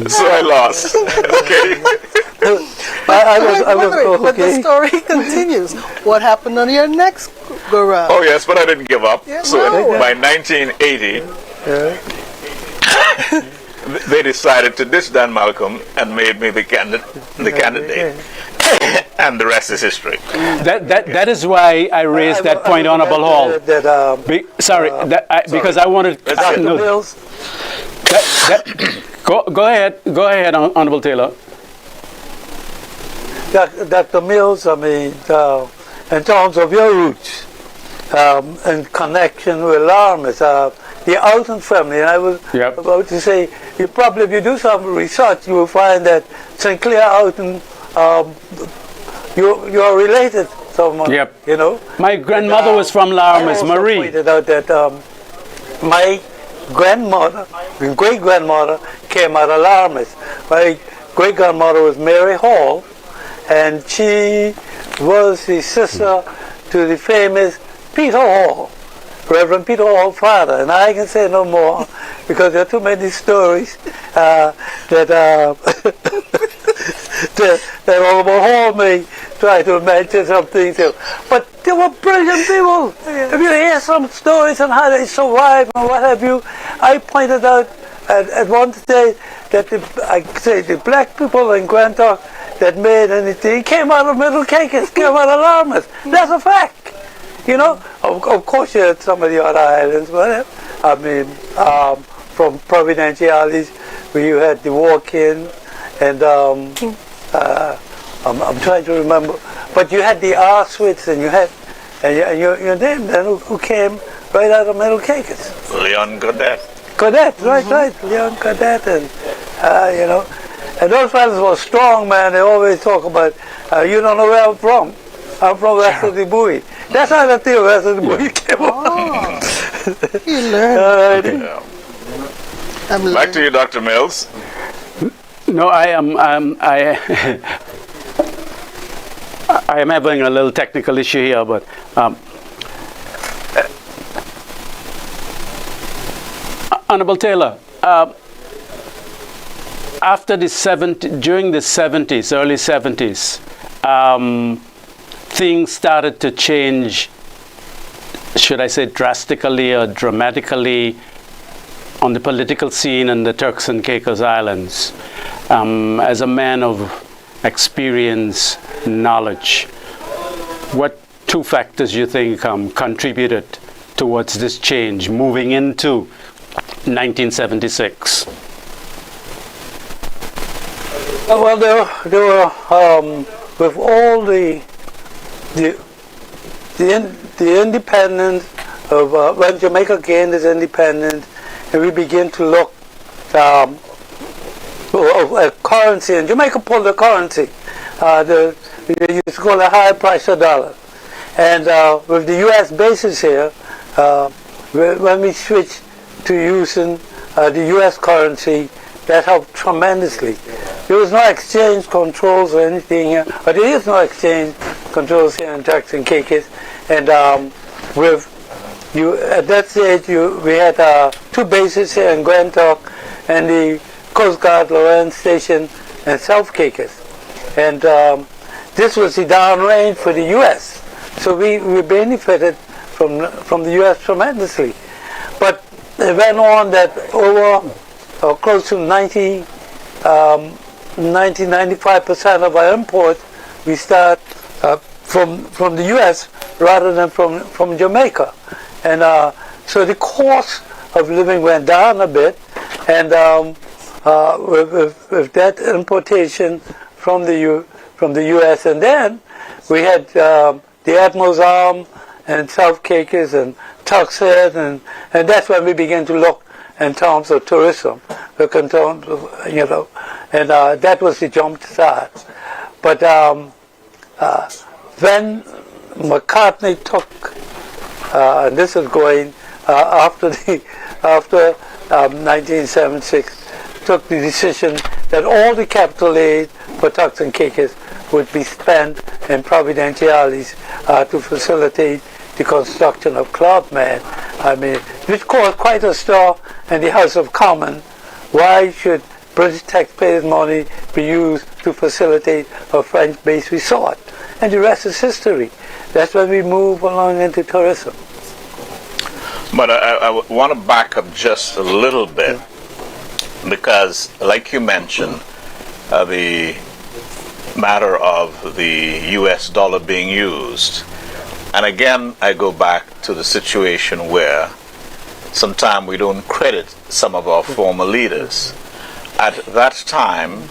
So I lost. Okay. But the story continues. What happened on your next go round? Oh yes, but I didn't give up. Yeah, So no. by 1980, they decided to ditch Dan Malcolm and made me the candidate. And the rest is history. That is why I raised that point, Honorable Hall. Because I wanted. Go ahead, Honorable Taylor. Dr. Mills, I mean, in terms of your roots and connection with Larmus, the Alton family, and I was about to say, if you do some research, you will find that St. Clair Alton, you are related someone. You know. My grandmother was from Larmus, Marie. I pointed out that my grandmother, great grandmother, came out of Larmus. My great grandmother was Mary Hall, and she was the sister to the famous Peter Hall, Reverend Peter Hall's father. And I can say no more because there are too many stories that Honorable Hall may try to mention some things. But they were brilliant people. If you hear some stories on how they survived and what have you, I pointed out at one stage that the black people in Grantock that made anything came out of Middle Caicos, came out of Larmus. That's a fact. You know, of course you had some of the other islands, but I mean, from Providenciales, where you had the walk-in, and I'm trying to remember, but you had the Auschwitz, and you had, and your name then who came right out of Middle Caicos. Leon Godet. Godet, right, Leon Godet, and you know, and those fellas were strong, man. They always talk about, you don't know where I'm from. I'm from west of the Bowie. That's how the thing west of the Bowie came on. You learned. Back to you, Dr. Mills. No, I am having a little technical issue here, but Honorable Taylor, during the 70s, early 70s, things started to change, should I say drastically or dramatically, on the political scene in the Turks and Caicos Islands. As a man of experience, knowledge, what two factors you think contributed towards this change moving into 1976? Well, there were with all the independence of when Jamaica gained its independence, and we begin to look at currency, and Jamaica pulled the currency. We used to call it high price of dollar, and with the U.S. bases here, when we switched to using the U.S. currency, that helped tremendously. There was no exchange controls or anything here, but there is no exchange controls here in Turks and Caicos. And at that stage, we had two bases here in Grantock and the Coast Guard Lorraine Station in South Caicos. And this was the downrange for the U.S. So we benefited from the U.S. tremendously. But it went on that over close to 95% of our imports we start from the U.S. rather than from Jamaica, and so the cost of living went down a bit, and with that importation from the U.S. and then we had the Admiral's Arm and South Caicos and Tuxedo, and that's when we began to look in terms of tourism, look in terms of, you know, and that was the jump start. But when McCartney took, and this is going after 1976, took the decision that all the capital aid for Turks and Caicos would be spent in Providenciales to facilitate the construction of Clubman. I mean, which caused quite a stir in the House of Commons. Why should British taxpayers' money be used to facilitate a French-based resort. And the rest is history. That's when we move along into tourism. But I want to back up just a little bit, because, like you mentioned, the matter of the US dollar being used. And again, I go back to the situation where sometimes we don't credit some of our former leaders. At that time,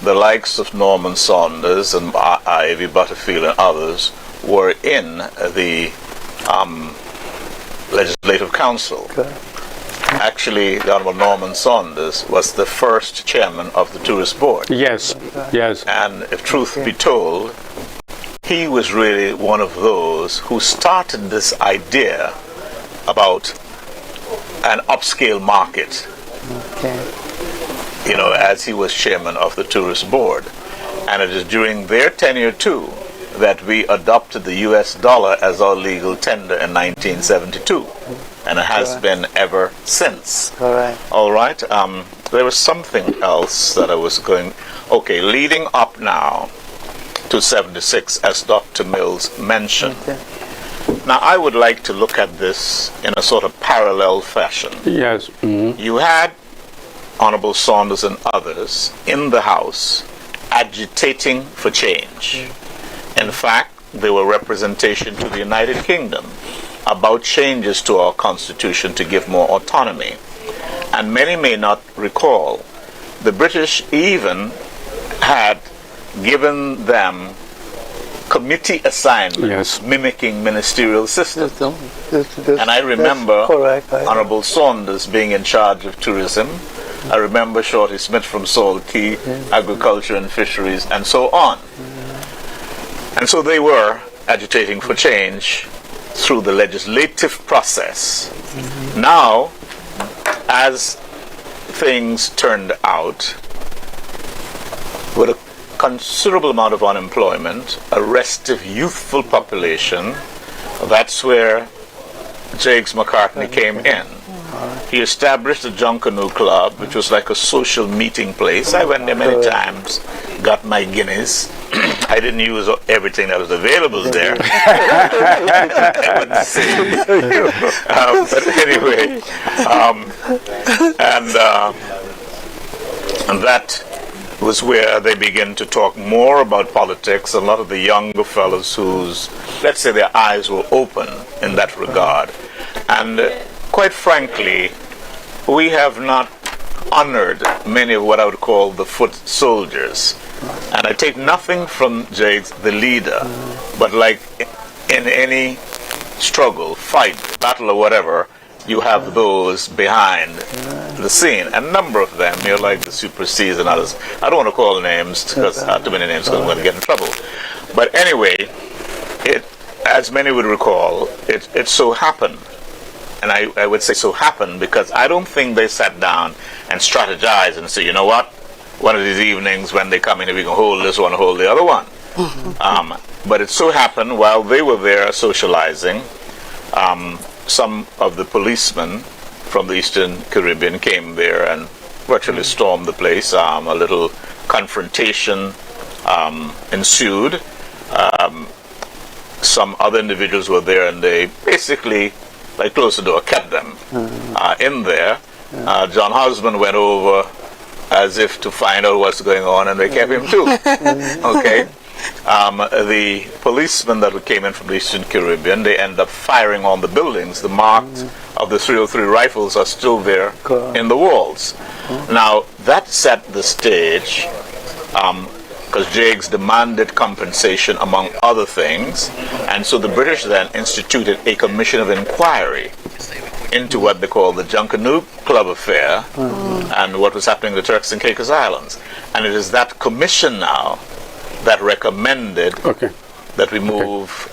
the likes of Norman Saunders and Ivy Butterfield and others were in the Legislative Council. Okay. Actually, the Honorable Norman Saunders was the first chairman of the Tourist Board. Yes, yes. And if truth be told, he was really one of those who started this idea about an upscale market, Okay. you know, as he was chairman of the Tourist Board. And it is during their tenure, too, that we adopted the US dollar as our legal tender in 1972. And it has been ever since. All right. All right. There was something else that I was going... Okay, leading up now to 76, as Dr. Mills mentioned. Okay. Now, I would like to look at this in a sort of parallel fashion. Yes. You had Honorable Saunders and others in the House agitating for change. In fact, there were representation to the United Kingdom about changes to our Constitution to give more autonomy. And many may not recall, the British even had given them committee assignments, Yes. mimicking ministerial systems. That's And I remember correct. Honorable Saunders being in charge of tourism. I remember Shorty Smith from Salt Key, agriculture and fisheries, and so on. And so they were agitating for change through the legislative process. Now, as things turned out, with a considerable amount of unemployment, a restive youthful population, that's where Jakes McCartney came in. He established the Junkanoo Club, which was like a social meeting place. I went there many times, got my guineas. I didn't use everything that was available there. I wouldn't say. But anyway, and that was where they began to talk more about politics. A lot of the younger fellows whose, let's say, their eyes were open in that regard. And quite frankly, we have not honored many of what I would call the foot soldiers. And I take nothing from Jakes, the leader, but like in any struggle, fight, battle, or whatever, you have those behind the scene. A number of them, you're like the Super C's and others. I don't want to call names because too many names because I'm going to get in trouble. But anyway, it, as many would recall, it so happened. And I would say so happened because I don't think they sat down and strategized and say, you know what, one of these evenings when they come in, we can hold this one, hold the other one. But it so happened while they were there socializing, some of the policemen from the Eastern Caribbean came there and virtually stormed the place. A little confrontation ensued. Some other individuals were there and they basically, like closed the door, kept them in there. John Husband went over as if to find out what's going on, and they kept him too. Okay. The policemen that came in from the Eastern Caribbean, they end up firing on the buildings. The marks of the 303 rifles are still there in the walls. Now, that set the stage, because Jakes demanded compensation among other things, and so the British then instituted a commission of inquiry into what they call the Junkanoo Club affair and what was happening in the Turks and Caicos Islands. And it is that commission now that recommended that we move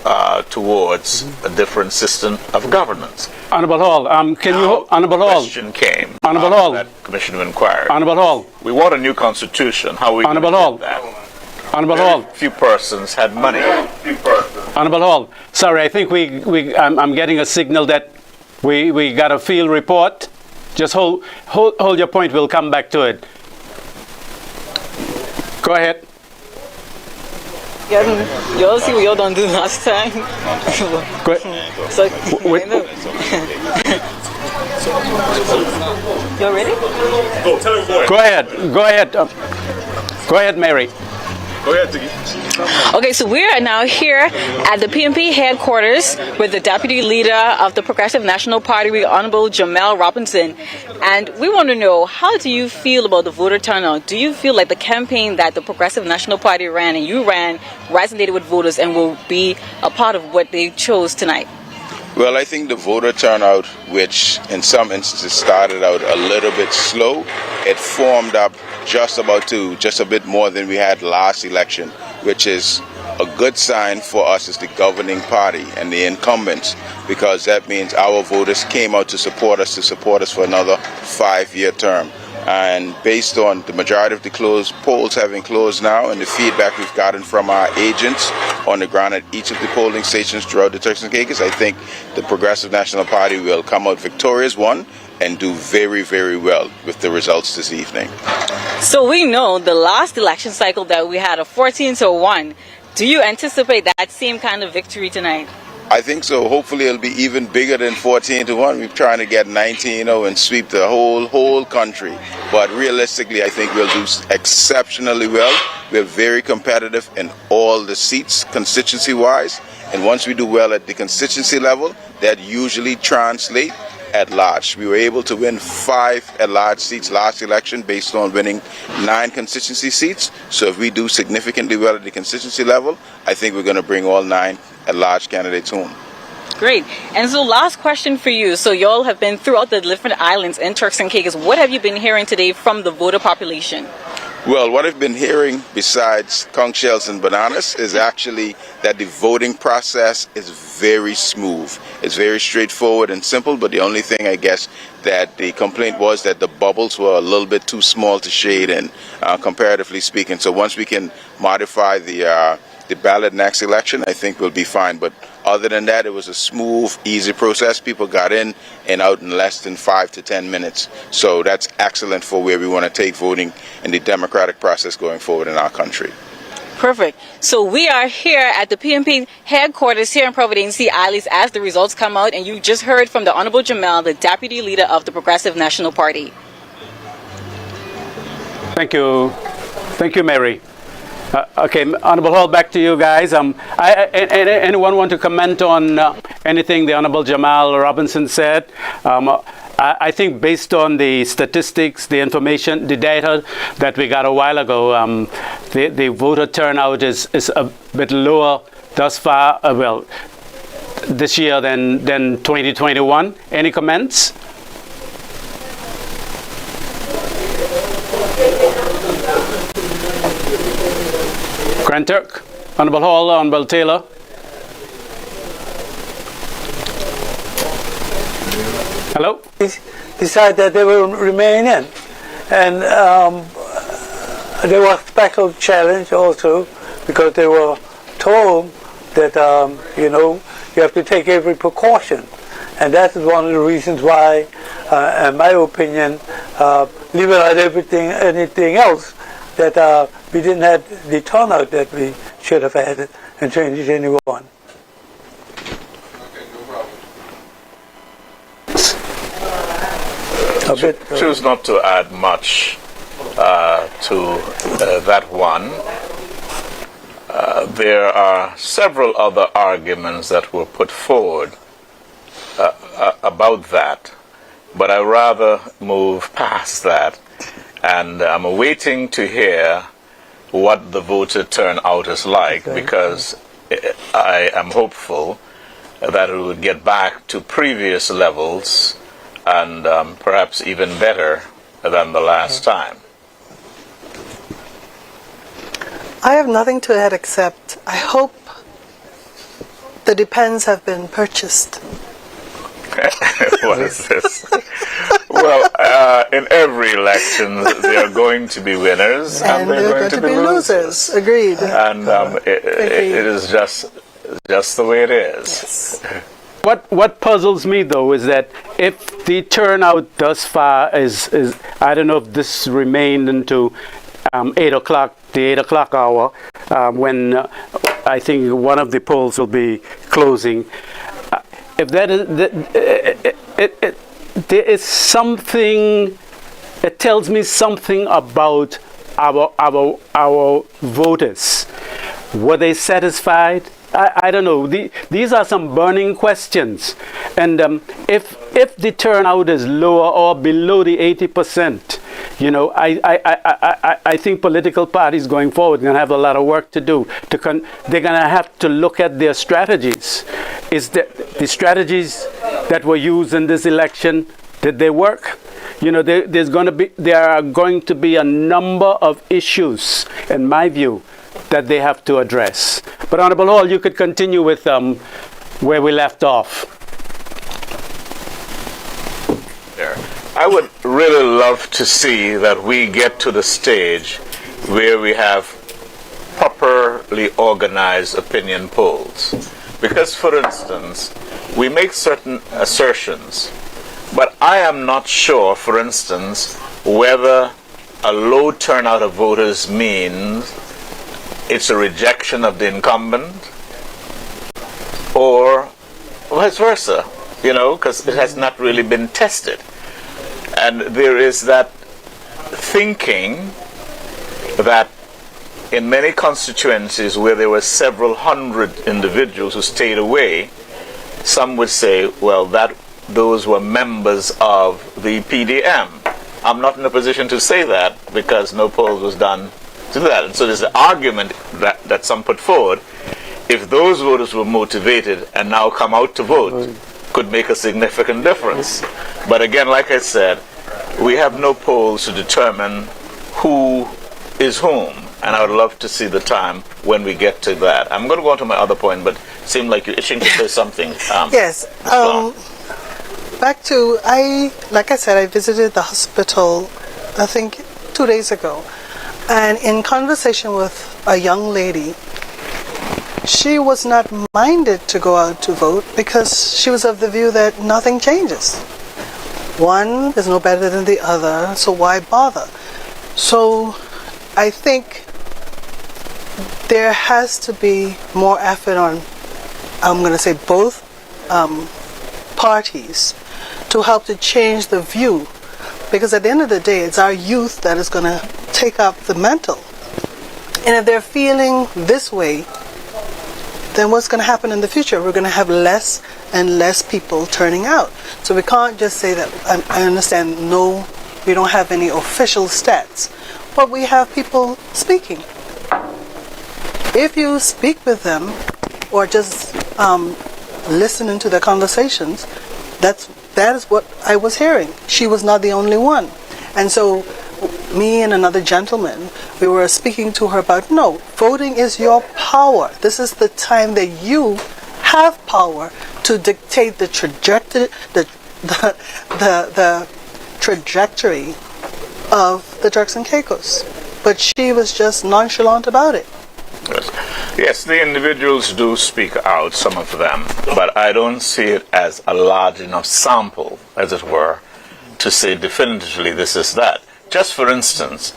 towards a different system of governance. Honorable Hall, can you... Honorable Hall. Question came Honorable Hall. that commission of inquiry. Honorable Hall. We want a new constitution. How are we going to get that? Honorable Hall. Few persons had money. Honorable Hall. Sorry, I think I'm getting a signal that we got a field report. Just hold your point. We'll come back to it. Go ahead. Y'all see what y'all done do last time. Go ahead. So, Wait. y'all ready? Go ahead. Go ahead. Go ahead, Mary. Go ahead, Tiggy. Okay, so we are now here at the PNP headquarters with the Deputy Leader of the Progressive National Party, Honorable Jamel Robinson. And we want to know, how do you feel about the voter turnout? Do you feel like the campaign that the Progressive National Party ran and you ran resonated with voters and will be a part of what they chose tonight? Well, I think the voter turnout, which in some instances started out a little bit slow, it formed up just a bit more than we had last election, which is a good sign for us as the governing party and the incumbents, because that means our voters came out to support us for another 5-year term. And based on the majority of the polls having closed now and the feedback we've gotten from our agents on the ground at each of the polling stations throughout the Turks and Caicos, I think the Progressive National Party will come out victorious, one, and do very, very well with the results this evening. So we know the last election cycle that we had a 14-1. Do you anticipate that same kind of victory tonight? I think so. Hopefully it'll be even bigger than 14-1. We're trying to get 19-0 and sweep the whole country. But realistically, I think we'll do exceptionally well. We're very competitive in all the seats, constituency-wise. And once we do well at the constituency level, that usually translates at large. We were able to win 5 at-large seats last election based on winning 9 constituency seats. So if we do significantly well at the constituency level, I think we're going to bring all 9 at-large candidates home. Great. And so last question for you. So y'all have been throughout the different islands in Turks and Caicos. What have you been hearing today from the voter population? Well, what I've been hearing besides conch shells and bananas is actually that the voting process is very smooth. It's very straightforward and simple, but the only thing I guess that the complaint was that the bubbles were a little bit too small to shade in, comparatively speaking. So once we can modify the ballot next election, I think we'll be fine. But other than that, it was a smooth, easy process. People got in and out in less than 5 to 10 minutes. So that's excellent for where we want to take voting in the democratic process going forward in our country. Perfect. So we are here at the PNP headquarters here in Providencia Islands as the results come out, and you just heard from the Honorable Jamel, the Deputy Leader of the Progressive National Party. Thank you. Thank you, Mary. Okay, Honorable Hall, back to you guys. Anyone want to comment on anything the Honorable Jamal Robinson said? I think based on the statistics, the information, the data that we got a while ago, the voter turnout is a bit lower thus far, this year than 2021. Any comments? Grand Turk, Honorable Hall, Honorable Taylor. Hello? Decided that they will remain in. And there was special challenge also because they were told that, you have to take every precaution. And that is one of the reasons why, in my opinion, leave out anything else, that we didn't have the turnout that we should have had in 2021. Choose not to add much to that one. There are several other arguments that were put forward about that, but I rather move past that, and I'm waiting to hear what the voter turnout is like, because I am hopeful that it would get back to previous levels and perhaps even better than the last time. I have nothing to add except I hope the Depends have been purchased. What is this? Well, in every election, there are going to be winners and there are going to be losers. Agreed. And it is just the way it is. Yes. What puzzles me though is that if the turnout thus far is I don't know if this remained into the 8 o'clock hour, when I think one of the polls will be closing. If that is, there is something, it tells me something about our voters. Were they satisfied? I don't know. These are some burning questions. And if the turnout is lower or below the 80%, you know, I think political parties going forward are going to have a lot of work to do. They're going to have to look at their strategies. Is the strategies that were used in this election, did they work? You know, there are going to be a number of issues, in my view, that they have to address. But Honorable Hall, you could continue with where we left off. There. I would really love to see that we get to the stage where we have properly organized opinion polls. Because, for instance, we make certain assertions, but I am not sure, for instance, whether a low turnout of voters means it's a rejection of the incumbent or vice versa, you know, because it has not really been tested. And there is that thinking that in many constituencies where there were several hundred individuals who stayed away, some would say, well, those were members of the PDM. I'm not in a position to say that because no poll was done to that. And so there's an argument that some put forward. If those voters were motivated and now come out to vote, could make a significant difference. But again, like I said, we have no polls to determine who is whom. And I would love to see the time when we get to that. I'm going to go on to my other point, but it seemed like you're itching to say something. Yes. Back to, like I said, I visited the hospital, I think 2 days ago. And in conversation with a young lady, she was not minded to go out to vote because she was of the view that nothing changes. One is no better than the other, so why bother? So I think there has to be more effort on, I'm going to say both parties, to help to change the view. Because at the end of the day, it's our youth that is going to take up the mental. And if they're feeling this way, then what's going to happen in the future? We're going to have less and less people turning out. So we can't just say that, I understand, no, we don't have any official stats, but we have people speaking. If you speak with them or just listen into their conversations, that is what I was hearing. She was not the only one. And so me and another gentleman, we were speaking to her about, no, voting is your power. This is the time that you have power to dictate the trajectory, the trajectory of the Turks and Caicos. But she was just nonchalant about it. Yes, the individuals do speak out, some of them, but I don't see it as a large enough sample, as it were, to say definitively this is that. Just for instance,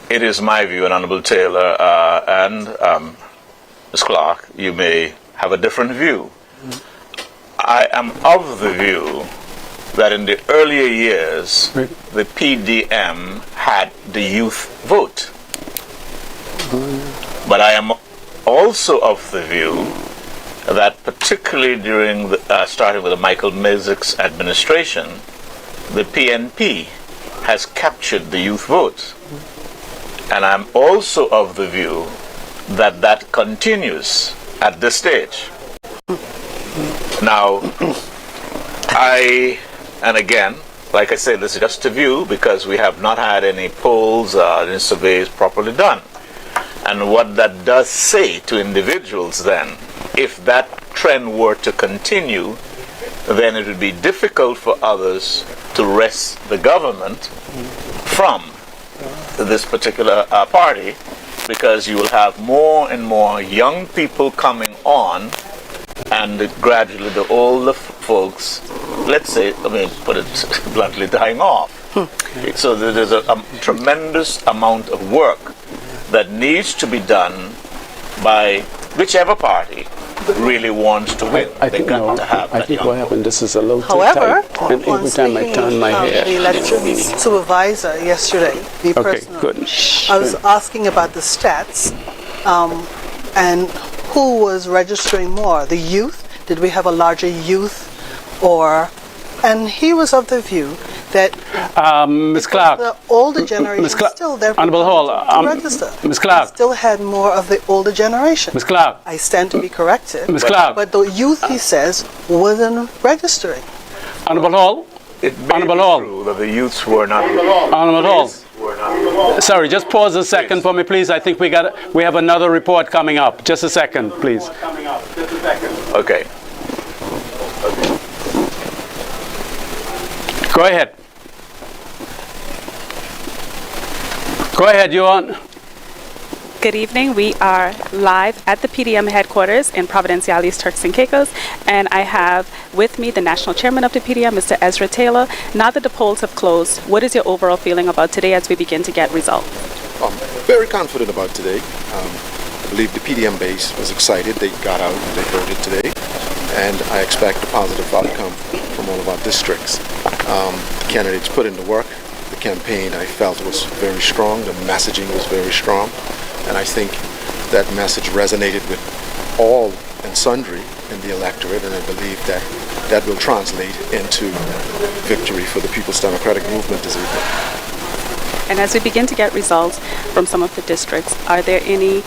it is my view, and Honorable Taylor and Ms. Clark, you may have a different view. I am of the view that in the earlier years, the PDM had the youth vote. But I am also of the view that particularly during starting with the Michael Mezik's administration, the PNP has captured the youth vote. And I'm also of the view that that continues at this stage. Now, and again, like I said, this is just a view because we have not had any polls, any surveys properly done. And what that does say to individuals then, if that trend were to continue, then it would be difficult for others to wrest the government from this particular party, because you will have more and more young people coming on, and gradually the older folks, let's say, put it bluntly, dying off. So there's a tremendous amount of work that needs to be done by whichever party really wants to win. They got to have I that think young what vote. happened, this is a little too However, tight. And every time I turn my hair. the elections supervisor yesterday, me Okay, personally, good. I was asking about the stats and who was registering more, the youth? Did we have a larger youth? And he was of the view that Ms. Clark. the older generation Ms. Clark, still there Honorable Hall, to register. Ms. Clark. We still had more of the older generation. Ms. Clark. I stand to be corrected. Ms. Clark. But the youth, he says, wasn't registering. Honorable Hall. It may Honorable be Hall. true that the youths were not. Honorable Hall. Sorry, just pause a second for me, please. I think we have another report coming up. Just a second, please. Okay. Go ahead. Go ahead, you're on. Good evening. We are live at the PDM headquarters in Providenciales, Turks and Caicos, and I have with me the national chairman of the PDM, Mr. Ezra Taylor. Now that the polls have closed, what is your overall feeling about today as we begin to get results? I'm very confident about today. I believe the PDM base was excited. They got out, they voted today, and I expect a positive outcome from all of our districts. The candidates put in the work. The campaign, I felt, was very strong. The messaging was very strong. And I think that message resonated with all and sundry in the electorate, and I believe that that will translate into victory for the People's Democratic Movement this evening. And as we begin to get results from some of the districts, are there any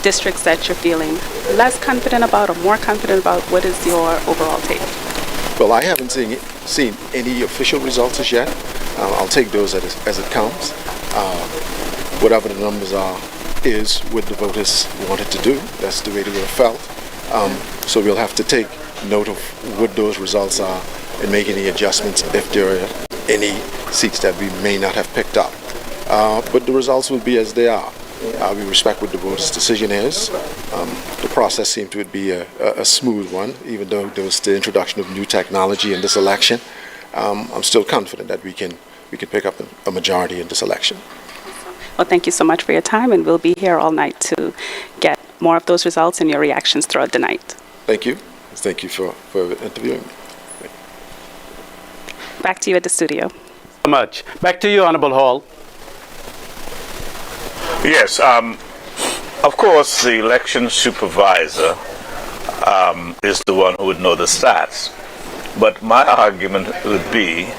districts that you're feeling less confident about or more confident about? What is your overall take? Well, I haven't seen any official results as yet. I'll take those as it comes. Whatever the numbers is what the voters wanted to do. That's the way they would have felt. So we'll have to take note of what those results are and make any adjustments if there are any seats that we may not have picked up. But the results will be as they are. We respect what the voters' decision is. The process seemed to be a smooth one, even though there was the introduction of new technology in this election. I'm still confident that we can pick up a majority in this election. Well, thank you so much for your time, and we'll be here all night to get more of those results and your reactions throughout the night. Thank you. Thank you for interviewing me. Back to you at the studio. So much. Back to you, Honorable Hall. Yes, of course, the election supervisor is the one who would know the stats. But my argument would be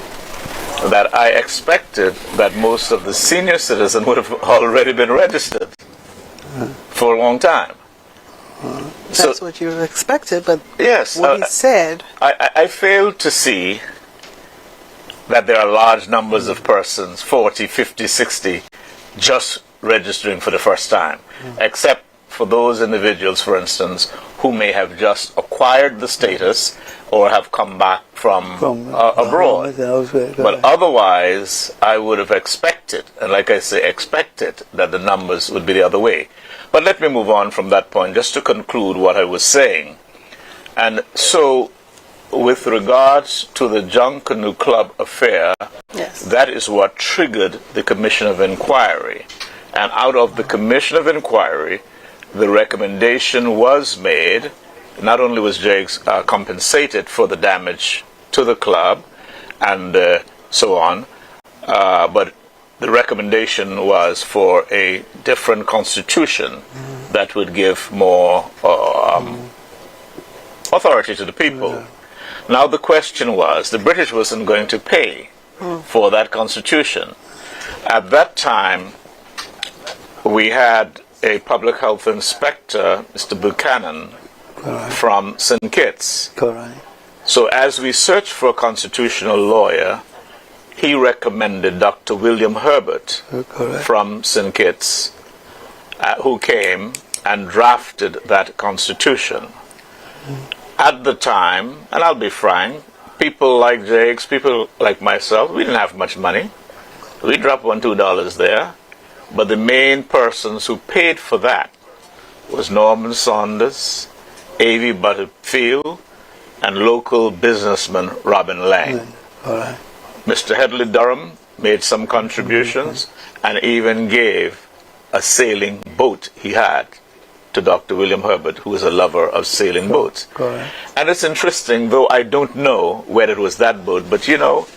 that I expected that most of the senior citizens would have already been registered for a long time. That's what you expected, but yes, what he said... I failed to see that there are large numbers of persons, 40, 50, 60, just registering for the first time, except for those individuals, for instance, who may have just acquired the status or have come back from abroad. But otherwise, I would have expected, and like I say, expected that the numbers would be the other way. But let me move on from that point, just to conclude what I was saying. And so, with regards to the John Canoe Club affair, Yes. that is what triggered the Commission of Inquiry. And out of the Commission of Inquiry, the recommendation was made. Not only was Jakes compensated for the damage to the club and so on, but the recommendation was for a different constitution that would give more authority to the people. Now the question was, the British wasn't going to pay for that constitution. At that time, we had a public health inspector, Mr. Buchanan, from St. Kitts. Correct. So as we searched for a constitutional lawyer, he recommended Dr. William Herbert from St. Kitts, who came and drafted that constitution. At the time, and I'll be frank, people like Jakes, people like myself, we didn't have much money. We dropped $1, $2 there. But the main persons who paid for that was Norman Saunders, A.V. Butterfield, and local businessman Robin Lang. Mr. Hedley Durham made some contributions and even gave a sailing boat he had to Dr. William Herbert, who is a lover of sailing boats. Correct. And it's interesting, though I don't know whether it was that boat, but you know,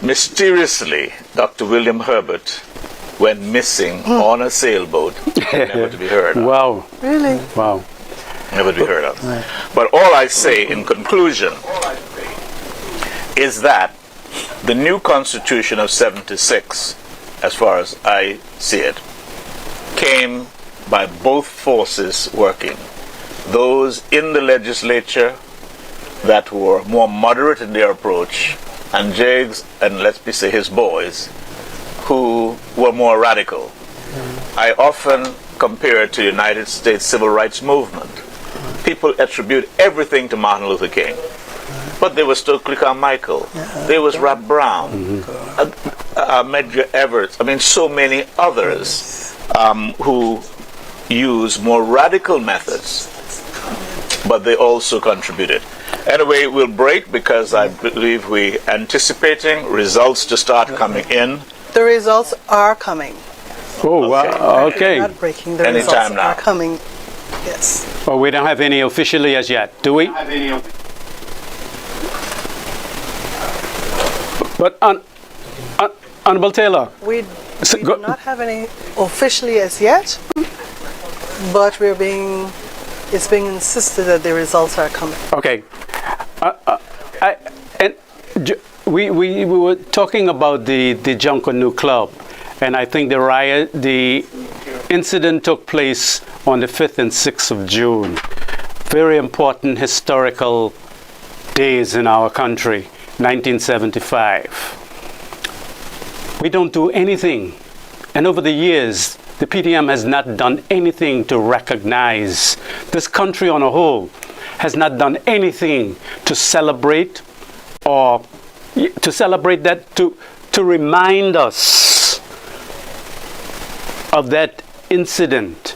mysteriously, Dr. William Herbert went missing on a sailboat, never to be heard of. Wow. Really? Wow. Never to be heard of. But all I say in conclusion is that the new Constitution of 76, as far as I see it, came by both forces working. Those in the legislature that were more moderate in their approach, and Jiggs, and let's say his boys, who were more radical. I often compare it to the United States civil rights movement. People attribute everything to Martin Luther King, but there was Stokely Carmichael, there was Rap Brown, Medgar Evers, I mean so many others who use more radical methods, but they also contributed. Anyway, we'll break because I believe we're anticipating results to start coming in. The results are coming. Oh, wow. Okay. We're not breaking. The Anytime results now. are coming. Yes. Well, we don't have any officially as yet, do we? But, Honorable Taylor. We do not have any officially as yet, but it's being insisted that the results are coming. Okay. We were talking about the Junkanoo Club, and I think the incident took place on the 5th and 6th of June. Very important historical days in our country, 1975. We don't do anything, and over the years, the PDM has not done anything to recognize this country on a whole. Has not done anything to celebrate that, to remind us of that incident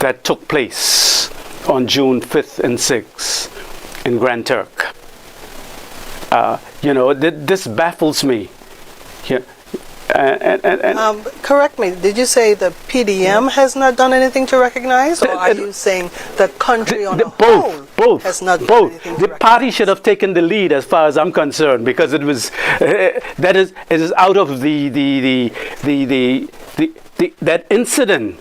that took place on June 5th and 6th in Grand Turk. This baffles me. Yeah. Correct me. Did you say the PDM has not done anything to recognize, or are you saying the country on a whole has not done anything to The recognize? party should have taken the lead, as far as I'm concerned, because it was it is out of that incident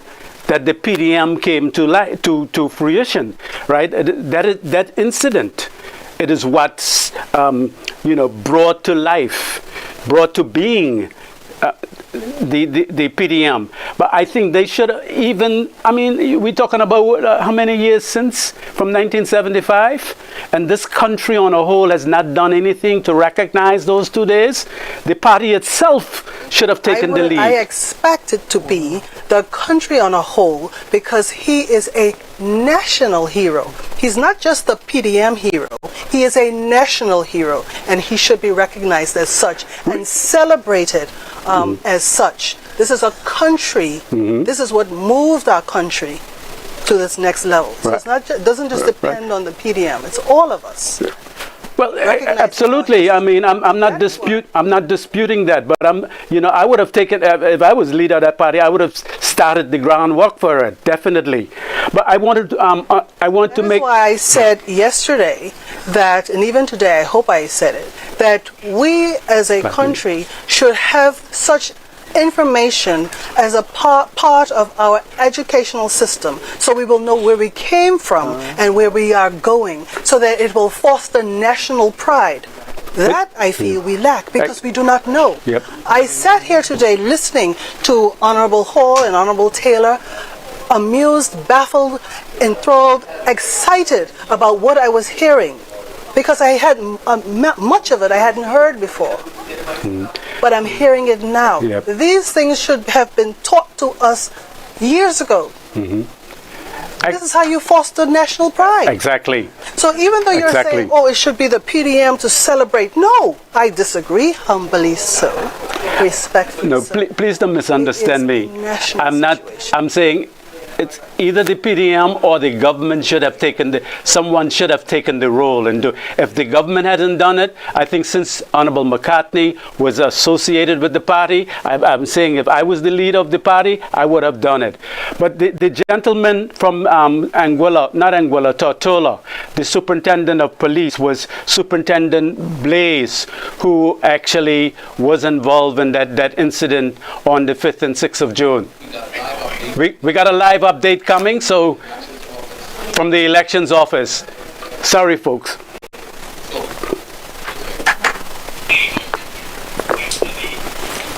that the PDM came to fruition, right? That incident, it is what's brought to life, brought to being. The PDM, but I think they should even. I mean, we're talking about how many years since from 1975, and this country on a whole has not done anything to recognize those 2 days. The party itself should have taken the lead. I expect it to be the country on a whole, because he is a national hero. He's not just the PDM hero. He is a national hero, and he should be recognized as such and celebrated as such. This is a country. This is what moved our country to this next level. So it's not doesn't just depend on the PDM. It's all of us. Well, absolutely. I mean, I'm not disputing that, but I would have taken, if I was leader of that party, I would have started the groundwork for it, definitely. But I wanted to, That's why I said yesterday that, and even today, I hope I said it, that we as a country should have such information as a part of our educational system, so we will know where we came from and where we are going, so that it will foster national pride. That I feel we lack because we do not know. Yep. I sat here today listening to Honorable Hall and Honorable Taylor, amused, baffled, enthralled, excited about what I was hearing, because I had much of it I hadn't heard before. But I'm hearing it now. Yep. These things should have been taught to us years ago. This is how you foster national pride. Exactly. So even though you're saying, oh, it should be the PDM to celebrate, no, I disagree, humbly so, respectfully No, so. please don't misunderstand me. I'm not. I'm saying it's either the PDM or the government should have taken someone should have taken the role and if the government hadn't done it, I think since Honorable McCartney was associated with the party, I'm saying if I was the leader of the party, I would have done it. But the gentleman from Tortola, the superintendent of police was Superintendent Blaze, who actually was involved in that incident on the 5th and 6th of June. We got a live update coming, so from the elections office. Sorry, folks.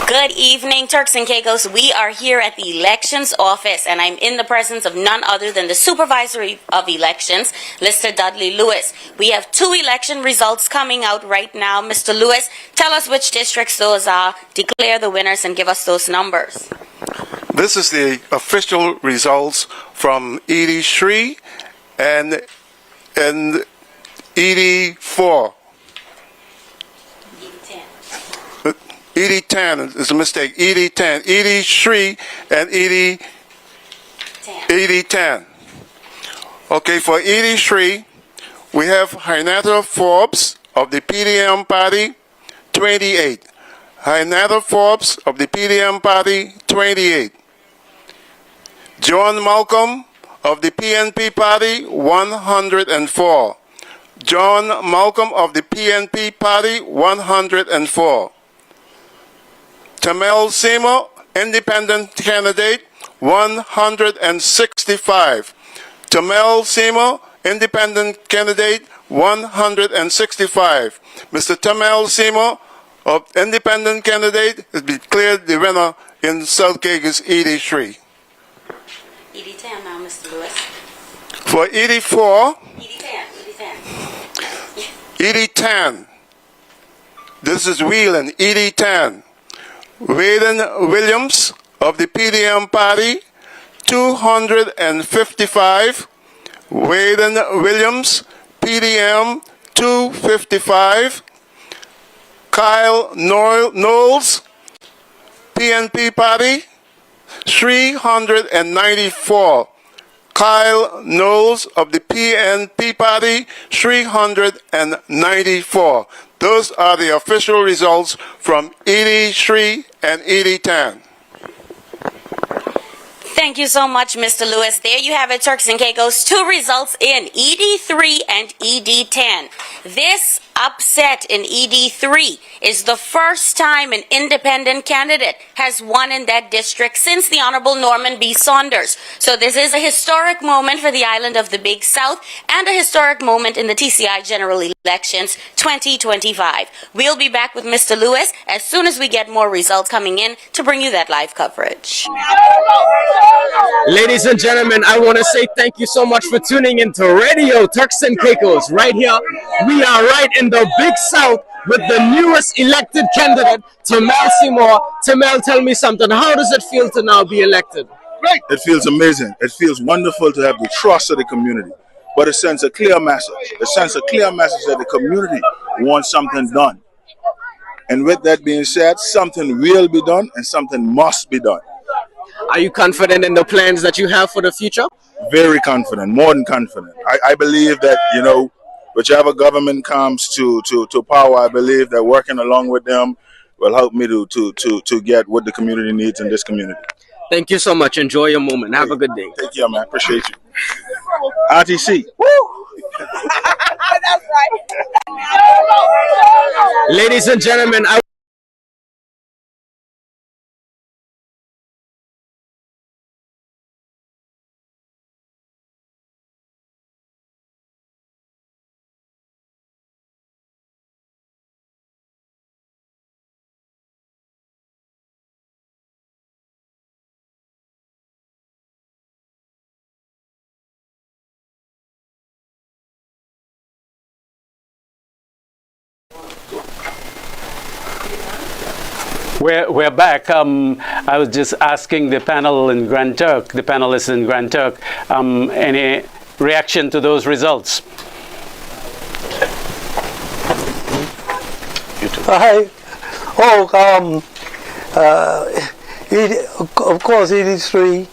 Good evening, Turks and Caicos. We are here at the elections office, and I'm in the presence of none other than the Supervisor of Elections, Mr. Dudley Lewis. We have 2 election results coming out right now. Mr. Lewis, tell us which districts those are, declare the winners, and give us those numbers. This is the official results from ED 3 and ED 4. ED 10 is a mistake. ED 10. ED 3 and ED 10. Okay, for ED 3, we have Hinata Forbes of the PDM party, 28. Hinata Forbes of the PDM party, 28. John Malcolm of the PNP party, 104. John Malcolm of the PNP party, 104. Tamel Seymour, independent candidate, 165. Tamel Seymour, independent candidate, 165. Mr. Tamel Seymour, of independent candidate, is declared the winner in South Caicos ED 3. ED 10 now, Mr. Lewis. For ED 4, ED 10. This is Whelan, ED 10. Wayden Williams of the PDM party, 255. Wayden Williams, PDM, 255. Kyle Knowles, PNP party, 394. Kyle Knowles of the PNP party, 394. Those are the official results from ED 3 and ED 10. Thank you so much, Mr. Lewis. There you have it, Turks and Caicos. 2 results in ED 3 and ED 10. This upset in ED 3 is the first time an independent candidate has won in that district since the Honorable Norman B. Saunders. So this is a historic moment for the island of the Big South and a historic moment in the TCI General Elections 2025. We'll be back with Mr. Lewis as soon as we get more results coming in to bring you that live coverage. Ladies and gentlemen, I want to say thank you so much for tuning into Radio Turks and Caicos. Right here, we are right in the Big South with the newest elected candidate, Tamel Seymour. Tamel, tell me something. How does it feel to now be elected? Great. It feels amazing. It feels wonderful to have the trust of the community, but it sends a clear message. It sends a clear message that the community wants something done. And with that being said, something will be done and something must be done. Are you confident in the plans that you have for the future? Very confident, more than confident. I believe that, whichever government comes to power, I believe that working along with them will help me to get what the community needs in this community. Thank you so much. Enjoy your moment. Have a good day. Take care, man. Appreciate you. RTC. Woo! That's right. Ladies and gentlemen, We're back. I was just asking the panel in Grand Turk, the panelists in Grand Turk, any reaction to those results? Hi. Of course, ED3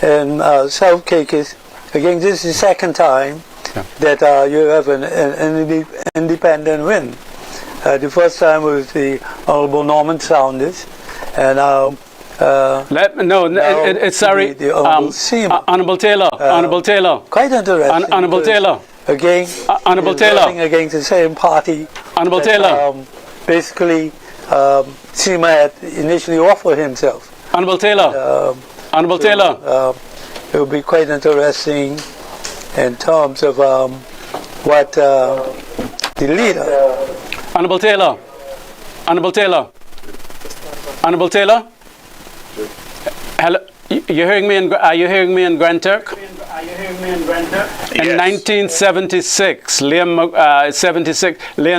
in South Caicos. Again, this is the second time that you have an independent win. The first time was the Honorable Norman Saunders, and sorry, the Honorable Seymour. Honorable Taylor. Quite interesting. Honorable Taylor. Again, Honorable Taylor. running against the same party. Honorable Taylor. Basically, Seymour had initially offered himself. Honorable Taylor. Honorable Taylor. It would be quite interesting in terms of what the leader. Honorable Taylor. Honorable Taylor. Honorable Taylor. Hello. You hearing me? Are you hearing me in Grand Turk? In 1976, Leon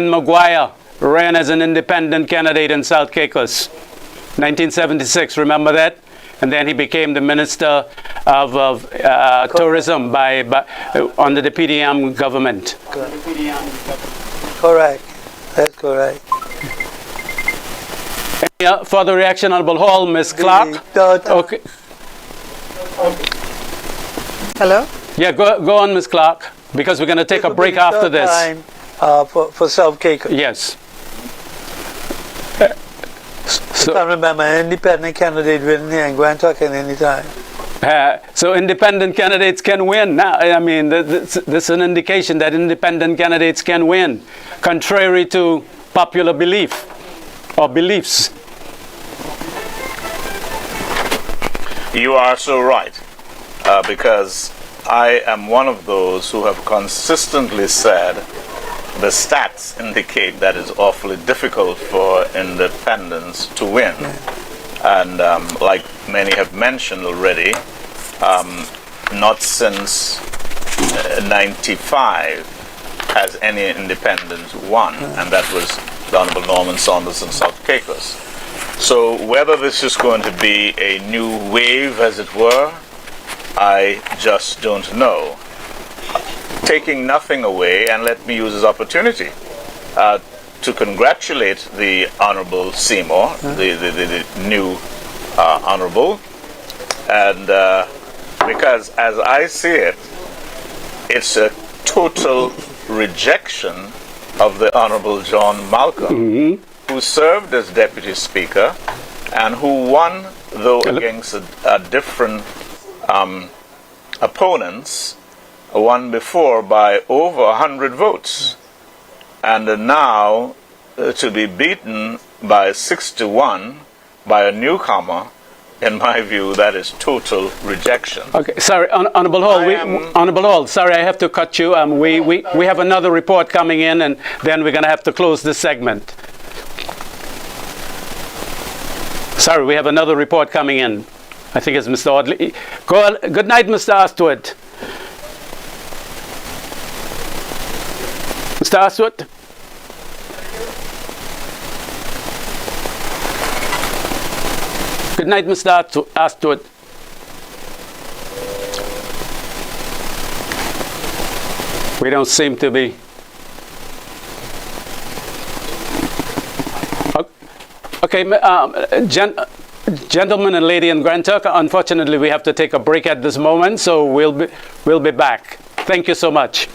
Maguire ran as an independent candidate in South Caicos. 1976. Remember that? And then he became the Minister of Tourism under the PDM government. Correct. That's correct. Any further reaction, Honorable Hall, Ms. Clark? Okay. Hello? Yeah, go on, Ms. Clark, because we're going to take a break after this. Time, for South Caicos. Yes. I can't remember an independent candidate winning and Grand Turk at any time. So independent candidates can win. Now, I mean, this is an indication that independent candidates can win, contrary to popular belief or beliefs. You are so right, because I am one of those who have consistently said the stats indicate that it's awfully difficult for independents to win. And like many have mentioned already, not since 95 has any independent won, and that was the Honorable Norman Saunders in South Caicos. So whether this is going to be a new wave, as it were, I just don't know. Taking nothing away, and let me use this opportunity to congratulate the Honorable Seymour, the new Honorable, and because as I see it, it's a total rejection of the Honorable John Malcolm, who served as Deputy Speaker and who won, though against a different opponents, won before by over 100 votes, and now to be beaten by 6-1 by a newcomer, in my view, that is total rejection. Okay, sorry, Honorable Hall. Honorable Hall, sorry, I have to cut you. We have another report coming in, and then we're going to have to close this segment. Sorry, we have another report coming in. I think it's Mr. Audley. Good night, Mr. Astwood. Mr. Astwood? Good night, Mr. Astwood. We don't seem to be. Okay, gentlemen and lady in Grand Turk, unfortunately we have to take a break at this moment, so we'll be back. Thank you so much.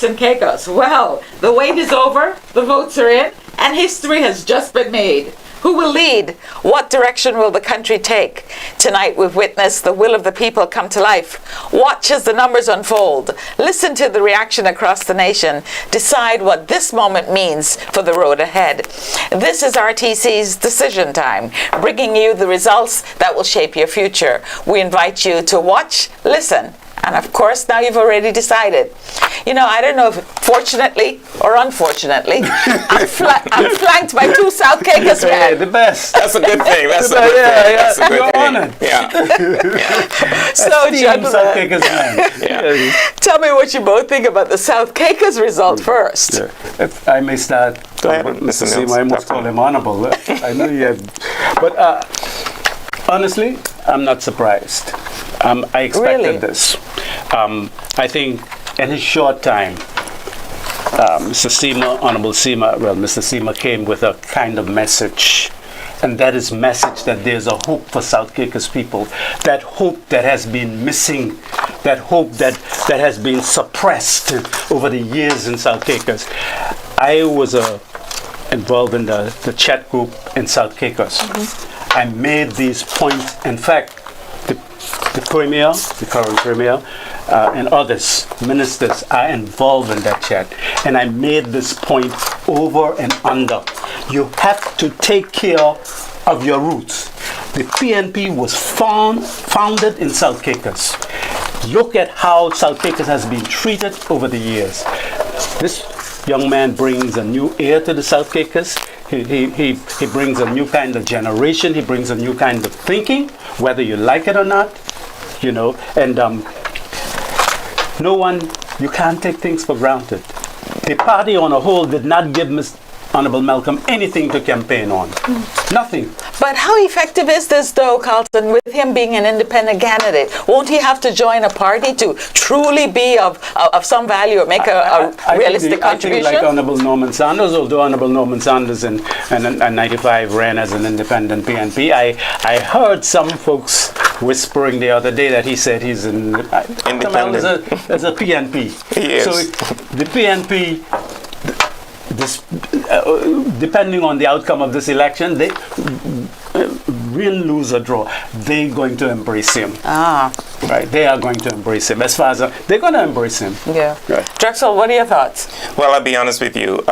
Turks and Caicos. Well, the wait is over, the votes are in, and history has just been made. Who will lead? What direction will the country take? Tonight we've witnessed the will of the people come to life. Watch as the numbers unfold. Listen to the reaction across the nation. Decide what this moment means for the road ahead. This is RTC's Decision Time, bringing you the results that will shape your future. We invite you to watch, listen, and of course, now you've already decided. You know, I don't know if fortunately or unfortunately, I'm flanked by two South Caicos men. Hey, the best. That's a good thing. That's a good thing. That's a good You're thing. honored. Yeah. South So, gentlemen, Caicos man. tell me what you both think about the South Caicos result first. Yeah. If I may start, Go ahead, Mr. Mr. Seema, I must call him honorable. I know you have, but honestly, I'm not surprised. I expected this. I think in his short time, Mr. Seema, Honorable Seema, Mr. Seema came with a kind of message, and that is message that there's a hope for South Caicos people, that hope that has been missing, that hope that has been suppressed over the years in South Caicos. I was involved in the chat group in South Caicos. I made these points. In fact, the Premier, the current Premier, and others, ministers, are involved in that chat. And I made this point over and under. You have to take care of your roots. The PNP was founded in South Caicos. Look at how South Caicos has been treated over the years. This young man brings a new air to the South Caicos. He brings a new kind of generation. He brings a new kind of thinking, whether you like it or not, you know. And you can't take things for granted. The party on a whole did not give Honorable Malcolm anything to campaign on. Nothing. But how effective is this, though, Carlton, with him being an independent candidate? Won't he have to join a party to truly be of some value or make a realistic contribution? I think like Honorable Norman Sanders, although Honorable Norman Sanders in 95 ran as an independent PNP, I heard some folks whispering the other day that he said he's independent as a PNP. He is. So the PNP, depending on the outcome of this election, they win, lose or draw, they're going to embrace him. Right, they are going to embrace him. As far as they're going to embrace him. Yeah. Right. Drexel, what are your thoughts? Well, I'll be honest with you.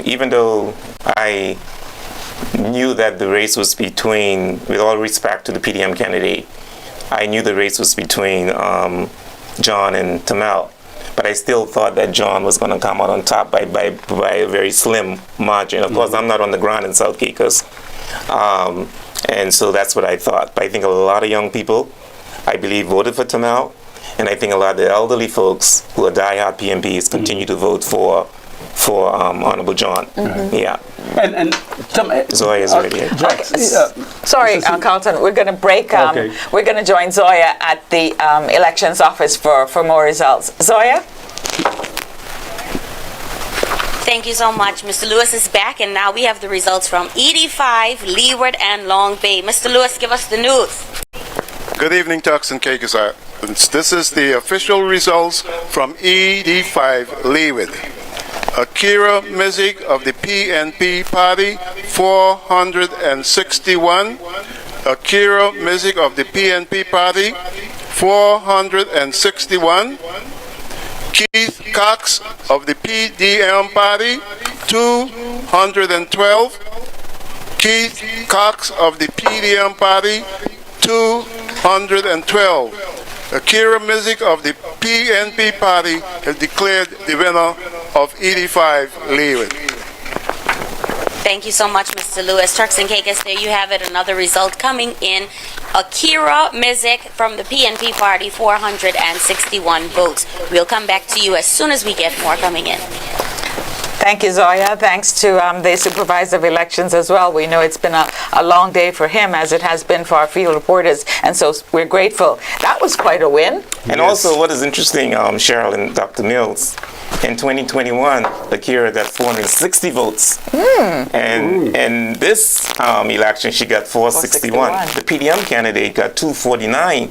Even though I knew that the race was between, with all respect to the PDM candidate, I knew the race was between John and Tamel. But I still thought that John was going to come out on top by a very slim margin. Of course, I'm not on the ground in South Caicos. And so that's what I thought. But I think a lot of young people, I believe, voted for Tamel. And I think a lot of the elderly folks who are diehard PNPs continue to vote for Honorable John. Yeah. And Zoya is ready. Sorry, Carlton, we're going to break. Okay. We're going to join Zoya at the elections office for more results. Zoya? Thank you so much. Mr. Lewis is back, and now we have the results from ED5, Leeward, and Long Bay. Mr. Lewis, give us the news. Good evening, Turks and Caicos. This is the official results from ED5 Leeward. Akira Mizik of the PNP party, 461. Akira Mizik of the PNP party, 461. Keith Cox of the PDM party, 212. Keith Cox of the PDM party, 212. Akira Mizik of the PNP party has declared the winner of ED5 Leeward. Thank you so much, Mr. Lewis. Turks and Caicos, there you have it. Another result coming in. Akira Mizik from the PNP party, 461 votes. We'll come back to you as soon as we get more coming in. Thank you, Zoya. Thanks to the supervisor of elections as well. We know it's been a long day for him, as it has been for our field reporters, and so we're grateful. That was quite a win. And also, what is interesting, Cheryl and Dr. Mills, In 2021, Akira got 460 votes. And this election, she got 461. The PDM candidate got 249.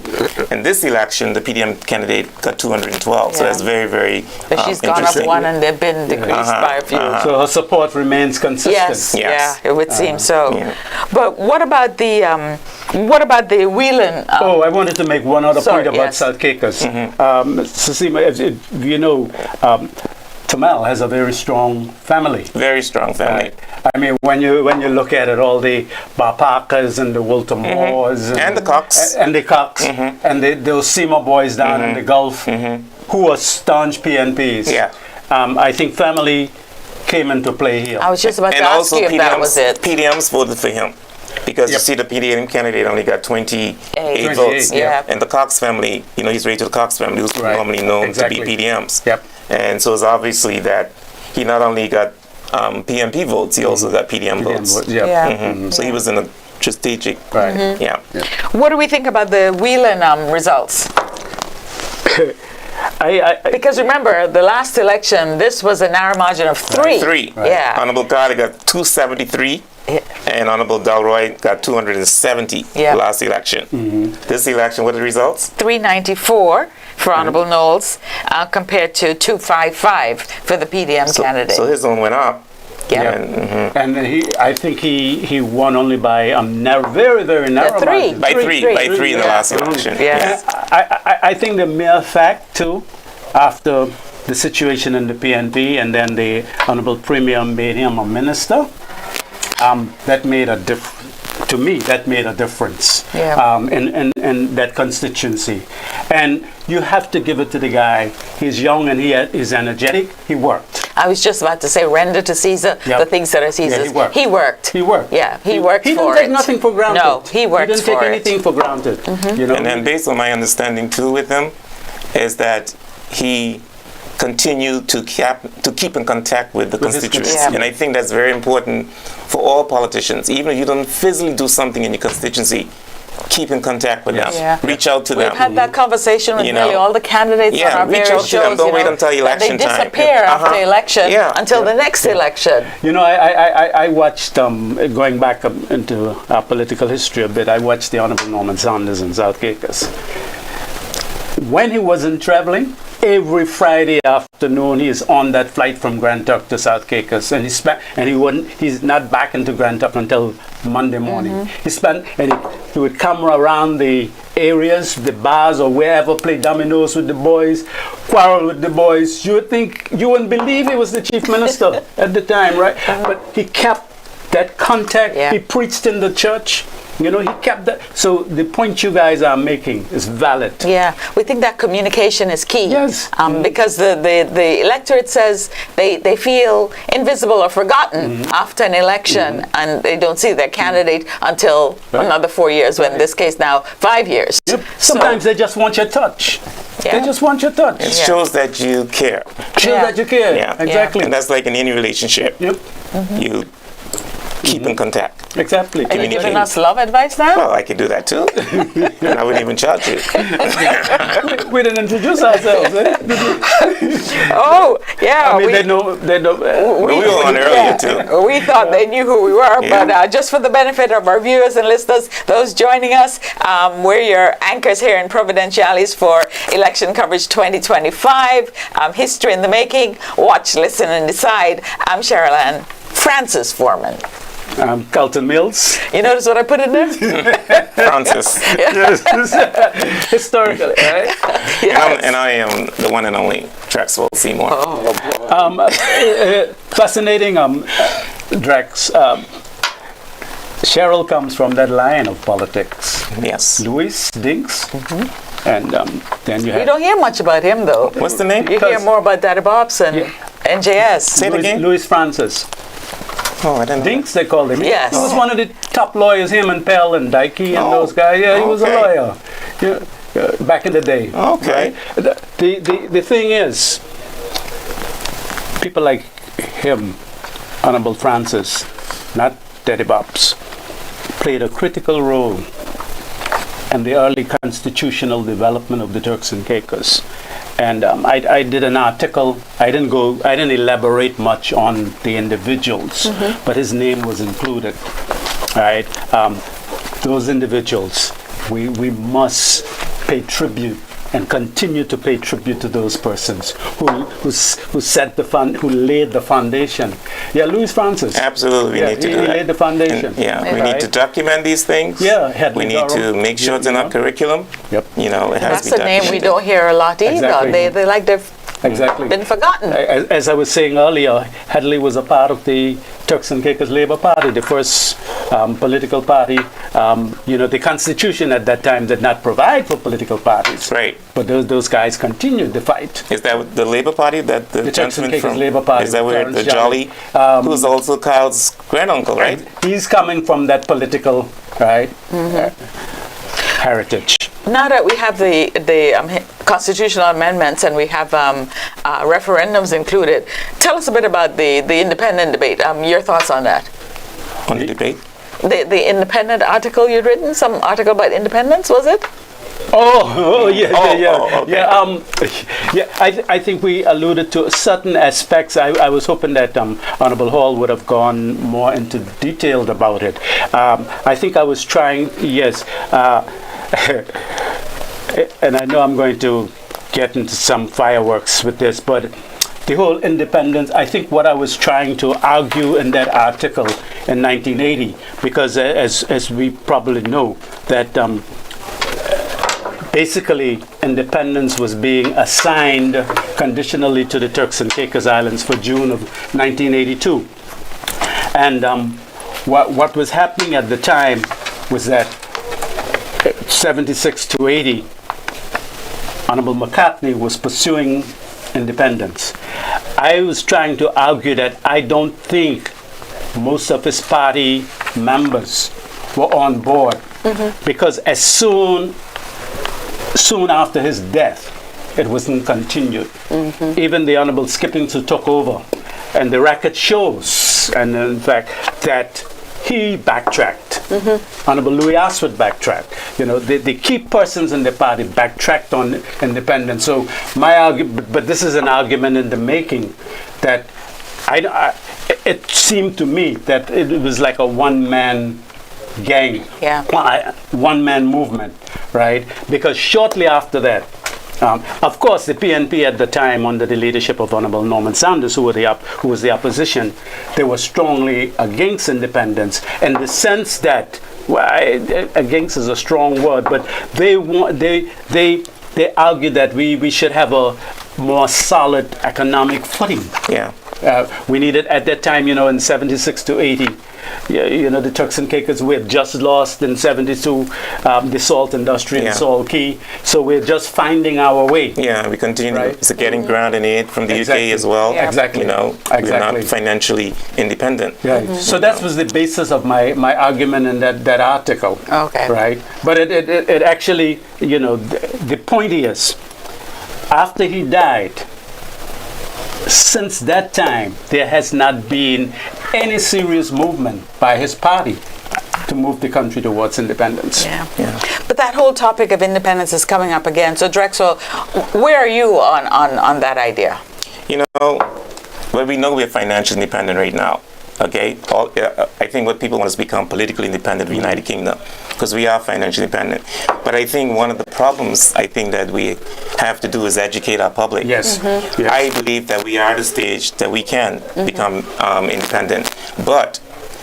And this election, the PDM candidate got 212. So that's very, very But she's gone up one and they've been decreased by a few. So her support remains consistent. Yes, yeah, it would seem so. But what about the Whelan? I wanted to make one other point about yes. South Caicos. Sasima, you know, Tamel has a very strong family. Very strong family. I mean, when you look at it, all the Bapakas and the Walter Moores and the Cox and those Seymour boys down in the Gulf who are staunch PNPs. Yeah. I think family came into play here. I was just about to ask you if that was it. PDMs voted for him. Because you see, the PDM candidate only got 28 votes. And the Cox family, you know, he's raised to the Cox family, who's normally known to be PDMs. And so it's obviously that he not only got PNP votes, he also got PDM votes. So he was in a strategic. What do we think about the Whelan results? Because remember, the last election, this was a narrow margin of 3. Yeah. Honorable Carter got 273. And Honorable Delroy got 270 last election. This election, what are the results? 394 for Honorable Knowles compared to 255 for the PDM candidate. So his own went up. And I think he won only by a very, very narrow margin. By three in the last election. I think the mere fact, too, after the situation in the PNP and then the Honorable Premier made him a minister, that made a to me, that made a difference in that constituency. And you have to give it to the guy. He's young and he is energetic. He worked. I was just about to say, render to Caesar the things that are Caesar's. He worked. Yeah, he worked he for didn't take nothing for granted. No, he worked for it. He didn't take anything for granted. You know? And then based on my understanding, too, with him, is that he continue to keep in contact with the constituents. And I think that's very important for all politicians. Even if you don't physically do something in your constituency, keep in contact with them. Reach out to them. We've had that conversation with nearly all the candidates on our various shows. Don't wait until election time. They time. disappear after election until the next election. You know, I watched, going back into our political history a bit, I watched the Honorable Norman Saunders in South Caicos. When he wasn't traveling, every Friday afternoon he is on that flight from Grand Turk to South Caicos, and he's not back into Grand Turk until Monday morning. He would come around the areas, the bars or wherever, play dominoes with the boys, quarrel with the boys. You wouldn't believe he was the chief minister at the time, right? But he kept that contact. He preached in the church. You know, he kept that. So the point you guys are making is valid. Yeah, we think that communication is key. Yes. Because the electorate says they feel invisible or forgotten after an election, and they don't see their candidate until another 4 years, when in this case now 5 years. Sometimes they just want your touch. They just want your touch. It shows that you care. Shows that you care. Exactly. And that's like in any relationship. You keep in contact. Exactly. Are you giving us love advice now? Well, I could do that too. And I wouldn't even charge you. We didn't introduce ourselves, eh? Oh, yeah. I mean, they know. We were on earlier too. We thought they knew who we were, but just for the benefit of our viewers and listeners, those joining us, we're your anchors here in Providenciales for election coverage 2025, history in the making. Watch, listen, and decide. I'm Cheryl Ann Francis Foreman. Carlton Mills. You notice what I put in there? Francis. Historically, right? And I am the one and only Drexel Seymour. Fascinating, Drex. Cheryl comes from that line of politics. Yes. Louis Dinks. And then you have... You don't hear much about him, though. What's the name? You hear more about Daddy Bobs and NJS. Say it again. Louis Francis. Oh, I didn't know. Dinks, they called him. Yes. He was one of the top lawyers, him and Pell and Dikey and those guys. Yeah, he was a lawyer. Back in the day. Okay. Right? The thing is, people like him, Honorable Francis, not Daddy Bobs, played a critical role in the early constitutional development of the Turks and Caicos. And I did an article. I didn't elaborate much on the individuals, but his name was included. Right? Those individuals, we must pay tribute and continue to pay tribute to those persons who set who laid the foundation. Yeah, Louis Francis. Absolutely, we need to do that. He laid the foundation. And, we need to document these things. Yeah, we need to make sure it's in our curriculum. Yep. You know, it has That's to be a name we don't hear a lot either. Exactly. They like they've been forgotten. As I was saying earlier, Hadley was a part of the Turks and Caicos Labour Party, the first political party. The Constitution at that time did not provide for political parties. Right. But those guys continued the fight. Is that the Labour Party that the Turks and gentleman Caicos from? Labour Party? Is that where Clarence the Jolly, who's also Kyle's granduncle, right? He's coming from that political heritage. Now that we have the constitutional amendments and we have referendums included, tell us a bit about the independent debate. Your thoughts on that? On the debate? The independent article you'd written, some article about independence, was it? I think we alluded to certain aspects. I was hoping that Honorable Hall would have gone more into detail about it. I think I was trying, and I know I'm going to get into some fireworks with this, but the whole independence, I think what I was trying to argue in that article in 1980, because as we probably know, that basically independence was being assigned conditionally to the Turks and Caicos Islands for June of 1982. And what was happening at the time was that 76 to 80, Honorable McCartney was pursuing independence. I was trying to argue that I don't think most of his party members were on board, because as soon after his death, it wasn't continued. Even the Honorable Skippings who took over, and the record shows, and in fact, that he backtracked. Honorable Louis Aswad backtracked. The key persons in the party backtracked on independence. So my argument, but this is an argument in the making, that it seemed to me that it was like a one-man gang, one-man movement, right? Because shortly after that, of course, the PNP at the time, under the leadership of Honorable Norman Sanders, who was the opposition, they were strongly against independence, in the sense that, against is a strong word, but they argued that we should have a more solid economic footing. We needed at that time, in 76 to 80. The Turks and Caicos, we had just lost in 72 the salt industry in Salt Key, so we're just finding our way. We continue getting ground and aid from the UK as well. Exactly. We're not financially independent. So that was the basis of my argument in that article. Right. But it actually, the point is, after he died, since that time, there has not been any serious movement by his party to move the country towards independence. But that whole topic of independence is coming up again. So Drexel, where are you on that idea? Well, we know we're financially independent right now. Okay, I think what people want is become politically independent of the United Kingdom, because we are financially independent. But I think one of the problems that we have to do is educate our public. I believe that we are at a stage that we can become independent, but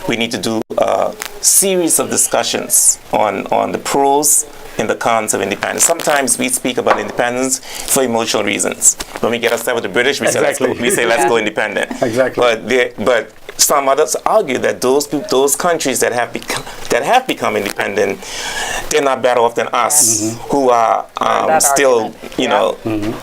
we need to do a series of discussions on the pros and the cons of independence. Sometimes we speak about independence for emotional reasons. When we get upset with the British, we say let's go independent. But some others argue that those countries that have become independent, they're not better off than us, who are still,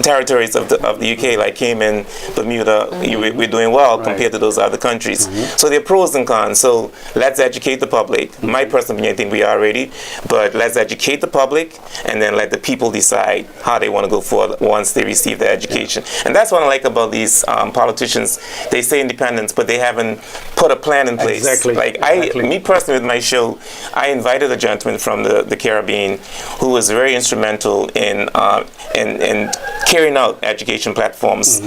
territories of the UK, like Cayman, Bermuda. We're doing well compared to those other countries. So there are pros and cons. So let's educate the public. My personal opinion, I think we are ready, but let's educate the public and then let the people decide how they want to go forward once they receive their education. And that's what I like about these politicians. They say independence, but they haven't put put a plan in place. Exactly. Like me personally, with my show, I invited a gentleman from the Caribbean who was very instrumental in carrying out education platforms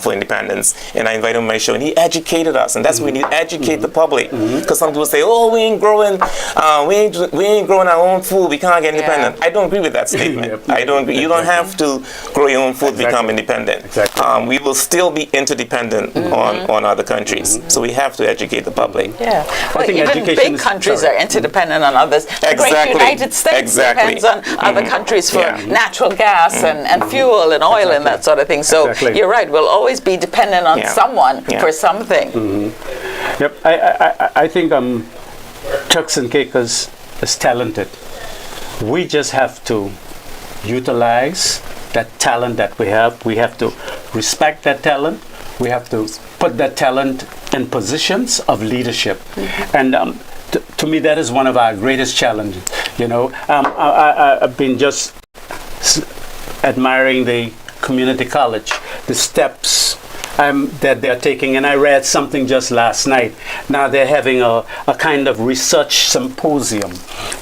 for independence. And I invited him on my show, and he educated us. And that's what we need, educate the public. Because some people say, "Oh, we ain't growing our own food. We can't get independent." I don't agree with that statement. I don't agree. You don't have to grow your own food to become independent. We will still be interdependent on other countries. So we have to educate the public. Yeah. Well, I think even education big countries are interdependent on others. The great United States depends on other countries for natural gas and fuel and oil and that sort of thing. So you're right. We'll always be dependent on someone for something. Yep. I think Turks and Caicos is talented. We just have to utilize that talent that we have. We have to respect that talent. We have to put that talent in positions of leadership. And to me, that is one of our greatest challenges. You know, I've been just admiring the community college, the steps that they're taking, and I read something just last night. Now they're having a kind of research symposium.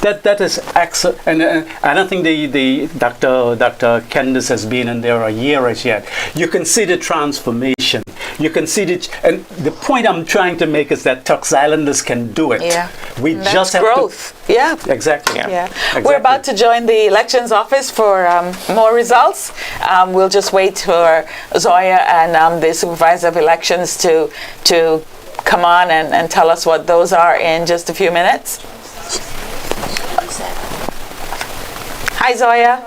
That is excellent, and I don't think the Dr. Candace has been in there a year as yet. You can see the transformation. You can see and the point I'm trying to make is that Turks Islanders can do it. Yeah, we that's just have growth. Yeah, exactly. Yeah. Exactly. We're about to join the elections office for more results. We'll just wait for Zoya and the supervisor of elections to come on and tell us what those are in just a few minutes. Hi, Zoya.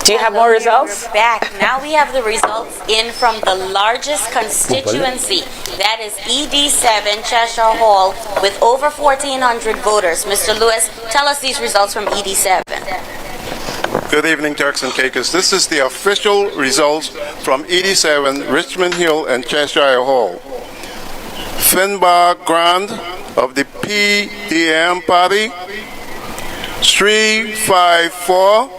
Do you have more results? We're back. Now we have the results in from the largest constituency. That is ED7 Cheshire Hall with over 1,400 voters. Mr. Lewis, tell us these results from ED7. Good evening, Turks and Caicos. This is the official results from ED7, Richmond Hill and Cheshire Hall. Finbar Grand of the PDM party, 354.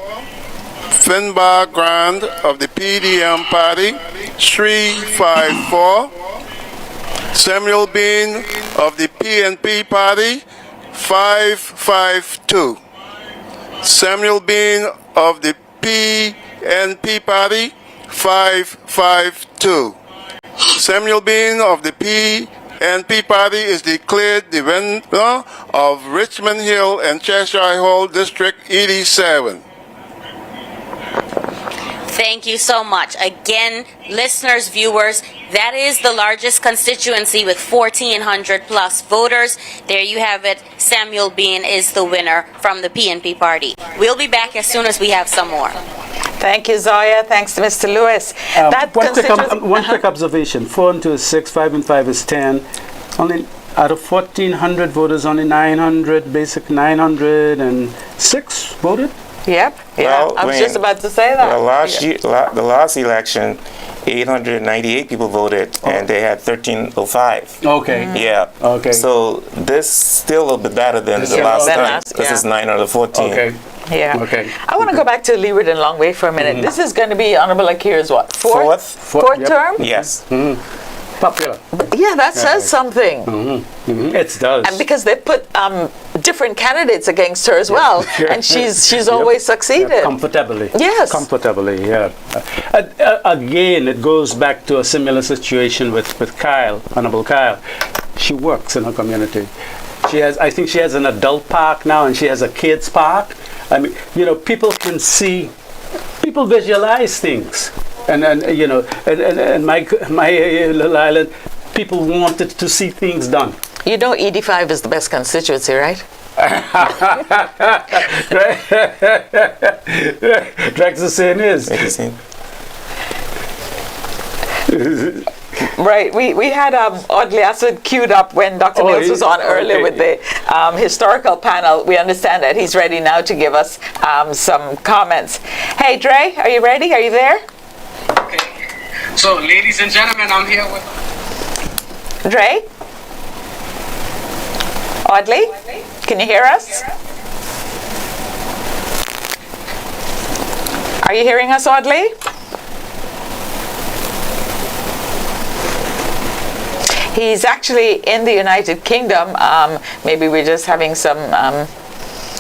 Finbar Grand of the PDM party, 354. Samuel Bean of the PNP party, 552. Samuel Bean of the PNP party, 552. Samuel Bean of the PNP party is declared the winner of Richmond Hill and Cheshire Hall District ED7. Thank you so much. Again, listeners, viewers, that is the largest constituency with 1,400 plus voters. There you have it. Samuel Bean is the winner from the PNP party. We'll be back as soon as we have some more. Thank you, Zoya. Thanks to Mr. Lewis. One quick observation. 4 and 2 is 6, 5 and 5 is 10. Only out of 1,400 voters, only 906 voted. Yep. Yeah. Well, I was just about to say that. Well, the last election, 898 people voted, and they had 1,305. Okay. Yeah. Okay. So this still a little bit better than the last time, because it's 9 out of 14. Okay. Yeah. Okay. I want to go back to Leeward and Longway for a minute. This is going to be Honorable Akir's what? Fourth term? Yes. Popular. Yeah, that says something. It does. And because they put different candidates against her as well, and she's always succeeded. Comfortably. Yes. Comfortably, yeah. Again, it goes back to a similar situation with Kyle, Honorable Kyle. She works in her community. I think she has an adult park now, and she has a kids park. I mean, people can see, people visualize things. And my little island, people wanted to see things done. You know ED5 is the best constituency, right? Drax the same is. Right. We had Audley Asad queued up when Dr. Mills was on earlier with the historical panel. We understand that he's ready now to give us some comments. Hey, Dre, are you ready? Are you there? Okay. So, ladies and gentlemen, I'm here with Dre? Audley? Can you hear us? Are you hearing us, Audley? He's actually in the United Kingdom. Maybe we're just having some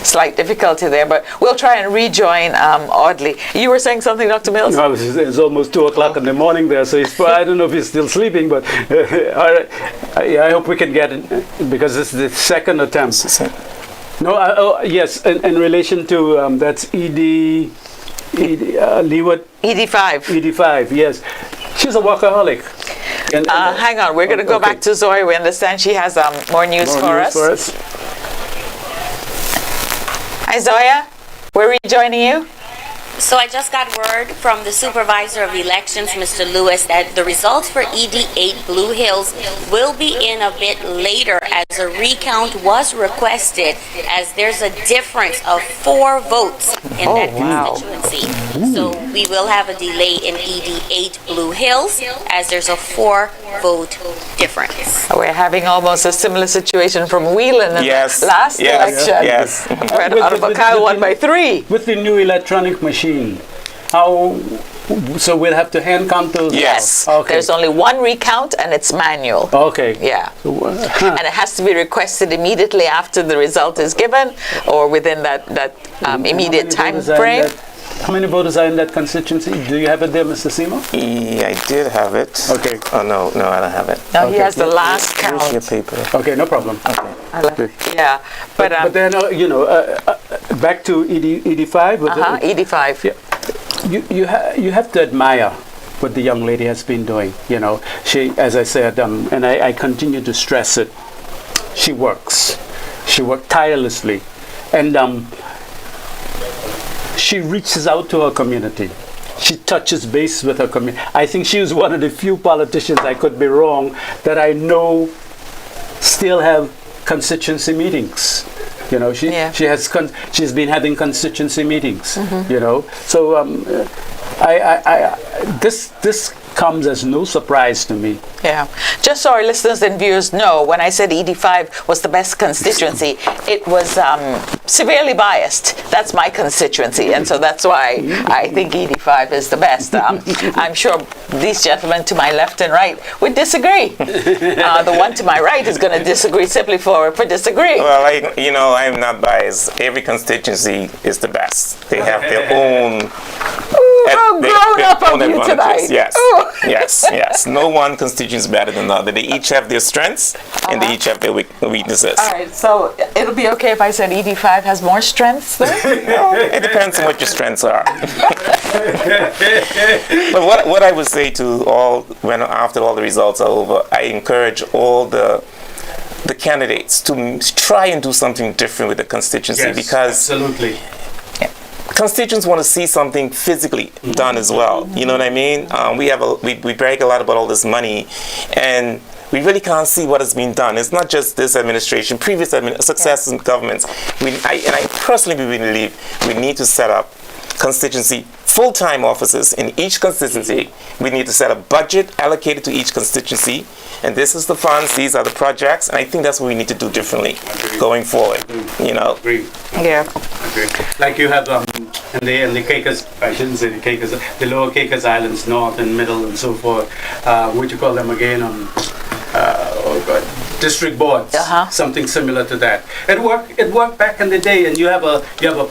slight difficulty there, but we'll try and rejoin Audley. You were saying something, Dr. Mills? No, it's almost 2 o'clock in the morning there, so I don't know if he's still sleeping, but I hope we can get it, because this is the second attempt. No, yes, in relation to, that's Leeward? ED5. ED5, yes. She's a workaholic. Hang on, we're going to go back to Zoe. We understand she has more news for us. Hi, Zoya. We're rejoining you. So I just got word from the Supervisor of Elections, Mr. Lewis, that the results for ED8 Blue Hills will be in a bit later, as a recount was requested, as there's a difference of 4 votes in that constituency. So we will have a delay in ED8 Blue Hills, as there's a 4-vote difference. We're having almost a similar situation from Whelan in the last election. Yes. Where Adabakal won by 3. With the new electronic machine, so we'll have to hand count those? Yes. Okay. There's only 1 recount, and it's manual. Okay. Yeah. And it has to be requested immediately after the result is given, or within that immediate time frame. How many voters are in that constituency? Do you have it there, Mr. Seymour? Yeah, I did have it. Okay. Oh, no, I don't have it. No, okay. He has the last count. Where's your paper? Okay, no problem. Okay. Yeah, but then, back to ED5. ED5. Yeah. You have to admire what the young lady has been doing. She, as I said, and I continue to stress it, she works. She worked tirelessly. And she reaches out to her community. She touches base with her community. I think she was one of the few politicians, I could be wrong, that I know still have constituency meetings. She's been having constituency meetings. So this comes as no surprise to me. Yeah. Just so our listeners and viewers know, when I said ED5 was the best constituency, it was severely biased. That's my constituency, and so that's why I think ED5 is the best. I'm sure these gentlemen to my left and right would disagree. The one to my right is going to disagree simply for disagreeing. Well, I'm not biased. Every constituency is the best. They have their own. How grown up of you tonight. Yes. Yes. No one constituency is better than the other. They each have their strengths and they each have their weaknesses. All right, so it'll be okay if I said ED5 has more strengths then? It depends on what your strengths are. But what I would say to after all the results are over, I encourage all the candidates to try and do something different with the constituency, because absolutely. Constituents want to see something physically done as well. You know what I mean? We brag a lot about all this money, and we really can't see what has been done. It's not just this administration, previous successive governments. I personally believe we need to set up constituency full-time officers in each constituency. We need to set a budget allocated to each constituency, and this is the funds, these are the projects, and I think that's what we need to do differently going forward. Agree. Yeah. Agree. Like you have in the Caicos, I shouldn't say the Caicos, the lower Caicos Islands, north and middle and so forth. What you call them again? District boards, something similar to that. It worked back in the day, and you have a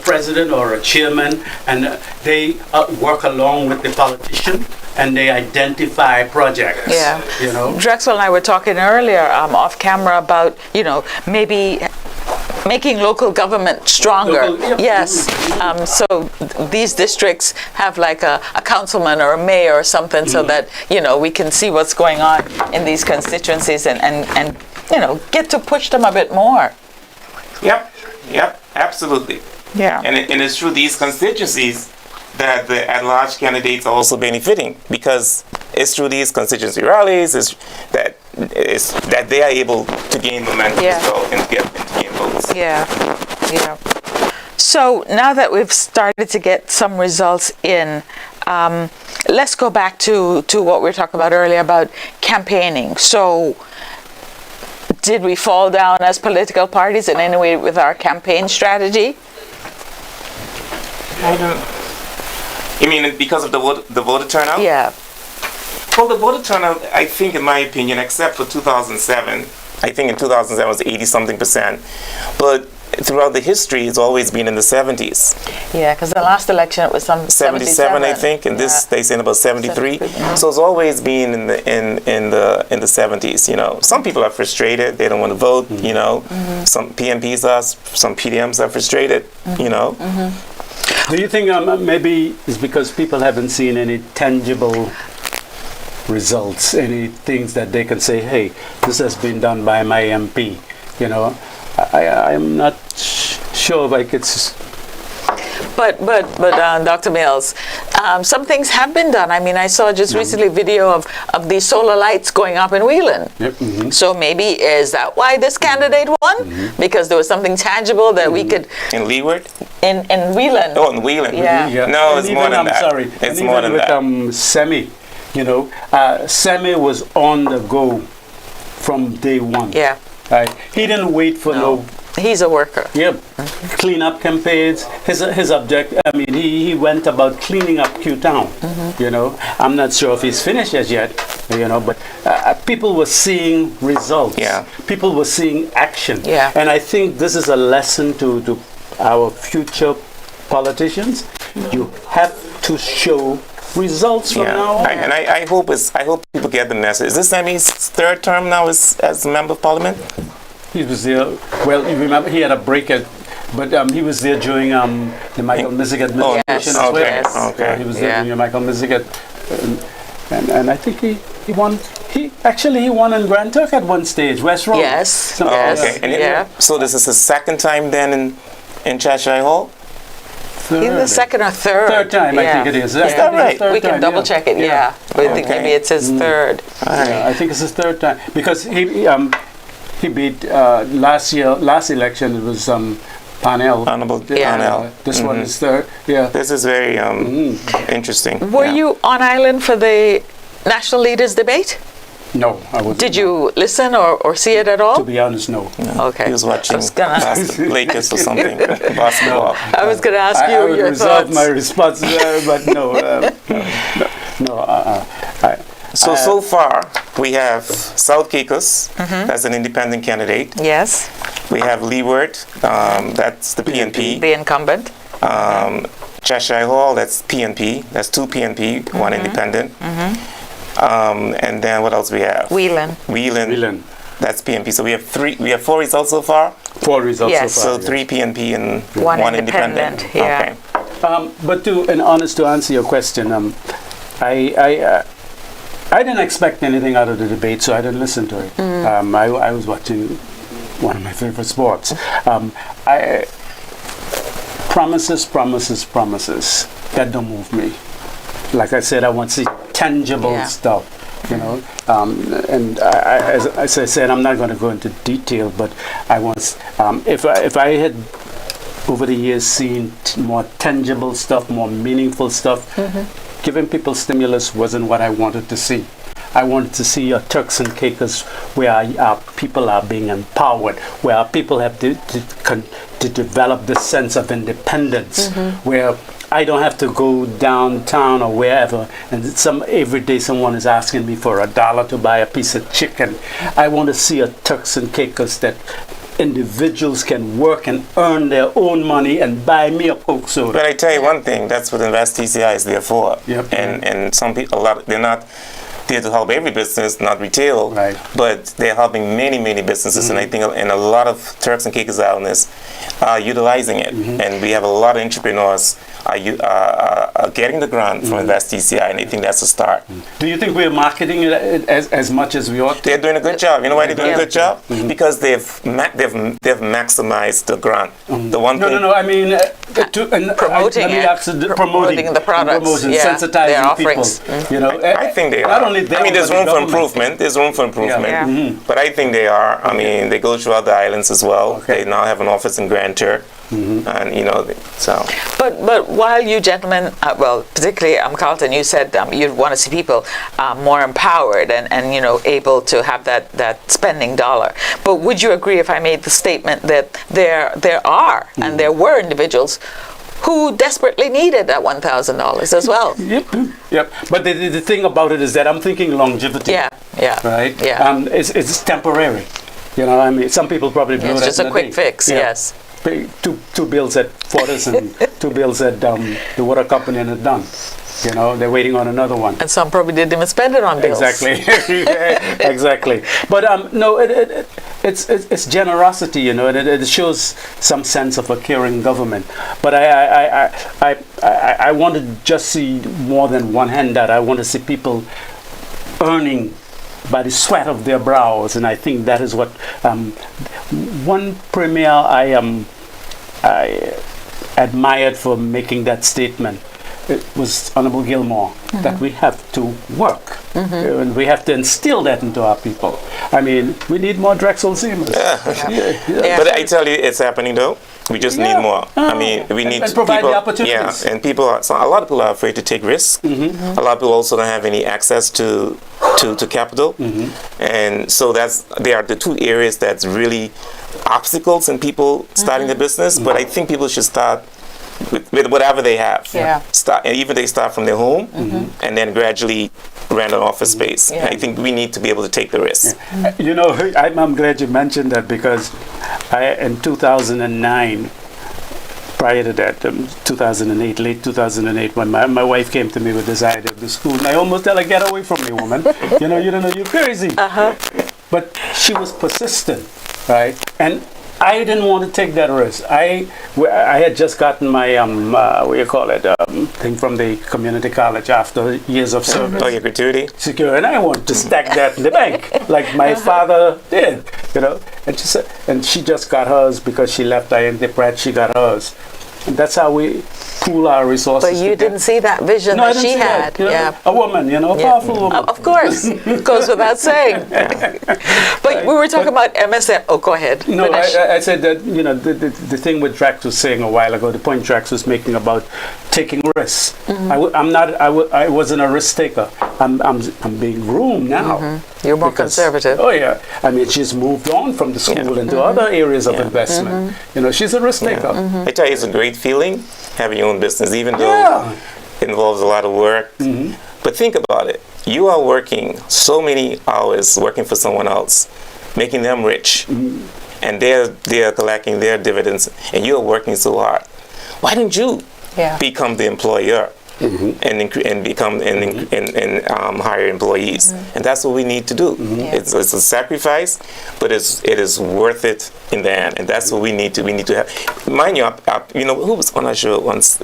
president or a chairman, and they work along with the politician, and they identify projects. Yeah. Drexel and I were talking earlier off camera about maybe making local government stronger. Yes. So these districts have like a councilman or a mayor or something, so that we can see what's going on in these constituencies and get to push them a bit more. Yep, absolutely. Yeah. And it's through these constituencies that the at-large candidates are also benefiting, because it's through these constituency rallies that they are able to gain momentum as well and gain votes. Yeah. So now that we've started to get some results in, let's go back to what we were talking about earlier about campaigning. So did we fall down as political parties in any way with our campaign strategy? I don't. You mean because of the voter turnout? Yeah. Well, the voter turnout, I think, in my opinion, except for 2007, I think in 2007 was 80-something%. But throughout the history, it's always been in the 70s. Yeah, because the last election it was some 77, I think, and this they say about 73. So it's always been in the 70s. You know, some people are frustrated; they don't want to vote. You know, some PMPs are, some PDMs are frustrated. You know. Do you think maybe it's because people haven't seen any tangible results, any things that they can say, hey, this has been done by my MP, you know? I'm not sure if I could... But Dr. Mills, some things have been done. I mean, I saw just recently video of these solar lights going up in Whelan. Yep. So maybe, is that why this candidate won? Because there was something tangible that we could... In Leeward? In Whelan. Oh, in Whelan. Yeah. No, it's more than that. Sorry. It's more than that. Semi, you know, Semi was on the go from day one. Yeah. Right. He didn't wait for no. He's a worker. Yep. Clean up campaigns. His object. I mean, he went about cleaning up Q-Town. You know, I'm not sure if he's finished as yet. You know, but people were seeing results. Yeah. People were seeing action. Yeah. And I think this is a lesson to our future politicians. You have to show results from now on. I hope people get the message. Is this Semi's third term now as a member of parliament? He was there. Well, you remember he had a break but he was there during the Michael Mizik administration as well. Okay. He was there during Michael Mizik, and I think he won. He won in Grand Turk at one stage, West Road. Yes. Okay. And so this is his second time then in Cheshire Hall? Either the second or third. Third time, I think it is. Is that right? We can double check it, But I think maybe it's his third. Yeah, I think it's his third time. Because he beat last election, it was Parnell. Honorable Parnell. This one is third. Yeah. This is very interesting. Were you on island for the National Leaders Debate? No, I wasn't. Did you listen or see it at all? To be honest, no. Okay. He was watching Lakers or something, basketball. I was going to ask you I would your reserve thoughts. my response, but no. So far, we have South Caicos, that's an independent candidate. Yes. We have Leeward, that's the PNP. The incumbent. Cheshire Hall, that's PNP. That's two PNP, one independent. And then what else we have? Whelan. That's PNP. So we have 4 results so far. 4 results so far. So 3 PNP and one independent. Yeah. Okay. But to answer your question, I didn't expect anything out of the debate, so I didn't listen to it. I was watching one of my favorite sports. Promises. That don't move me. Like I said, I want to see tangible stuff, you know. And as I said, I'm not going to go into detail, but I want, if I had over the years seen more tangible stuff, more meaningful stuff, giving people stimulus wasn't what I wanted to see. I wanted to see a Turks and Caicos where our people are being empowered, where our people have to develop this sense of independence, where I don't have to go downtown or wherever and every day someone is asking me for $1 to buy a piece of chicken. I want to see a Turks and Caicos that individuals can work and earn their own money and buy me a Coke soda. But I tell you one thing, that's what Invest TCI is there for. Yep. And some people, they're not there to help every business, not retail, but they're helping many businesses, and I think a lot of Turks and Caicos Islanders are utilizing it, and we have a lot of entrepreneurs are getting the grant from Invest TCI, and I think that's a start. Do you think we're marketing it as much as we ought to? They're doing a good job. You know why they're doing a good job? Because they've maximized the grant. The one thing. No. I mean, promoting the products, sensitizing people. You know, I think they are. There's room for improvement. There's room for improvement. But I think they are. I mean, they go through other islands as well. They now have an office in Grand Turk. And so. But while you gentlemen, particularly Carlton, you said you want to see people more empowered and able to have that spending dollar. But would you agree if I made the statement that there are and there were individuals who desperately needed that $1,000 as well. Yep. But the thing about it is that I'm thinking longevity. Yeah. Right? Yeah. It's temporary. You know, I mean, some people probably blow It's that just in a a quick day. fix, yes. Pay two bills at Fortis and 2 bills at the water company and it's done. You know, they're waiting on another one. And some probably didn't even spend it on bills. Exactly. Exactly. But no, it's generosity, you know, it shows some sense of a caring government. But I want to just see more than one handout. I want to see people earning by the sweat of their brows, and I think that is what one premier I admired for making that statement. It was Honorable Gilmore, that we have to work. And we have to instill that into our people. I mean, we need more Drexel Seamers. But I tell you, it's happening though. We just need more. I mean, we need and provide people, the opportunities. Yeah, and a lot of people are afraid to take risks. A lot of people also don't have any access to capital, and so they are the two areas that's really obstacles in people starting the business. But I think people should start with whatever they have. Start, and even they start from their home, and then gradually rent an office space. I think we need to be able to take the risk. You know, I'm glad you mentioned that, because in 2009, prior to that, 2008, late 2008, when my wife came to me with this idea of the school, and I almost tell her, get away from me, woman. You don't know, you're crazy. But she was persistent, right? And I didn't want to take that risk. I had just gotten my thing from the community college after years of service. Oh, your gratuity? Secure, and I wanted to stack that in the bank, like my father did, you know. And she said, and she just got hers because she left INT Pratt. She got hers, and that's how we pool our resources. But you didn't see that vision that she had. A woman, a powerful woman. Of course, goes without saying. But we were talking about MSF. Oh, go ahead. No, I said that the thing with Drax was saying a while ago. The point Drax was making about taking risks. I wasn't a risk taker. I'm being groomed now. You're more conservative. Oh yeah. I mean, she's moved on from the school into other areas of investment. She's a risk taker. I tell you, it's a great feeling having your own business, even though it involves a lot of work. But think about it. You are working so many hours working for someone else, making them rich, and they're collecting their dividends, and you're working so hard. Why didn't you become the employer and become and hire employees? And that's what we need to do. It's a sacrifice, but it is worth it in the end, and that's what we need to have. Mind you, who was on our show once?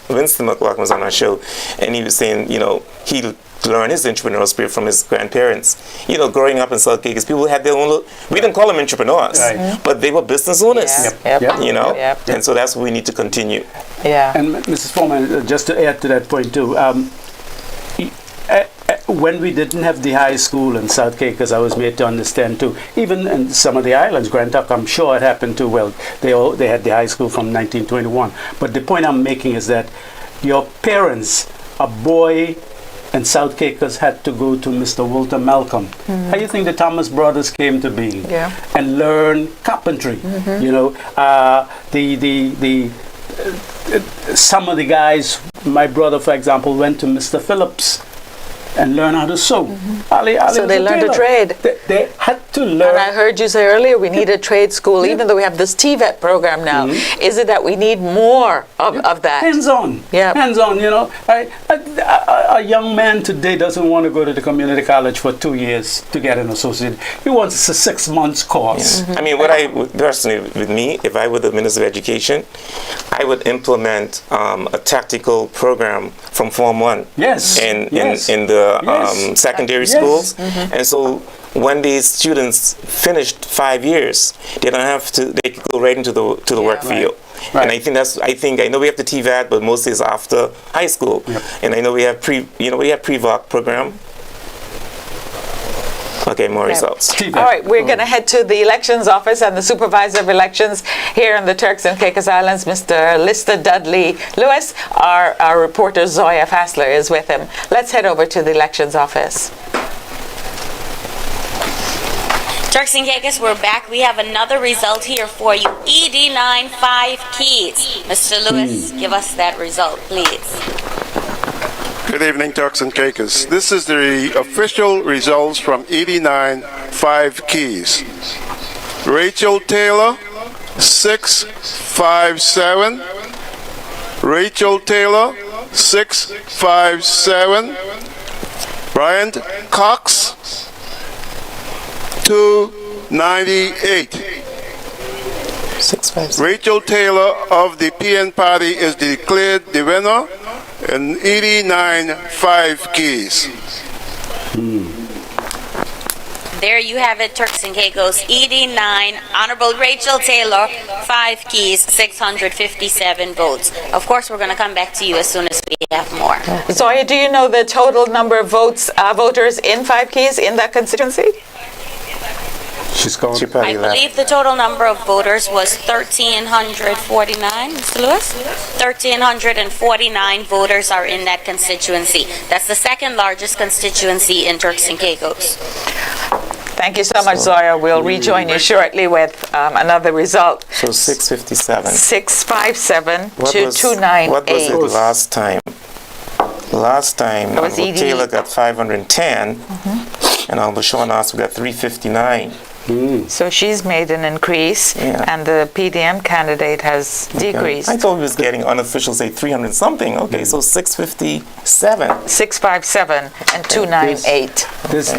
Winston McLaughlin was on our show, and he was saying, he learned his entrepreneurial spirit from his grandparents. Growing up in South Caicos, people had their own we didn't call them entrepreneurs, but they were business owners. And so that's what we need to continue. And Mrs. Foreman, just to add to that point too, when we didn't have the high school in South Caicos, I was made to understand too, even in some of the islands, Grand Tuck, I'm sure it happened too. Well, they had the high school from 1921. But the point I'm making is that your parents, a boy in South Caicos, had to go to Mr. Walter Malcolm. How do you think the Thomas brothers came to be? And learn carpentry. Some of the guys, my brother, for example, went to Mr. Phillips and learn how to sew. So they learned a trade. They had to learn. And I heard you say earlier we need a trade school, even though we have this TVET program now. Is it that we need more of that? Hands-on. Hands-on, a young man today doesn't want to go to the community college for 2 years to get an associate. He wants a 6 months course. I mean, personally, with me, if I were the Minister of Education, I would implement a tactical program from Form 1 in the secondary schools. And so when these students finished 5 years, they don't have to, they could go right into the work field. And I know we have the TVAT, but mostly it's after high school. And I know we have pre-voc program. Okay, more results. All right, we're going to head to the elections office and the supervisor of elections here in the Turks and Caicos Islands, Mr. Lister Dudley Lewis. Our reporter Zoya Fassler is with him. Let's head over to the elections office. Turks and Caicos, we're back. We have another result here for you. ED9 5 keys. Mr. Lewis, give us that result, please. Good evening, Turks and Caicos. This is the official results from ED9 5 keys. Rachel Taylor, 657. Rachel Taylor, 657. Brian Cox, 298. 657. Rachel Taylor of the PN Party is declared the winner in ED9 5 keys. There you have it, Turks and Caicos. ED9, Honorable Rachel Taylor, 5 keys, 657 votes. Of course, we're going to come back to you as soon as we have more. Zoya, do you know the total number of voters in 5 keys in that constituency? She's gone. She probably I left. believe the total number of voters was 1,349, Mr. Lewis? 1,349 voters are in that constituency. That's the second largest constituency in Turks and Caicos. Thank you so much, Zoya. We'll rejoin you shortly with another result. So 657. 657 What to was 298. What was it last time? Last time, was ED. Taylor got 510, and Sean Oscar got 359. So she's made an increase, and the PDM candidate has decreased. I thought we was getting unofficial, say 300 something. Okay, so 657. 657 and 298.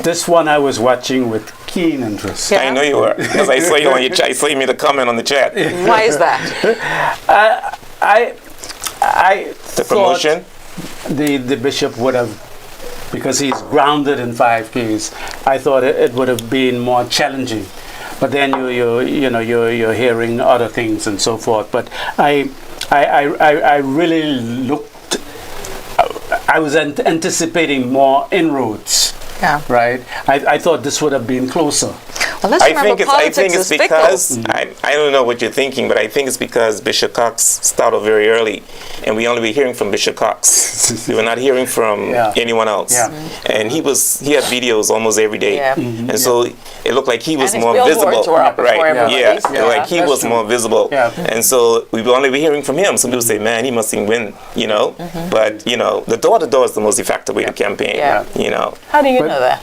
This one I was watching with keen interest. I know you were, because I saw you on your chat. I saw you made a comment on the chat. Why is that? I The promotion? The bishop would have, because he's grounded in 5 keys, I thought it would have been more challenging. But then you're hearing other things and so forth. But I really looked. I was anticipating more inroads. Yeah. Right. I thought this would have been closer. Well, let's remember politics is fickle. Because I don't know what you're thinking, but I think it's because Bishop Cox started very early, and we only were hearing from Bishop Cox. We were not hearing from anyone else. Yeah. And he had videos almost every day, and so it looked like he was And his more billboards visible. were up Right? before everybody. Like he was more visible. Yeah. And so we were only be hearing from him. Some people say, "Man, he must win," But the door-to-door is the most effective way to campaign. Yeah. How do you know that?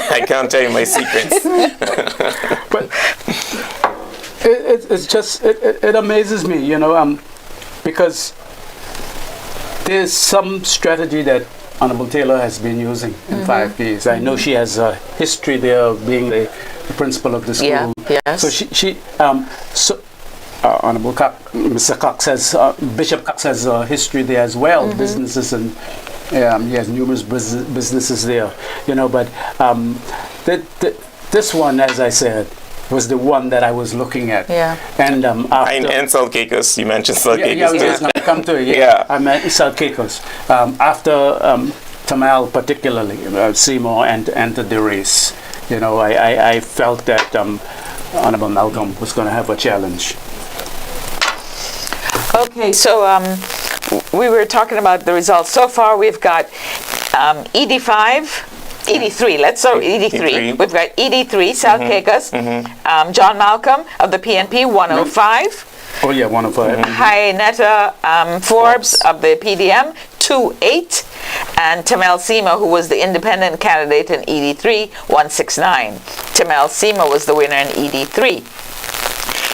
I can't tell you my secrets. But it's just it amazes me, because there's some strategy that Honorable Taylor has been using in 5 keys. I know she has a history there of being the principal of the school. Yeah. Yes. So Honorable Mr. Cox has Bishop Cox has a history there as well. Businesses and he has numerous businesses there, But this one, as I said, was the one that I was looking at. Yeah. And after South Caicos, you mentioned South Caicos. Yeah, I was going to come to it. Yeah. I meant South Caicos. After Tamal, particularly, Seymour entered the race. I felt that Honorable Malcolm was going to have a challenge. Okay, so we were talking about the results. So far, we've got ED5, ED3. Let's start with ED3. We've got ED3, South Caicos. John Malcolm of the PNP, 105. Oh, yeah, 105. Hainetta Forbes of the PDM, 28. And Tamel Sema, who was the independent candidate in ED3, 169. Tamel Sema was the winner in ED3.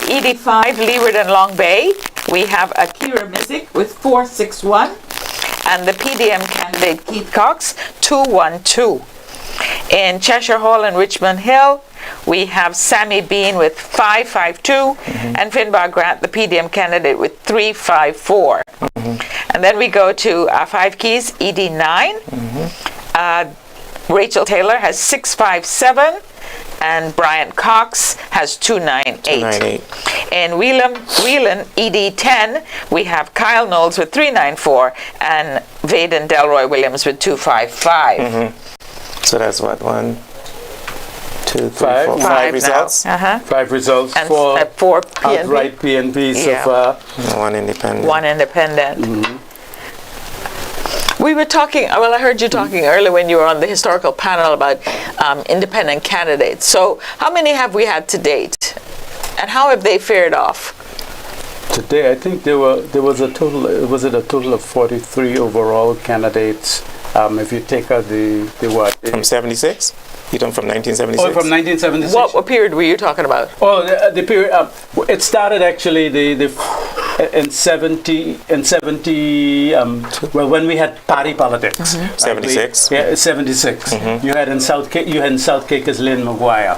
ED5, Leeward and Long Bay, we have Akira Mizik with 461, and the PDM candidate Keith Cox, 212. In Cheshire Hall and Richmond Hill, we have Sammy Bean with 552, and Finbar Grant, the PDM candidate, with 354. And then we go to 5 keys, ED9. Rachel Taylor has 657. And Brian Cox has 298. In Whelan, ED10, we have Kyle Knowles with 394 and Vaden Delroy Williams with 255. So that's what, 1, 2, 3, 4, 5 results? 5 results and for PNP. outright PNP so far. One independent. One independent. We were talking, well, I heard you talking earlier when you were on the historical panel about independent candidates. So how many have we had to date? And how have they fared off? Today, I think there was a total of 43 overall candidates. If you take out the what? From 76? You done from 1976? Oh, from 1976. What period were you talking about? Oh, the period. It started actually in 70. Well, when we had party politics. 76. Yeah, 76. You had in South Caicos Lynn McGuire.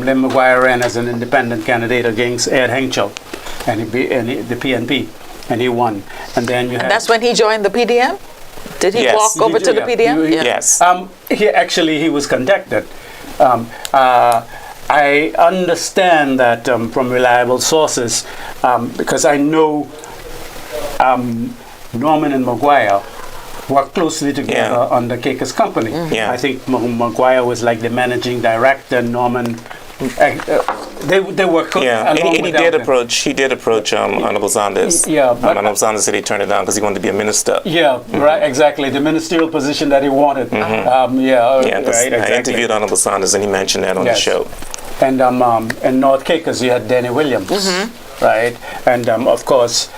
Lynn McGuire ran as an independent candidate against Ed Henschel, and the PNP, and he won. And then you had. And that's when he joined the PDM. Did he walk over to the PDM? Yes. He was contacted. I understand that from reliable sources, because I know Norman and McGuire worked closely together on the Caicos Company. I think McGuire was like the managing director. Norman, they worked along and he did them. approach Honorable Saunders. But Honorable Saunders said he turned it down because he wanted to be a minister. Right, exactly. The ministerial position that he wanted. Right, exactly. I interviewed Honorable Saunders and he mentioned that on the show. And in North Caicos, you had Danny Williams, right? And of course,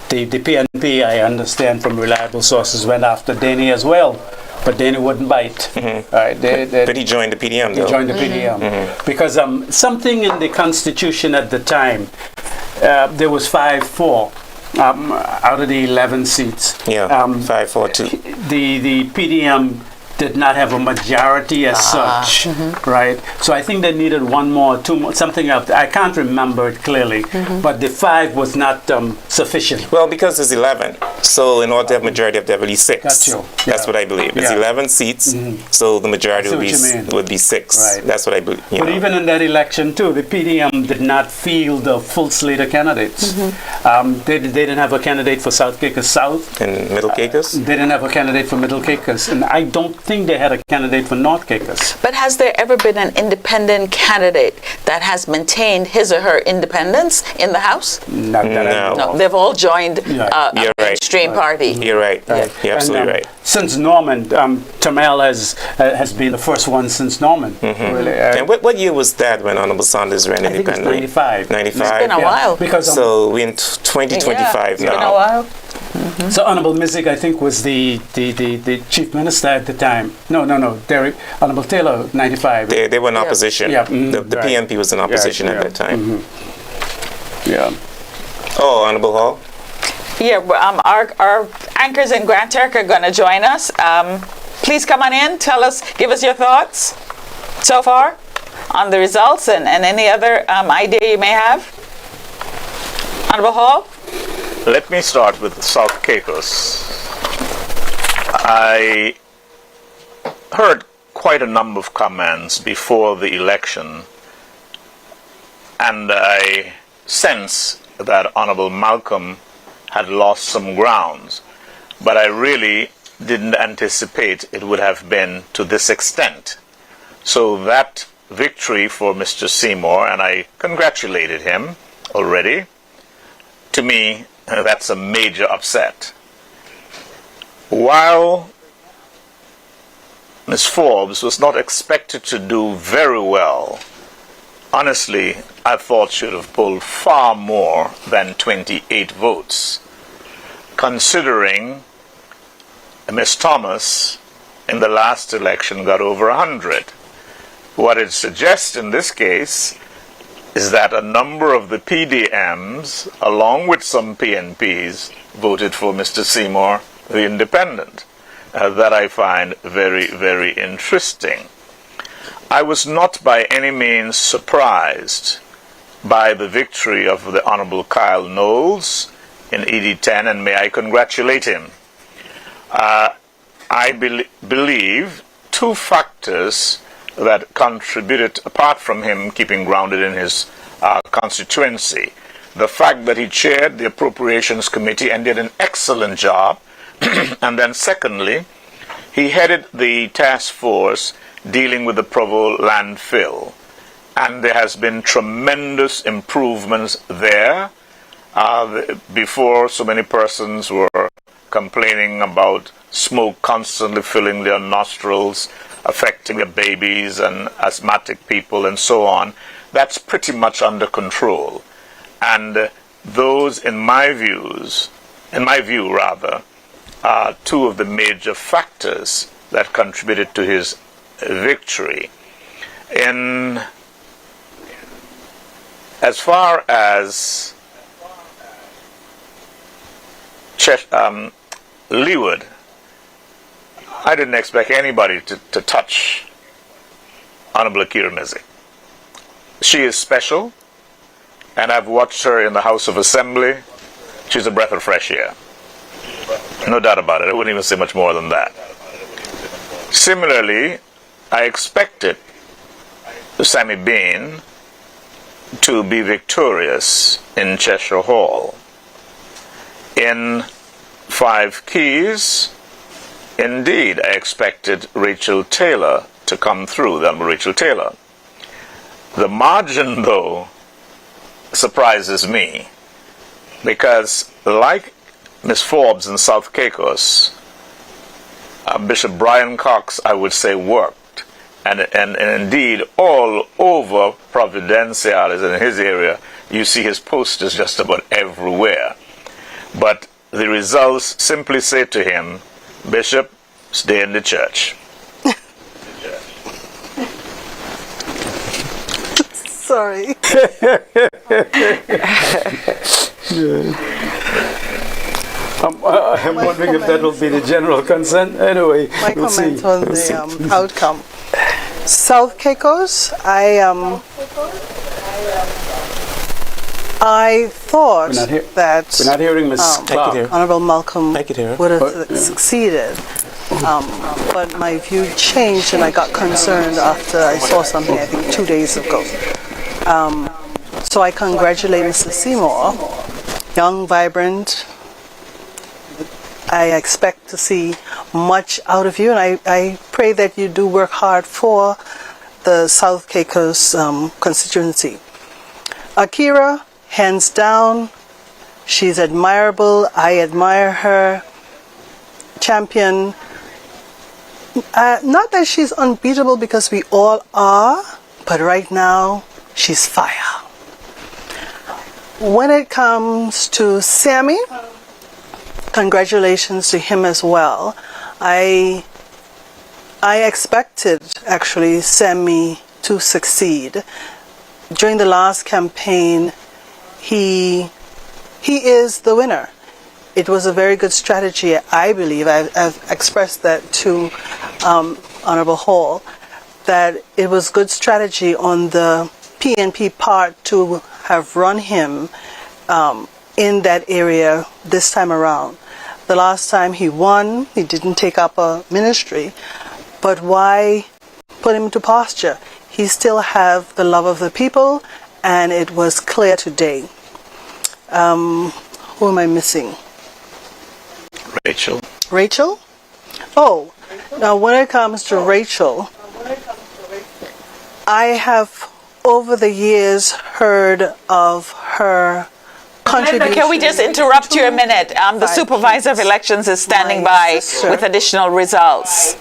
the PNP, I understand from reliable sources, went after Danny as well. But Danny wouldn't bite. Right? But he joined the PDM, though. He joined the PDM. Because something in the Constitution at the time, there was 5-4 out of the 11 seats. 5-4-2. The PDM did not have a majority as such, right? So I think they needed one more, two more, something else. I can't remember it clearly, but the 5 was not sufficient. Well, because there's 11, so in order to have majority, you have to have at least 6. Got you. That's what I believe. It's 11 seats, so the majority would be 6. Right. That's what I believe. But even in that election too, the PDM did not field a full slate of candidates. They didn't have a candidate for South Caicos South. And Middle Caicos? They didn't have a candidate for Middle Caicos. And I don't think they had a candidate for North Caicos. But has there ever been an independent candidate that has maintained his or her independence in the House? Not that I know. No, they've all joined a mainstream party. You're right. You're absolutely right. Since Norman, Tamel has been the first one since Norman. Really. And what year was that when Honorable Saunders ran independently? I think it's 95. 95? It's been a while. Because, so we're in 2025 now. It's been a while. So Honorable Mizik, I think, was the chief minister at the time. No. Honorable Taylor, 95. They were in opposition. Yeah. The PNP was in opposition at that time. Oh, Honorable Hall? Yeah, our anchors in Grand Turk are going to join us. Please come on in. Give us your thoughts so far on the results and any other idea you may have. Honorable Hall? Let me start with South Caicos. I heard quite a number of comments before the election, and I sense that Honorable Malcolm had lost some grounds, but I really didn't anticipate it would have been to this extent. So that victory for Mr. Seymour, and I congratulated him already, to me, that's a major upset. While Ms. Forbes was not expected to do very well, honestly, I thought she would have pulled far more than 28 votes, considering Ms. Thomas in the last election got over 100. What it suggests in this case is that a number of the PDMs, along with some PNPs, voted for Mr. Seymour, the independent. That I find very, very interesting. I was not by any means surprised by the victory of the Honorable Kyle Knowles in ED10, and may I congratulate him. I believe two factors that contributed, apart from him keeping grounded in his constituency. The fact that he chaired the Appropriations Committee and did an excellent job. And then secondly, he headed the task force dealing with the Provo landfill. And there has been tremendous improvements there. Before, so many persons were complaining about smoke constantly filling their nostrils, affecting the babies and asthmatic people and so on. That's pretty much under control. And those, in my view, are two of the major factors that contributed to his victory. As far as Leeward, I didn't expect anybody to touch Honorable Akira Mizzi. She is special, and I've watched her in the House of Assembly. She's a breath of fresh air. No doubt about it. I wouldn't even say much more than that. Similarly, I expected Sammy Bain to be victorious in Cheshire Hall. In Five Keys, indeed, I expected Rachel Taylor to come through, the Honorable Rachel Taylor. The margin, though, surprises me, because like Miss Forbes in South Caicos, Bishop Brian Cox, I would say, worked. And indeed, all over Providenciales in his area, you see his posters just about everywhere. But the results simply say to him, Bishop, stay in the church. Sorry. I'm wondering if that will be the general consent. Anyway, my we'll comment see. on the outcome. South Caicos, I thought that we're not hearing Ms. Clark. Honorable Malcolm would have succeeded. But my view changed and I got concerned after I saw something, I think 2 days ago. So I congratulate Mr. Seymour, young, vibrant. I expect to see much out of you, and I pray that you do work hard for the South Caicos constituency. Akira, hands down, she's admirable. I admire her. Champion. Not that she's unbeatable, because we all are, but right now she's fire. When it comes to Sammy, congratulations to him as well. I expected actually Sammy to succeed. During the last campaign, he is the winner. It was a very good strategy, I believe. I've expressed that to Honorable Hall, that it was good strategy on the PNP part to have run him in that area this time around. The last time he won, he didn't take up a ministry, but why put him to posture? He still have the love of the people, and it was clear today. Who am I missing? Rachel. Rachel? Oh, now when it comes to Rachel, I have over the years heard of her contribution. Can we just interrupt you a minute? The supervisor of elections is standing by with additional results.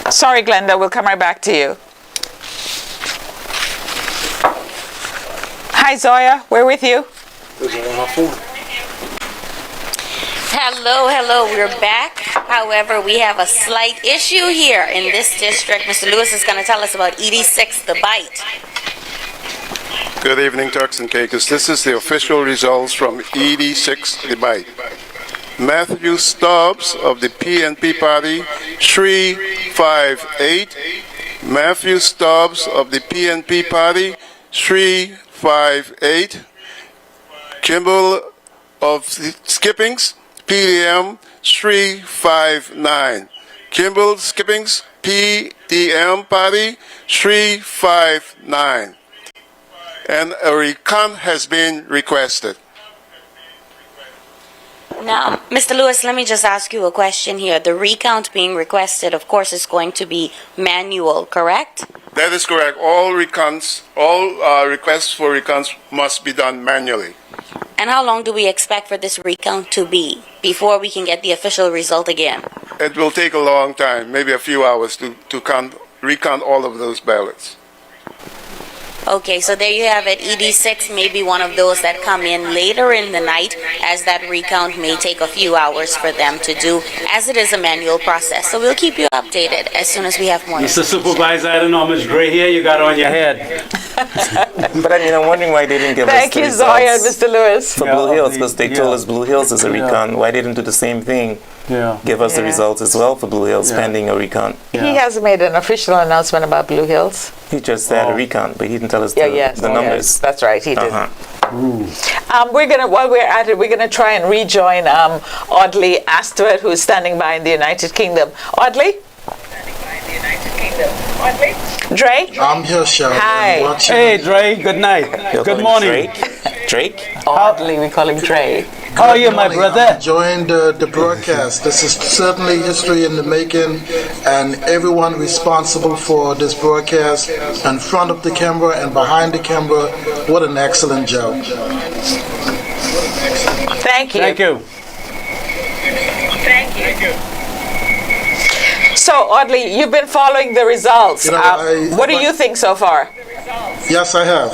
Sorry, Glenda, we'll come right back to you. Hi, Zoya, we're with you. Hello, we're back. However, we have a slight issue here in this district. Mr. Lewis is going to tell us about ED6, the bite. Good evening, Turks and Caicos. This is the official results from ED6, the bite. Matthew Stubbs of the PNP party, 358. Matthew Stubbs of the PNP party, 358. Kimball of the Skippings, PDM, 359. Kimball Skippings, PDM party, 359. And a recount has been requested. Now, Mr. Lewis, let me just ask you a question here. The recount being requested, of course, is going to be manual, correct? That is correct. All recounts, all requests for recounts must be done manually. And how long do we expect for this recount to be before we can get the official result again? It will take a long time, maybe a few hours to recount all of those ballots. Okay, so there you have it. ED6 may be one of those that come in later in the night, as that recount may take a few hours for them to do, as it is a manual process. So we'll keep you updated as soon as we have more. Mr. Supervisor, I don't know how much gray hair you got on your head. But I mean, I'm wondering why they didn't give us the results. Thank you, Zoya and Mr. Lewis. For Blue Hills, because they told us Blue Hills is a recount. Why didn't do the same thing? Give us the results as well for Blue Hills pending a recount. He hasn't made an official announcement about Blue Hills. He just said a recount, but he didn't tell us the numbers. Yes, that's right, he didn't. While we're at it, we're gonna try and rejoin Audley Astwood, who's standing by in the United Kingdom. Audley? Dre? I'm here, Sharon. Hi. Hey, Dre. Good night. Good morning. Drake? Audley, we call him Dre. How are you, my brother? I'm enjoying the broadcast. This is certainly history in the making, and everyone responsible for this broadcast, in front of the camera and behind the camera, what an excellent job. Thank you. Thank you. Thank you. So, Audley, you've been following the results. What do you think so far? Yes, I have.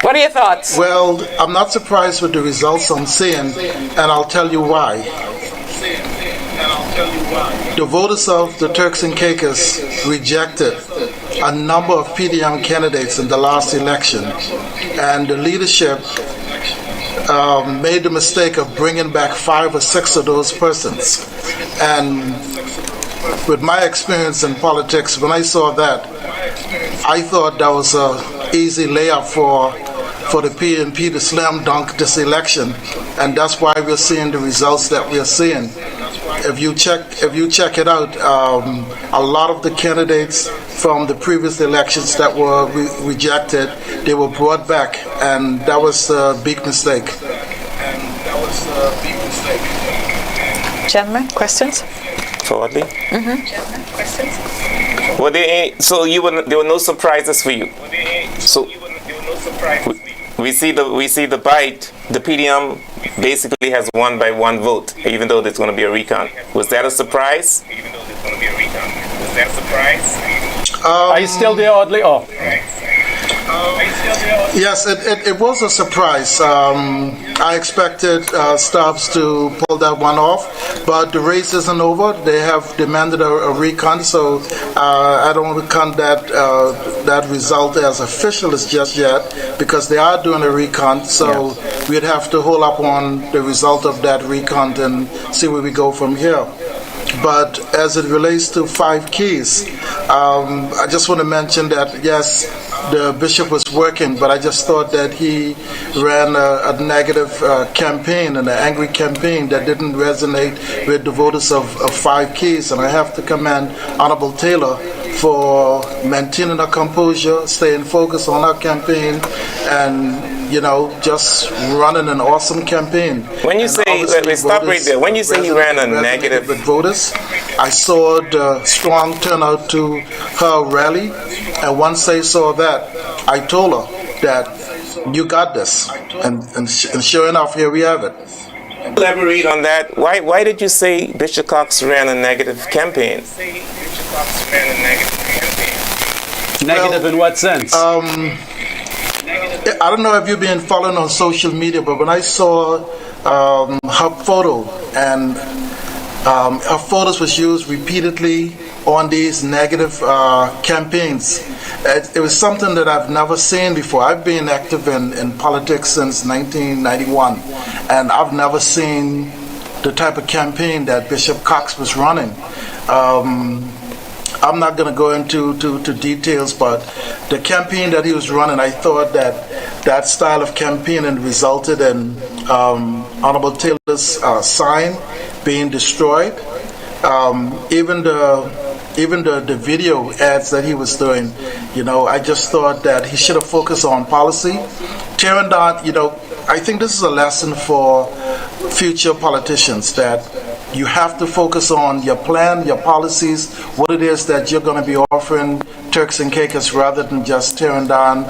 What are your thoughts? Well, I'm not surprised with the results I'm seeing, and I'll tell you why. The voters of the Turks and Caicos rejected a number of PDM candidates in the last election, and the leadership made the mistake of bringing back 5 or 6 of those persons. And with my experience in politics, when I saw that, I thought that was an easy layup for the PNP to slam dunk this election, and that's why we're seeing the results that we're seeing. If you check it out, a lot of the candidates from the previous elections that were rejected, they were brought back, and that was a big mistake. Gentlemen, questions? For Audley? Were there there were no surprises for you? So we see the bite. The PDM basically has won by 1 vote, even though there's going to be a recount. Was that a surprise? Are you still there, Audley? Oh. Yes, it was a surprise. I expected Stubbs to pull that one off, but the race isn't over. They have demanded a recount, so I don't count that result as official as just yet, because they are doing a recount, so we'd have to hold up on the result of that recount and see where we go from here. But as it relates to 5 keys, I just want to mention that, yes, the bishop was working, but I just thought that he ran a negative campaign, and an angry campaign that didn't resonate with the voters of 5 keys. And I have to commend Honorable Taylor for maintaining her composure, staying focused on her campaign, and just running an awesome campaign. When you say, stop right there. When you say he ran a negative with voters, I saw the strong turnout to her rally, and once I saw that, I told her that you got this, and sure enough, here we have it. Elaborate on that. Why did you say Bishop Cox ran a negative campaign? Negative in what sense? I don't know if you've been following on social media, but when I saw her photo, and her photos was used repeatedly on these negative campaigns, it was something that I've never seen before. I've been active in politics since 1991, and I've never seen the type of campaign that Bishop Cox was running. I'm not going to go into details, but the campaign that he was running, I thought that style of campaigning resulted in Honorable Taylor's sign being destroyed. Even the video ads that he was doing, I just thought that he should have focused on policy. Tearing down, I think this is a lesson for future politicians, that You have to focus on your plan, your policies, what it is that you're going to be offering Turks and Caicos rather than just tearing down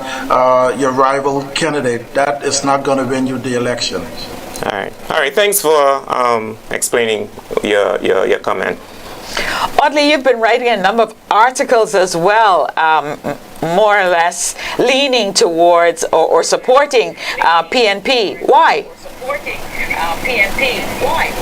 your rival candidate. That is not going to win you the election. All right. Thanks for explaining your comment. Audley, you've been writing a number of articles as well, more or less leaning towards or supporting PNP. Why? Supporting PNP. Why?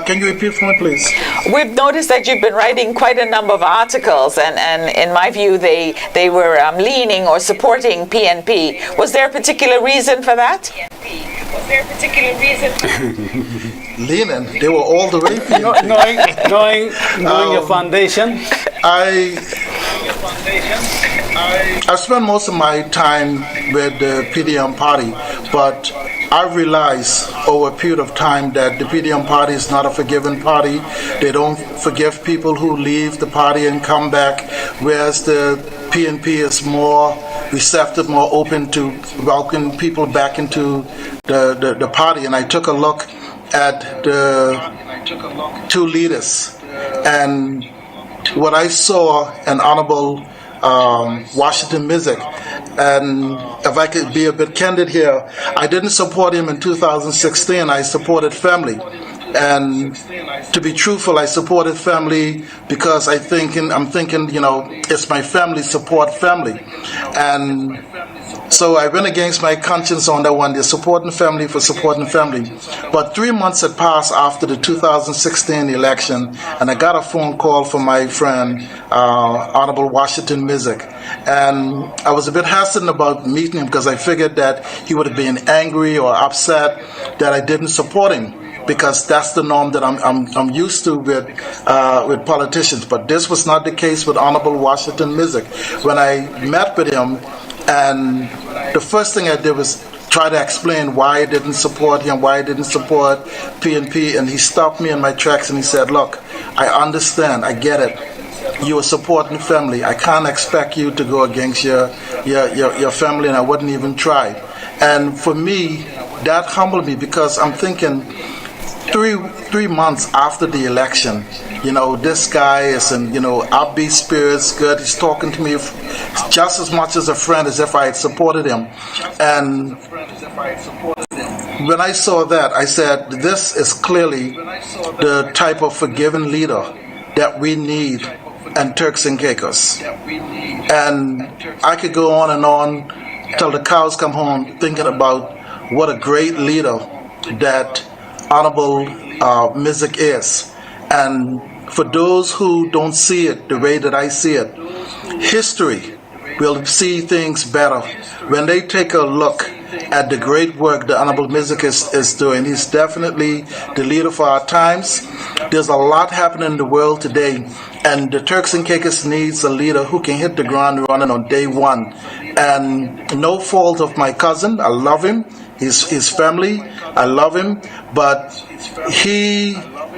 Can you repeat for me, please? We've noticed that you've been writing quite a number of articles, and in my view, they were leaning or supporting PNP. Was there a particular reason for that? Leaning, they were all the way. Knowing your foundation. I spent most of my time with the PDM party, but I realized over a period of time that the PDM party is not a forgiving party. They don't forgive people who leave the party and come back, whereas the PNP is more receptive, more open to welcoming people back into the party. And I took a look at the two leaders, and what I saw an Honorable Washington Music, and if I could be a bit candid here, I didn't support him in 2016. I supported family, and to be truthful, I supported family because I'm thinking, it's my family support family, and so I went against my conscience on that one. They're supporting family for supporting family. But 3 months had passed after the 2016 election, and I got a phone call from my friend, Honorable Washington Music. And I was a bit hesitant about meeting him because I figured that he would have been angry or upset that I didn't support him, because that's the norm that I'm used to with politicians. But this was not the case with Honorable Washington Music. When I met with him, and the first thing I did was try to explain why I didn't support him, why I didn't support PNP, and he stopped me in my tracks and he said, look, I understand, I get it. You are supporting family. I can't expect you to go against your family, and I wouldn't even try. And for me, that humbled me, because I'm thinking 3 months after the election, this guy is in, upbeat spirits, good. He's talking to me just as much as a friend as if I had supported him. And when I saw that, I said, this is clearly the type of forgiving leader that we need in Turks and Caicos. And I could go on and on till the cows come home thinking about what a great leader that Honorable Music is. And for those who don't see it the way that I see it, history will see things better when they take a look at the great work the Honorable Music is doing. He's definitely the leader for our times. There's a lot happening in the world today, and the Turks and Caicos needs a leader who can hit the ground running on day one. And no fault of my cousin, I love him. His family, I love him, but he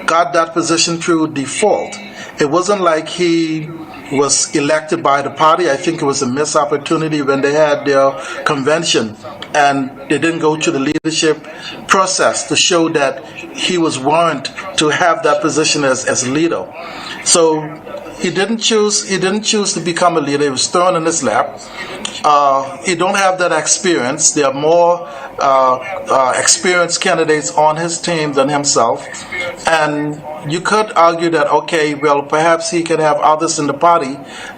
got that position through default. It wasn't like he was elected by the party. I think it was a missed opportunity when they had their convention and they didn't go through the leadership process to show that he was warranted to have that position as leader. So he didn't choose to become a leader. He was thrown in his lap. He don't have that experience. There are more experienced candidates on his team than himself. And you could argue that, okay, well, perhaps he could have others in the party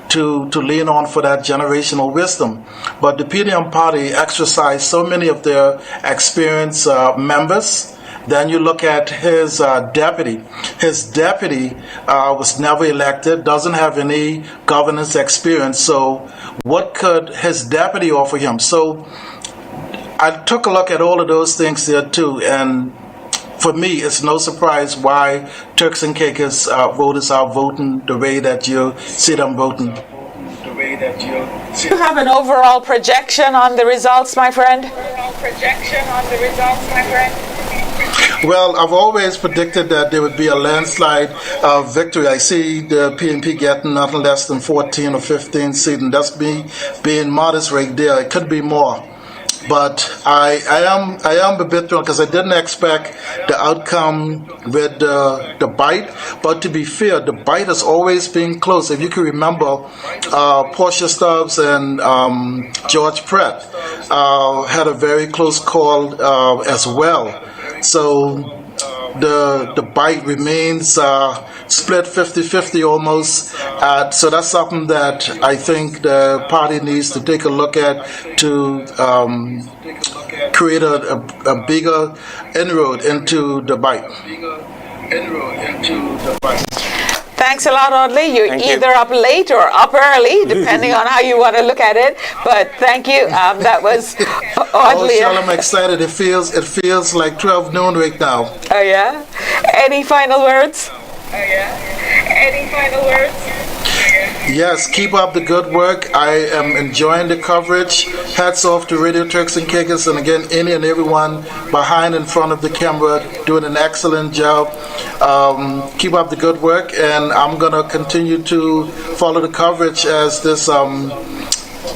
to lean on for that generational wisdom. But the PDM party exercised so many of their experienced members. Then you look at his deputy. His deputy was never elected, doesn't have any governance experience. So what could his deputy offer him? So I took a look at all of those things there too. And for me, it's no surprise why Turks and Caicos voters are voting the way that you see them voting. Do you have an overall projection on the results, my friend? Well, I've always predicted that there would be a landslide victory. I see the PNP getting nothing less than 14 or 15 seats, and that's me being modest right there. It could be more. But I am a bit thrown because I didn't expect the outcome with the bite. But to be fair, the bite has always been close. If you can remember, Portia Stubbs and George Pratt had a very close call as well. So the bite remains split 50-50 almost. So that's something that I think the party needs to take a look at to create a bigger inroad into the bite. Thanks a lot, Audley. You're either up late or up early, depending on how you want to look at it. But thank you. That was Audley. Oh, I'm excited. It feels like 12 noon right now. Oh yeah. Any final words? Yes, keep up the good work. I am enjoying the coverage. Hats off to Radio Turks and Caicos, and again, any and everyone behind and front of the camera doing an excellent job. Keep up the good work, and I'm going to continue to follow the coverage as this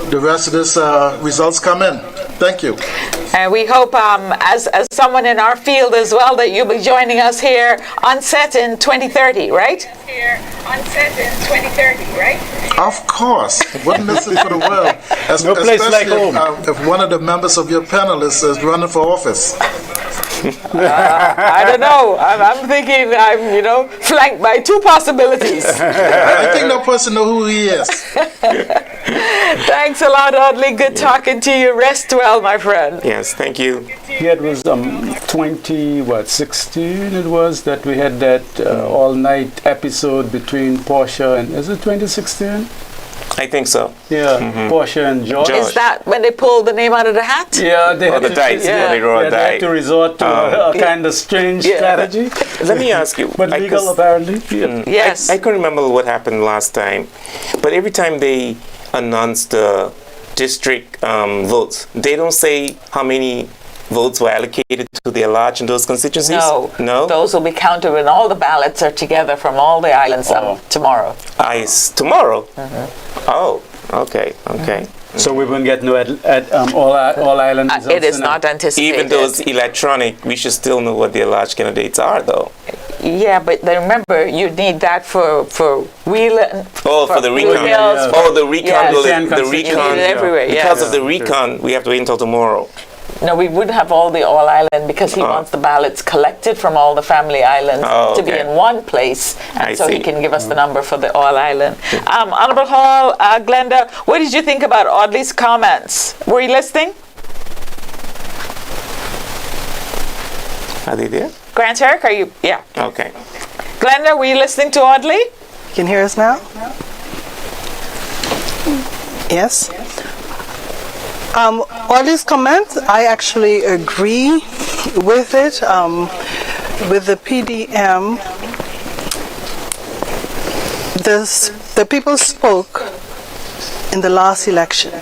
the rest of this results come in. Thank you. And we hope, as someone in our field as well, that you'll be joining us here on set in 2030, right? Of course. Wouldn't miss it for the world. No place like home. If one of the members of your panelists is running for office. I don't know. I'm thinking I'm, flanked by two possibilities. I think that person knows who he is. Thanks a lot, Audley. Good talking to you. Rest well, my friend. Yes, thank you. Yeah, it was 16 it was that we had that all-night episode between Portia and, is it 2016? I think so. Yeah, Portia and George. Is that when they pulled the name out of the hat? Yeah, they had the dice. they had to resort to a kind of strange strategy. Let me ask you. But legal, apparently. Yes. I couldn't remember what happened last time, but every time they announce the district votes, they don't say how many votes were allocated to their large in those constituencies? No. Those will be counted when all the ballots are together from all the islands tomorrow. Tomorrow? Oh, okay. So we won't get no all island results. It is not anticipated. Even though it's electronic, we should still know what their large candidates are, though. Yeah, but remember, you need that for Wheeler. For the recon. The recon. The recon. Everywhere. Because of the recon, we have to wait until tomorrow. No, we would have all the all island because he wants the ballots collected from all the family islands to be in one place, and so he can give us the number for the all island. Honorable Hall, Glenda, what did you think about Audley's comments? Were you listening? Are they there? Grant Herrick, are you? Yeah. Okay. Glenda, were you listening to Audley? You can hear us now? Yes. Audley's comments, I actually agree with it. With the PDM, the people spoke in the last election.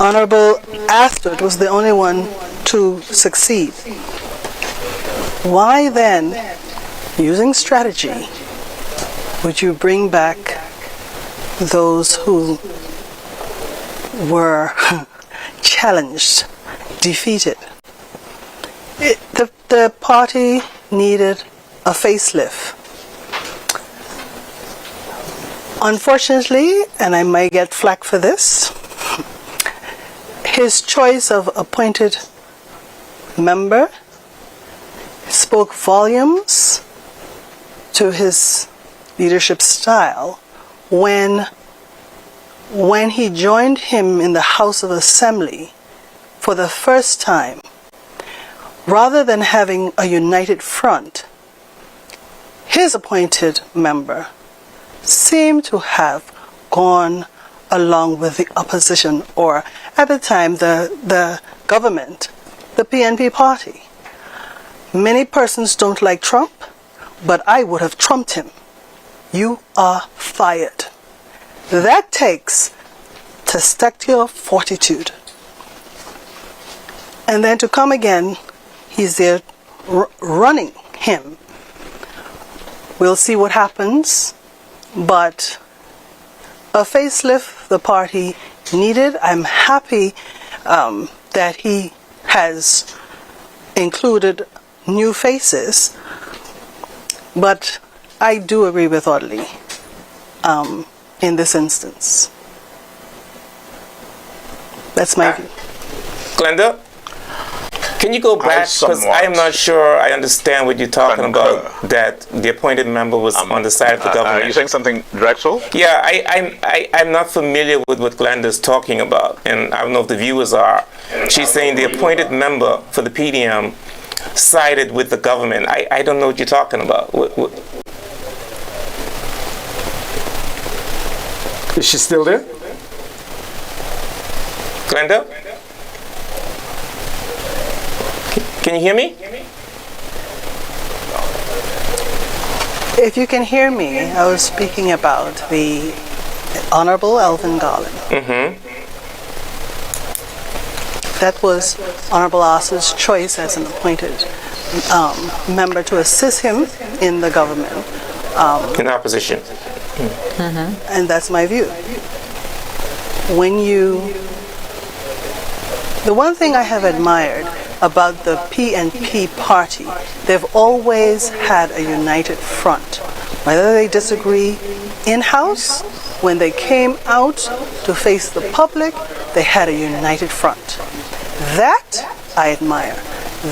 Honorable Astrid was the only one to succeed. Why then, using strategy, would you bring back those who were challenged, defeated? The party needed a facelift. Unfortunately, and I might get flack for this, his choice of appointed member spoke volumes to his leadership style when he joined him in the House of Assembly for the first time. Rather than having a united front, his appointed member seemed to have gone along with the opposition, or at the time the government, the PNP party. Many persons don't like Trump, but I would have trumped him. You are fired. That takes testicular fortitude. And then to come again, he's there running him. We'll see what happens, but a facelift the party needed. I'm happy that he has included new faces, but I do agree with Audley in this instance. That's my view. Glenda, can you go back? Because I am not sure I understand what you're talking about, that the appointed member was on the side of the government. Are you saying something, Drexel? Yeah, I'm not familiar with what Glenda's talking about, and I don't know if the viewers are. She's saying the appointed member for the PDM sided with the government. I don't know what you're talking about. Is she still there? Glenda? Can you hear me? If you can hear me, I was speaking about the Honorable Alvin Garland. That was Honorable Osso's choice as an appointed member to assist him in the government. In opposition. And that's my view. The one thing I have admired about the PNP party, they've always had a united front. Whether they disagree in-house, when they came out to face the public, they had a united front. That I admire.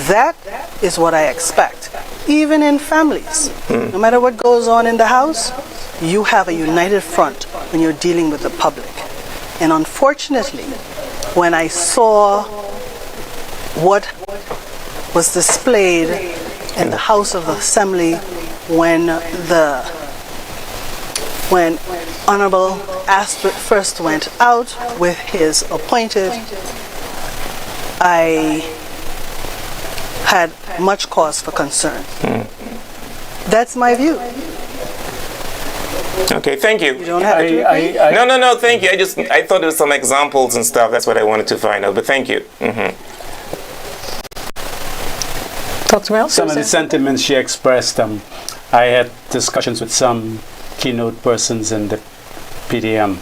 That is what I expect. Even in families, no matter what goes on in the house, you have a united front when you're dealing with the public. And unfortunately, when I saw what was displayed in the House of Assembly when Honorable Astrid first went out with his appointed, I had much cause for concern. That's my view. Okay, thank you. You don't have to repeat? No, thank you. I thought there was some examples and stuff. That's what I wanted to find out, but thank you. Some of the sentiments she expressed, I had discussions with some keynote persons in the PDM,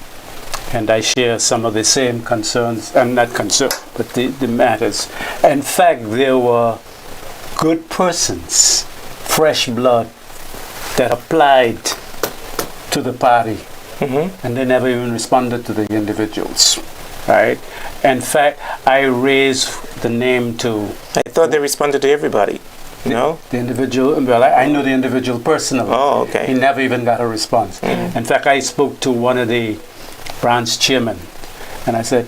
and I share some of the same concerns, not concerns, but the matters. In fact, there were good persons, fresh blood, that applied to the party, and they never even responded to the individuals, right? In fact, I raised the name to... I thought they responded to everybody. No? The individual, well, I know the individual personally. Oh, okay. He never even got a response. In fact, I spoke to one of the branch chairmen, and I said,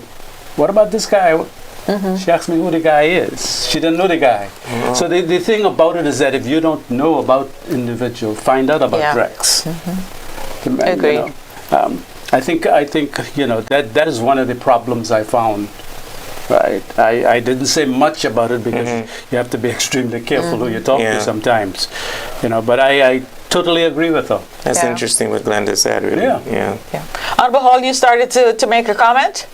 what about this guy? She asked me who the guy is. She didn't know the guy. So the thing about it is that if you don't know about individual, find out about Drex. Agree. I think that is one of the problems I found. Right. I didn't say much about it because you have to be extremely careful who you talk to sometimes. But I totally agree with her. That's interesting what Glenda said, really. Yeah. Honorable Hall, you started to make a comment?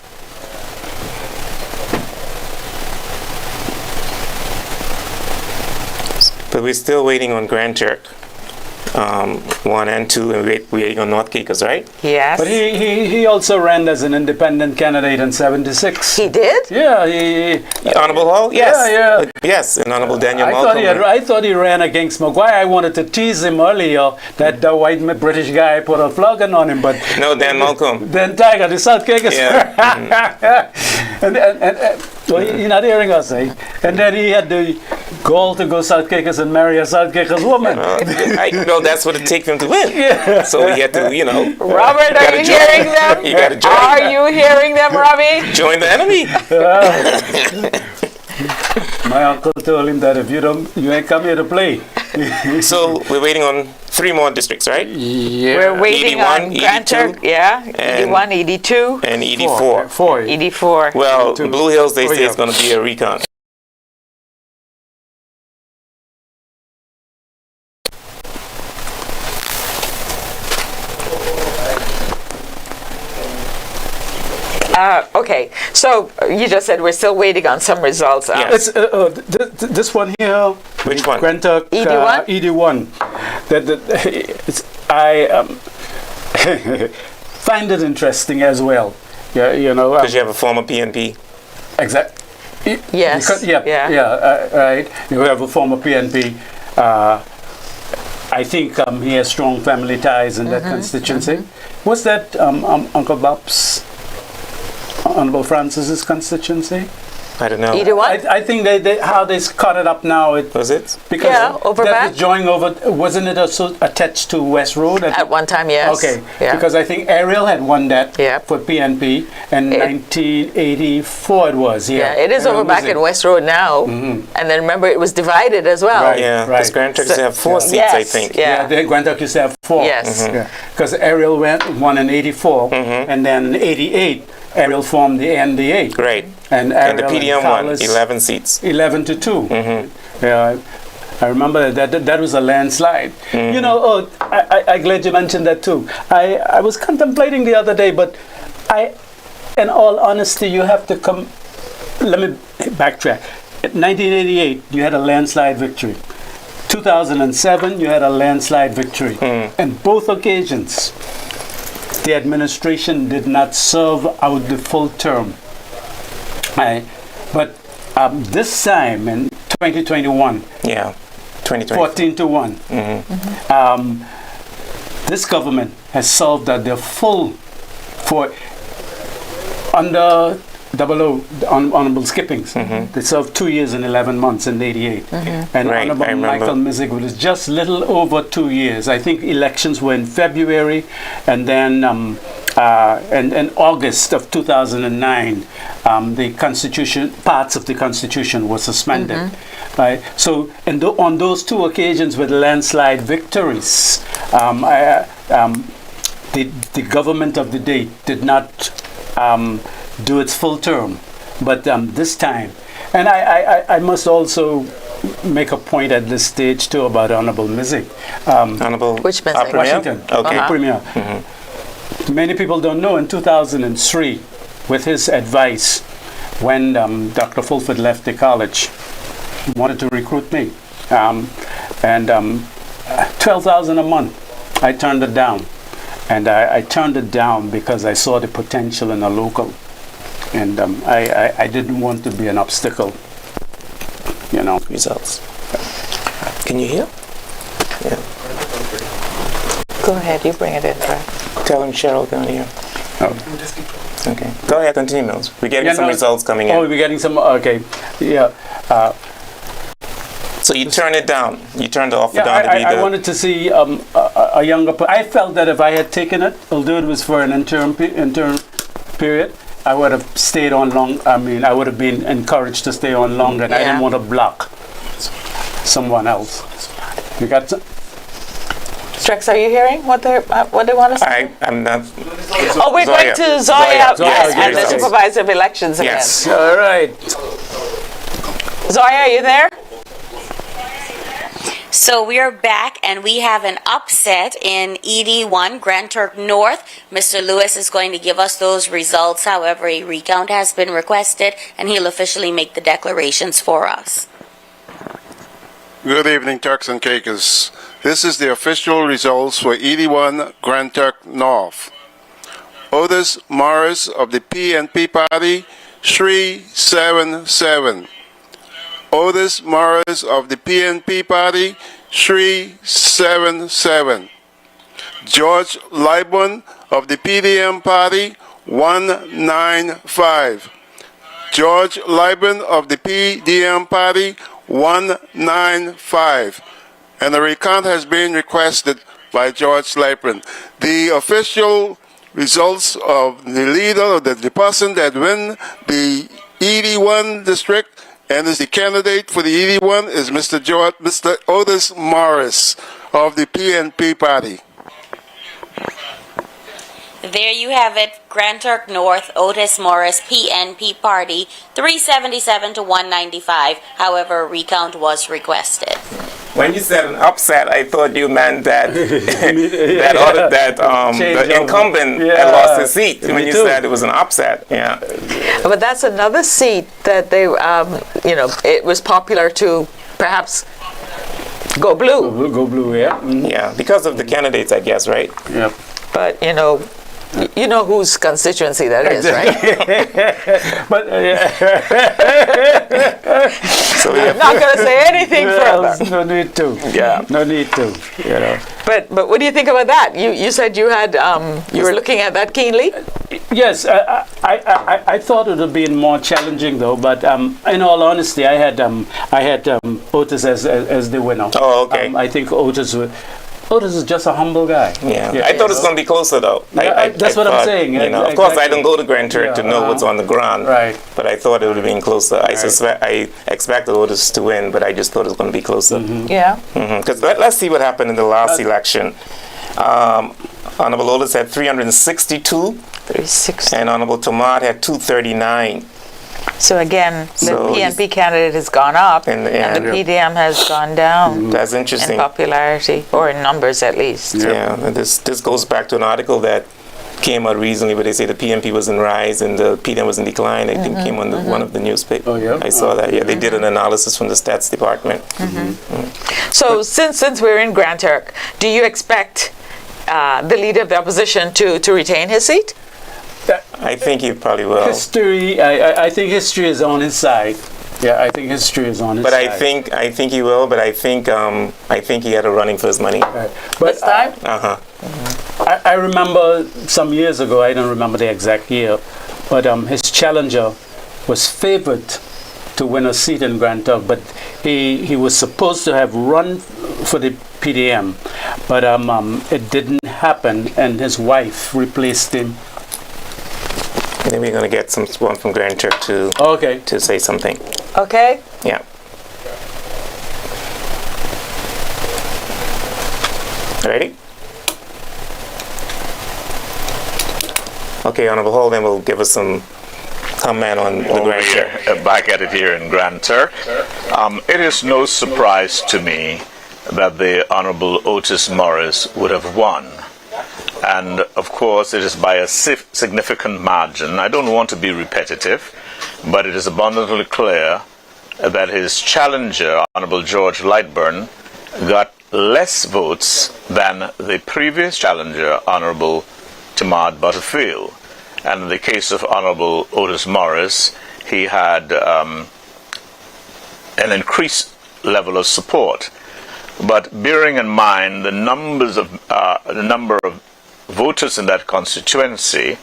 But we're still waiting on Grand Turk 1 and 2, and we're waiting on North Caicos, right? Yes. But he also ran as an independent candidate in '76. He did? Yeah. Honorable Hall? Yes. Yeah. Yes, and Honorable Daniel Malcolm. I thought he ran against Maguire. I wanted to tease him earlier that the white British guy put a flogging on him, but... No, Dan Malcolm. Dan Tiger, the South Caicos. Yeah. So you're not hearing us, eh? And then he had the goal to go South Caicos and marry a South Caicos woman. Well, that's what it takes him to win. So we had to, Robert, are you hearing them? You got to join. Are you hearing them, Robbie? Join the enemy. My uncle told him that if you ain't come here to play. So we're waiting on 3 more districts, right? Yeah. We're waiting on Grand Turk, ED1, ED2. And ED4. ED4. Well, Blue Hills, they say it's going to be a recon. Okay, so you just said we're still waiting on some results. Yes. This one here. Which one? Grand Turk, ED1? ED1. I find it interesting as well. Because you have a former PNP. Exactly. Yes. Right. You have a former PNP. I think he has strong family ties in that constituency. Was that Uncle Bob's, Honorable Francis's constituency? I don't know. Either one? I think they how they cut it up now. Was it? Because over that back? was joining over. Wasn't it also attached to West Road? At one time, yes. Okay. Yeah. Because I think Ariel had won that Yep. for PNP in 1984. It was. Yeah, it is over back in West Road now. And then remember, it was divided as well. Right. Yeah, because Grand Turks have 4 seats, yes, I think. Yeah. The Grand Turk used to have 4. Yes. Because Ariel won in 84, and then in 88, Ariel formed the NDA. Right. And And the Ariel PDM won Carlos, 11 seats. 11 to 2. Yeah, I remember that was a landslide. You know, I'm glad you mentioned that too. I was contemplating the other day, but in all honesty, you have to come. Let me backtrack. In 1988, you had a landslide victory. 2007, you had a landslide victory. And both occasions, the administration did not serve out the full term. But this time in 2021, 14 to 1, this government has served at their full for under O, the Honorable Skippings. They served 2 years and 11 months in 88. And Right, Honorable Michael Mizig was just little over 2 years. I think elections were in February, and then in August of 2009, the Constitution, parts of the Constitution were suspended. Right? So on those 2 occasions with landslide victories, the government of the day did not do its full term, but this time, and I must also make a point at this stage too about Honorable Mizig. Honorable Which Mizig? Washington, Premier. Many people don't know, in 2003, with his advice, when Dr. Fulford left the college, he wanted to recruit me, and $12,000 a month, I turned it down. And I turned it down because I saw the potential in a local. And I didn't want to be an obstacle, you know. Results. Can you hear? Yeah. Go ahead, you bring it in, right? Tell him Cheryl down here. Okay. Go ahead, continue, Mills. We're getting some results coming in. Oh, we're getting some, okay. Yeah. So you turned it down. You turned the offer Yeah, down to be I wanted to see a younger. I felt that if I had taken it, although it was for an interim period, I would have stayed on long. I mean, I would have been encouraged to stay on longer. And I didn't want to block someone else. You got some? Strex, are you hearing what they want us to say? I'm not. Oh, we're going to Zoya, yes, and the yes. supervisor of elections again. Yes. All right. Zoya, are you there? So we are back, and we have an upset in ED1, Grand Turk North. Mr. Lewis is going to give us those results. However, a recount has been requested, and he'll officially make the declarations for us. Good evening, Turks and Caicos. This is the official results for ED1 Grand Turk North. Otis Morris of the PNP Party, 377. Otis Morris of the PNP Party, 377. George Liebman of the PDM Party, 195. George Liebman of the PDM Party, 195. And a recount has been requested by George Liebman. The official results of the leader, of the person that win the ED1 district and is the candidate for the ED1 is Mr. Otis Morris of the PNP Party. There you have it, Grand Turk North, Otis Morris, PNP Party, 377 to 195. However, a recount was requested. When you said an upset, I thought you meant that the incumbent had lost his seat. When you said it was an upset, yeah. But that's another seat that they, it was popular to perhaps go blue. Go blue, yeah. Yeah, because of the candidates, I guess, right? Yeah. But, You know whose constituency that is, right? But so I'm not going to say anything further. No need to. Yeah. No need to. You know. But what do you think about that? You said you had you were looking at that keenly. Yes, I thought it would have been more challenging though. But in all honesty, I had Otis as the winner. Oh, okay. I think Otis is just a humble guy. Yeah. I thought it was going to be closer though. That's what I'm saying. You know, of course, I don't go to Grand Turk to know what's on the ground. Right. But I thought it would have been closer. I expected Otis to win, but I just thought it was going to be closer. Yeah. Because let's see what happened in the last election. Honorable Otis had 362. And Honorable Tamad had 239. So again, the PNP candidate has gone up, and the PDM has gone down. That's interesting. In popularity, or in numbers at least. Yeah, and this goes back to an article that came out recently where they say the PNP was in rise and the PDM was in decline. I think came on one of the newspapers. Oh, yeah? I saw that. Yeah, they did an analysis from the stats department. So since we're in Grand Turk, do you expect the leader of the opposition to retain his seat? I think he probably will. History, I think history is on his side. Yeah, I think history is on his side. But I think he will. But I think he had a running for his money. Right. But this time? I remember some years ago. I don't remember the exact year, but his challenger was favored to win a seat in Grand Turk. But he was supposed to have run for the PDM, but it didn't happen, and his wife replaced him. I think we're going to get someone from Grand Turk to say something. Okay. Yeah. Ready? Okay, Honorable Hall, then will give us some comment on the Grand Turk. Back at it here in Grand Turk. It is no surprise to me that the Honorable Otis Morris would have won. And of course, it is by a significant margin. I don't want to be repetitive, but it is abundantly clear that his challenger, Honorable George Lightburn, got less votes than the previous challenger, Honorable Tamad Butterfield. And in the case of Honorable Otis Morris, he had an increased level of support. But bearing in mind the number of voters in that constituency,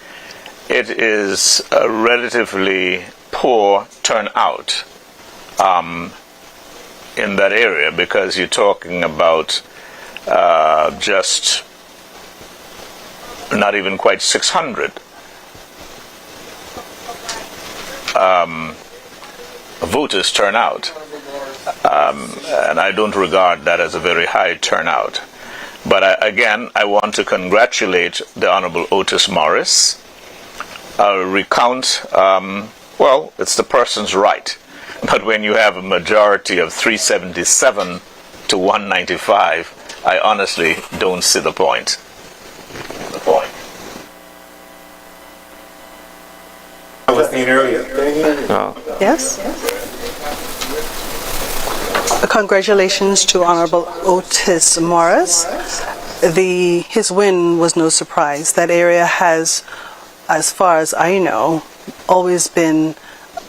it is a relatively poor turnout in that area, because you're talking about just not even quite 600 voters turn out. And I don't regard that as a very high turnout. But again, I want to congratulate the Honorable Otis Morris. Recount, well, it's the person's right. But when you have a majority of 377 to 195, I honestly don't see the point. I was saying earlier. Yes? Congratulations to Honorable Otis Morris. His win was no surprise. That area has, as far as I know, always been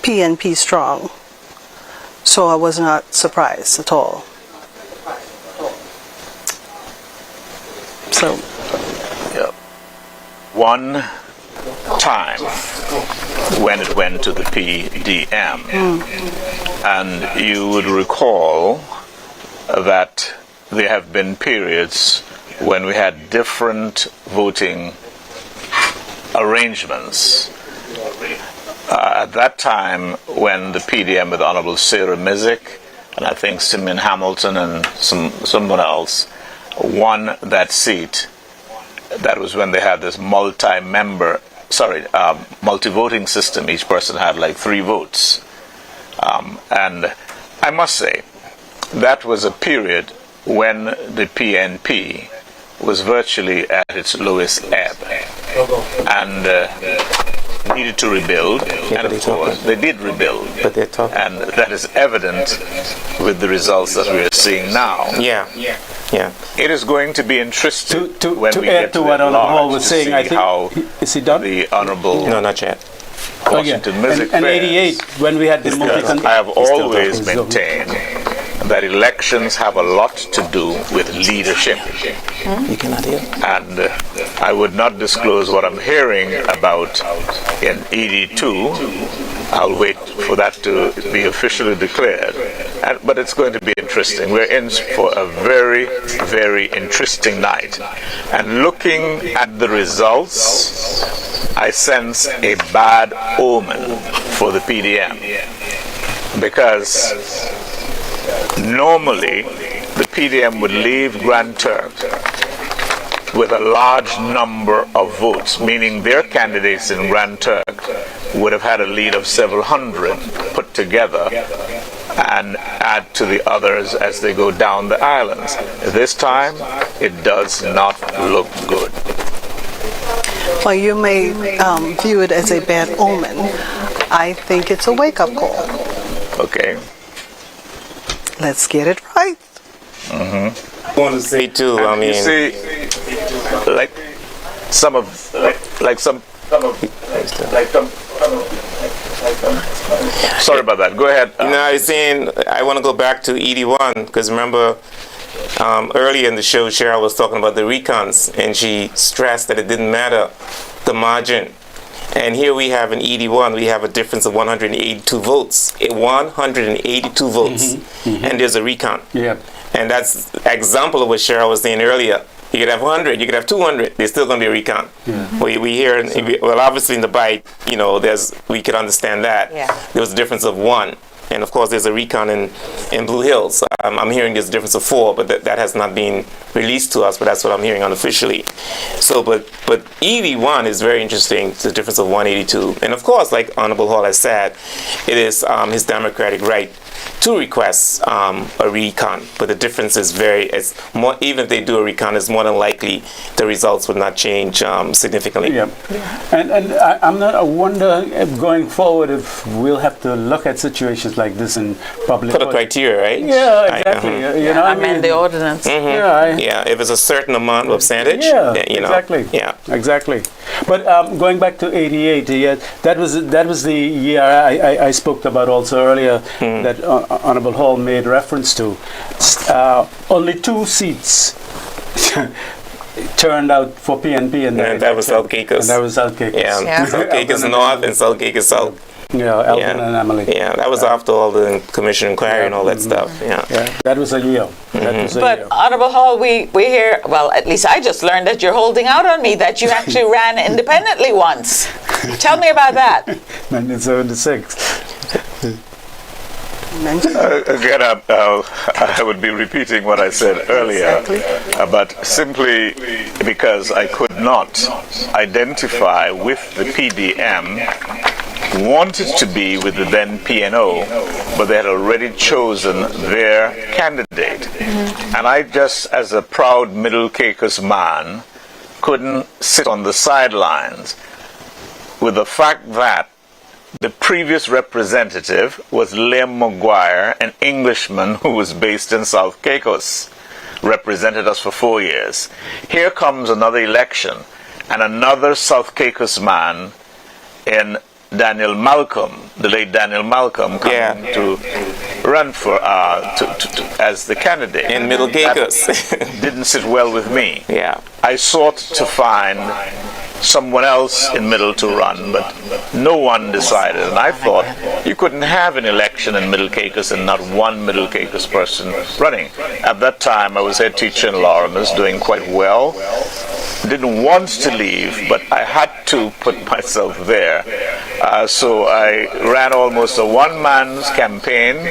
PNP strong. So I was not surprised at all. So, one time when it went to the PDM, and you would recall that there have been periods when we had different voting arrangements. At that time, when the PDM with Honorable Sarah Mizik and I think Simeon Hamilton and someone else won that seat, that was when they had this multi-voting system. Each person had like 3 votes. And I must say, that was a period when the PNP was virtually at its lowest ebb. And needed to rebuild, and of course they did rebuild. But they're talking. And that is evident with the results that we are seeing now. Yeah. It is going to be interesting when we add get to to what the Honorable Hall large was to saying, see I think how is he done? the Honorable No, not yet. Washington Music and Fairs. 88 when we had the Because I have always maintained that elections have a lot to do with leadership. You cannot hear. And I would not disclose what I'm hearing about in ED2. I'll wait for that to be officially declared. But it's going to be interesting. We're in for a very, very interesting night. And looking at the results, I sense a bad omen for the PDM. Because normally the PDM would leave Grand Turk with a large number of votes, meaning their candidates in Grand Turk would have had a lead of several hundred put together and add to the others as they go down the islands. This time, it does not look good. Well, you may view it as a bad omen. I think it's a wake-up call. Okay. Let's get it right. I want to say too. I mean, you see, like some of Sorry about that. Go ahead. No, I was saying I want to go back to ED1 because remember earlier in the show, Cheryl was talking about the recons, and she stressed that it didn't matter the margin. And here we have in ED1, we have a difference of 182 votes. 182 votes. And there's a recon. Yeah. And that's an example of what Cheryl was saying earlier. You could have 100, you could have 200. There's still going to be a recon. We hear, well, obviously in the bite, you know, we could understand that. There was a difference of 1. And of course, there's a recon in Blue Hills. I'm hearing there's a difference of 4, but that has not been released to us. But that's what I'm hearing unofficially. So, but ED1 is very interesting. It's a difference of 182. And of course, like Honorable Hall has said, it is his democratic right to request a recon. But the difference is it's more. Even if they do a recon, it's more than likely the results would not change significantly. Yeah. And I wonder if going forward if we'll have to look at situations like this in public. Put a criteria, right? Yeah, exactly. You know, amend the ordinance. Yeah, if it's a certain amount of percentage. Yeah, you know, exactly. Yeah, exactly. But going back to 88, that was the year I spoke about also earlier that Honorable Hall made reference to. Only 2 seats turned out for PNP, and that was South Caicos. And that was South Caicos. Yeah, South Caicos North and South Caicos South. Yeah, Elton and Emily. Yeah, that was after all the commission inquiry and all that stuff. Yeah, that was a year. But Honorable Hall, we hear, well, at least I just learned that you're holding out on me, that you actually ran independently once. Tell me about that. 1976. Again, I would be repeating what I said earlier, but simply because I could not identify with the PDM, wanted to be with the then PNO, but they had already chosen their candidate. And I just, as a proud Middle Caicos man, couldn't sit on the sidelines with the fact that the previous representative was Liam Maguire, an Englishman who was based in South Caicos, represented us for 4 years. Here comes another election, and another South Caicos man in Daniel Malcolm, the late Daniel Malcolm, coming to run for as the candidate. In Middle Caicos. Didn't sit well with me. Yeah. I sought to find someone else in Middle to run, but no one decided. And I thought you couldn't have an election in Middle Caicos and not one Middle Caicos person running. At that time, I was head teacher in Lorimer's, doing quite well. Didn't want to leave, but I had to put myself there. So I ran almost a one-man's campaign,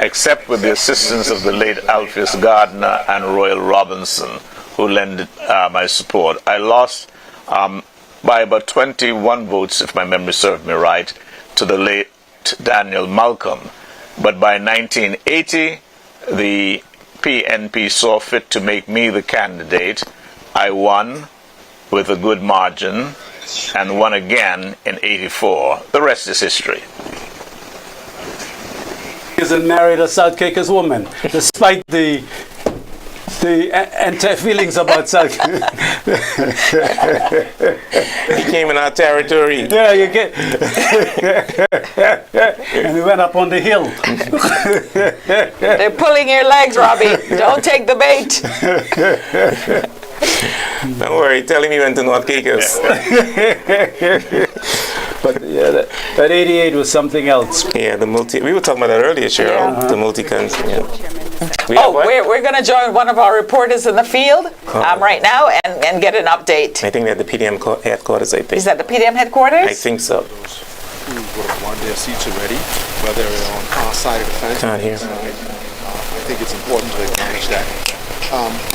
except with the assistance of the late Alpheus Gardner and Royal Robinson, who lended my support. I lost by about 21 votes, if my memory served me right, to the late Daniel Malcolm. But by 1980, the PNP saw fit to make me the candidate. I won with a good margin and won again in 84. The rest is history. Isn't married a South Caicos woman, despite the anti-feelings about South. He came in our territory. Yeah, you get. And we went up on the hill. They're pulling your legs, Robbie. Don't take the bait. Don't worry, tell him he went to North Caicos. But yeah, that 88 was something else. Yeah, the multi. We were talking about that earlier, Cheryl. Yeah. The multi-cons. Yeah. We're going to join one of our reporters in the field right now and get an update. I think they're at the PDM headquarters, I think. Is that the PDM headquarters? I think so. Who would have won their seats already, whether they're on our side of the fence or Can't hear. I think it's important to acknowledge that.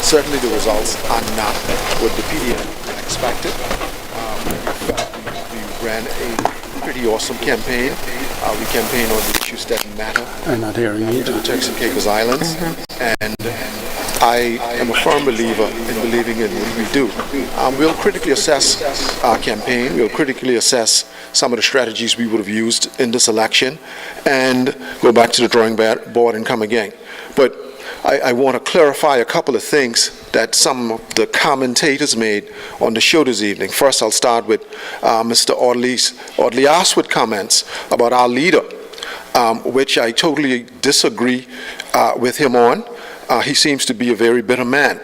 Certainly the results are not what the PDM expected. We ran a pretty awesome campaign. We campaigned on the issues that matter to the Turks and Caicos Islands. And I am a firm believer in believing in what we do. We'll critically assess our campaign. We'll critically assess some of the strategies we would have used in this election and go back to the drawing board and come again. But I want to clarify a couple of things that some of the commentators made on the show this evening. First, I'll start with Mr. Audley Oswood comments about our leader, which I totally disagree with him on. He seems to be a very bitter man.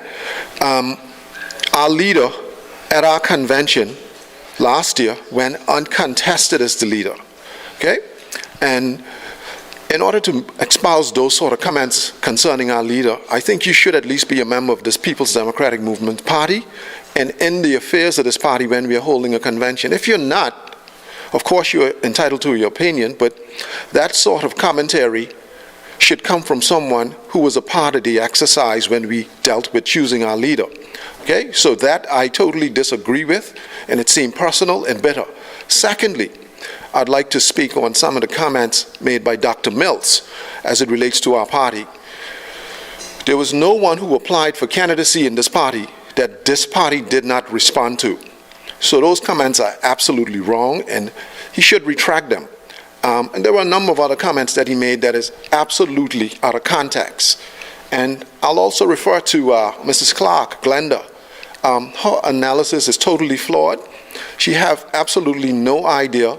Our leader at our convention last year went uncontested as the leader, okay? And in order to espouse those sort of comments concerning our leader, I think you should at least be a member of this People's Democratic Movement Party and in the affairs of this party when we are holding a convention. If you're not, of course you're entitled to your opinion, but that sort of commentary should come from someone who was a part of the exercise when we dealt with choosing our leader. Okay, so that I totally disagree with, and it seemed personal and bitter. Secondly, I'd like to speak on some of the comments made by Dr. Mills as it relates to our party. There was no one who applied for candidacy in this party that this party did not respond to. So those comments are absolutely wrong, and he should retract them. And there were a number of other comments that he made that is absolutely out of context. And I'll also refer to Mrs. Clark, Glenda. Her analysis is totally flawed. She has absolutely no idea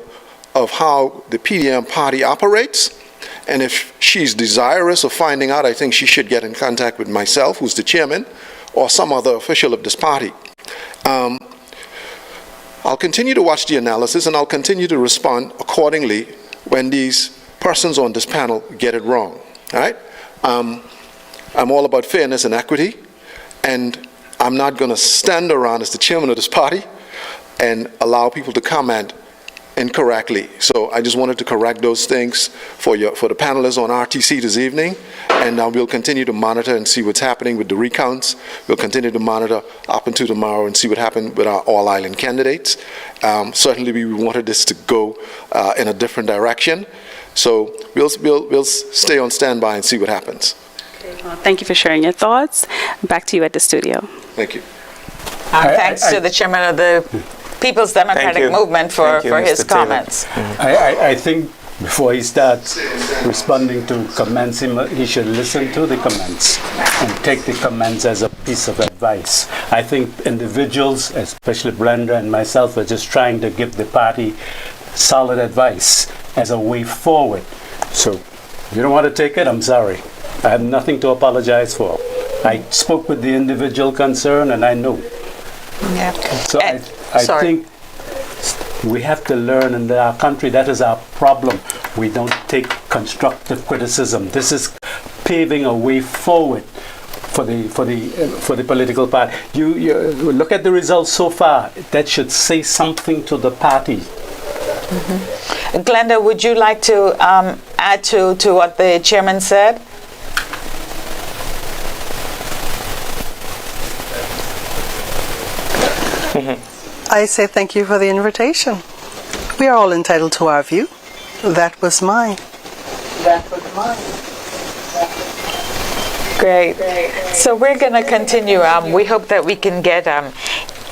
of how the PDM party operates. And if she's desirous of finding out, I think she should get in contact with myself, who's the chairman, or some other official of this party. I'll continue to watch the analysis, and I'll continue to respond accordingly when these persons on this panel get it wrong. All right? I'm all about fairness and equity, and I'm not going to stand around as the chairman of this party and allow people to comment incorrectly. So I just wanted to correct those things for the panelists on RTC this evening, and we'll continue to monitor and see what's happening with the recounts. We'll continue to monitor up until tomorrow and see what happened with our all-island candidates. Certainly we wanted this to go in a different direction, so we'll stay on standby and see what happens. Okay, well, thank you for sharing your thoughts. Back to you at the studio. Thank you. Thanks to the chairman of the People's Democratic Movement for his comments. I think before he starts responding to comments, he should listen to the comments and take the comments as a piece of advice. I think individuals, especially Brenda and myself, are just trying to give the party solid advice as a way forward. So if you don't want to take it, I'm sorry. I have nothing to apologize for. I spoke with the individual concerned, and I know. Yeah. So I think we have to learn in our country. That is our problem. We don't take constructive criticism. This is paving a way forward for the political party. You look at the results so far. That should say something to the party. Mm-hmm. Glenda, would you like to add to what the chairman said? I say thank you for the invitation. We are all entitled to our view. That was mine. That was mine. Great. So we're going to continue. We hope that we can get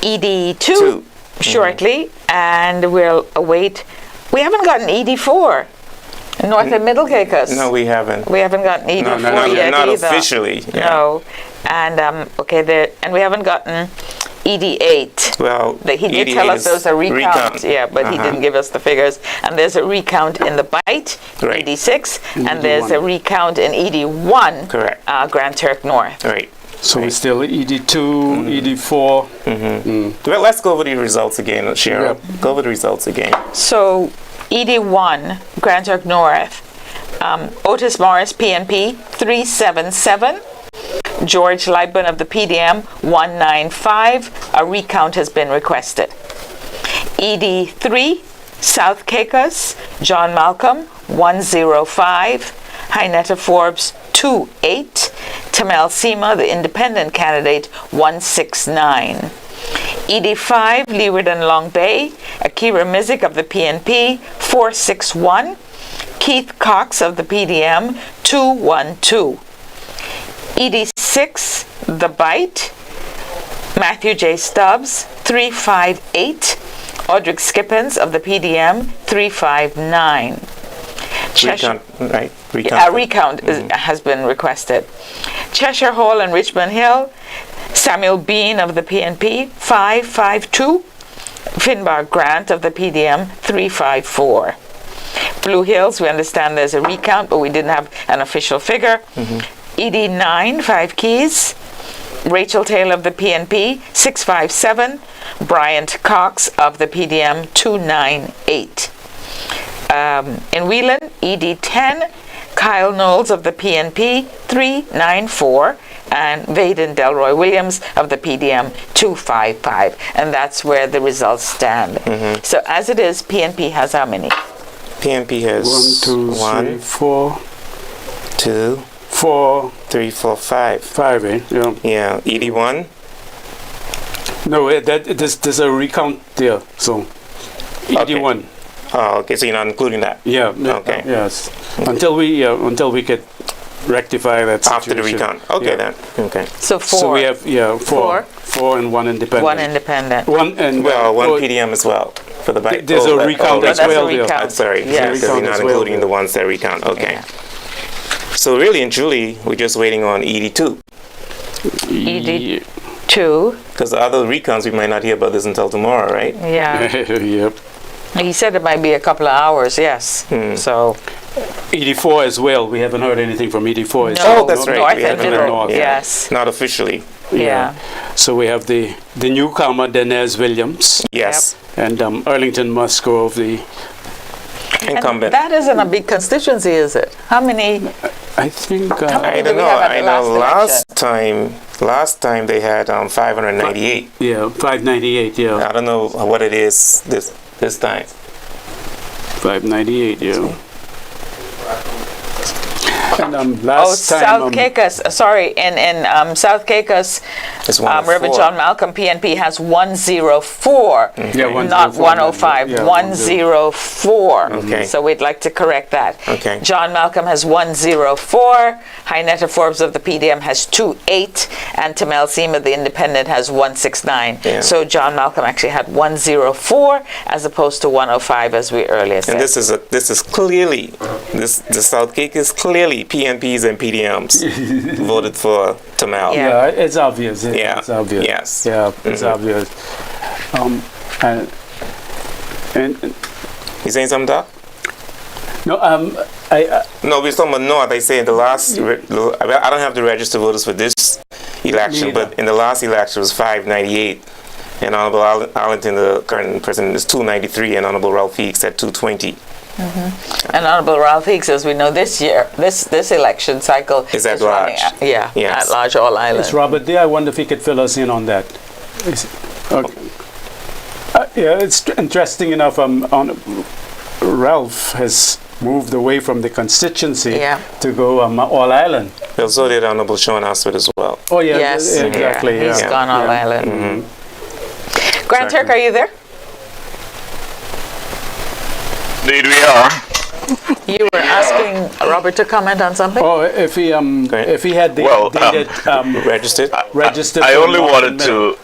ED2 shortly, and we'll await. We haven't gotten ED4. North and Middle Caicos. No, we haven't. We haven't gotten ED4 yet not either. officially. Yeah. No, and and we haven't gotten ED8. Well, he did tell us there was a recount. Yeah, but he didn't give us the figures. And there's a recount in the Bight, right. ED6, and there's a recount in ED1, correct. Grand Turk North. Right. So we're still ED2, ED4. Well, let's go over the results again, Cheryl. Yep. Go over the results again. So ED1, Grand Turk North, Otis Morris, PNP, 377. George Lightburn of the PDM, 195. A recount has been requested. ED3, South Caicos, John Malcolm, 105. Hynetta Forbes, 28. Tamel Sema, the independent candidate, 169. ED5, Leeward and Long Bay, Akira Mizik of the PNP, 461. Keith Cox of the PDM, 212. ED6, The Bight, Matthew J. Stubbs, 358. Audric Skippins of the PDM, 359. Recount has been requested. Cheshire Hall and Richmond Hill, Samuel Bean of the PNP, 552. Finbar Grant of the PDM, 354. Blue Hills, we understand there's a recount, but we didn't have an official figure. ED9, 5 Keys. Rachel Taylor of the PNP, 657. Bryant Cox of the PDM, 298. In Whelan, ED10, Kyle Knowles of the PNP, 394. And Vaden Delroy Williams of the PDM, 255. And that's where the results stand. So as it is, PNP has how many? PNP has 1, 2, 3, 4, 2, 4, 3, 4, 5. 5, eh? Yeah. Yeah. ED1? No, there's a recount there. So ED1. Okay. Oh, okay. So you're not including that? Yeah. Okay. Yes. Until we get rectify that situation. After the recount. Okay then. Okay. So 4. So we have 4 and 1 independent. 1 independent. One and one PDM as well for the bike. There's a recount as well. Sorry, because you're not including the ones that recount. Okay. Yeah. So really and truly, we're just waiting on ED2. ED2. Because the other recounts, we might not hear about this until tomorrow, right? Yeah. Yep. He said it might be a couple of hours, yes. So ED4 as well. We haven't heard anything from ED4. No, that's right. North we haven't heard. North. Yes. Not officially. Yeah. So we have the newcomer, Denez Williams. Yes. And Arlington Musgrove, the incumbent. And that isn't a big constituency, is it? How many? I think. I don't know. I know last time they had 598. Yeah, 598. Yeah. I don't know what it is this time. 598. Yeah. And South Caicos. Sorry, in South Caicos, Reverend John Malcolm, PNP, has 104. Not 105. 104. Okay. So we'd like to correct that. Okay. John Malcolm has 104. Hynetta Forbes of the PDM has 28, and Tamel Sema, the independent, has 169. Yeah. So John Malcolm actually had 104 as opposed to 105, as we earlier said. And this is clearly the South Caicos clearly PNPs and PDMs voted for Tamel. Yeah, it's obvious. It's obvious. Yes. Yeah, it's obvious. And you saying something, Doc? No, no, we're talking about North. I say in the last, I don't have the registered voters for this election, but in the last election it was 598. And Honorable Arlington, the current president, is 293, and Honorable Ralph Heeks at 220. And Honorable Ralph Heeks, as we know, this year, this election cycle is at large. At large, all island. It's Robert there. I wonder if he could fill us in on that. Okay. Yeah, it's interesting enough. Ralph has moved away from the constituency to go all island. Well, so did Honorable Sean Asford as well. Oh yeah, yes, exactly. He's gone all island. Grand Turk, are you there? Indeed we are. You were asking Robert to comment on something? Oh, if he had registered. I only wanted to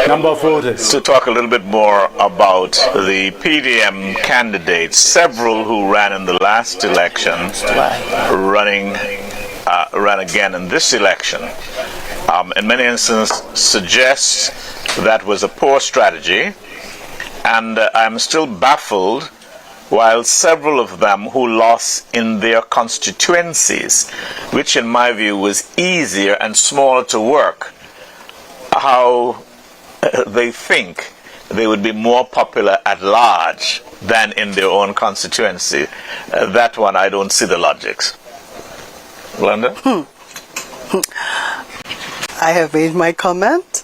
number of voters to talk a little bit more about the PDM candidates, several who ran in the last election, ran again in this election. In many instances, suggests that was a poor strategy, and I'm still baffled. While several of them who lost in their constituencies, which in my view was easier and smaller to work, how they think they would be more popular at large than in their own constituency. That one, I don't see the logics. Glenda? I have made my comment.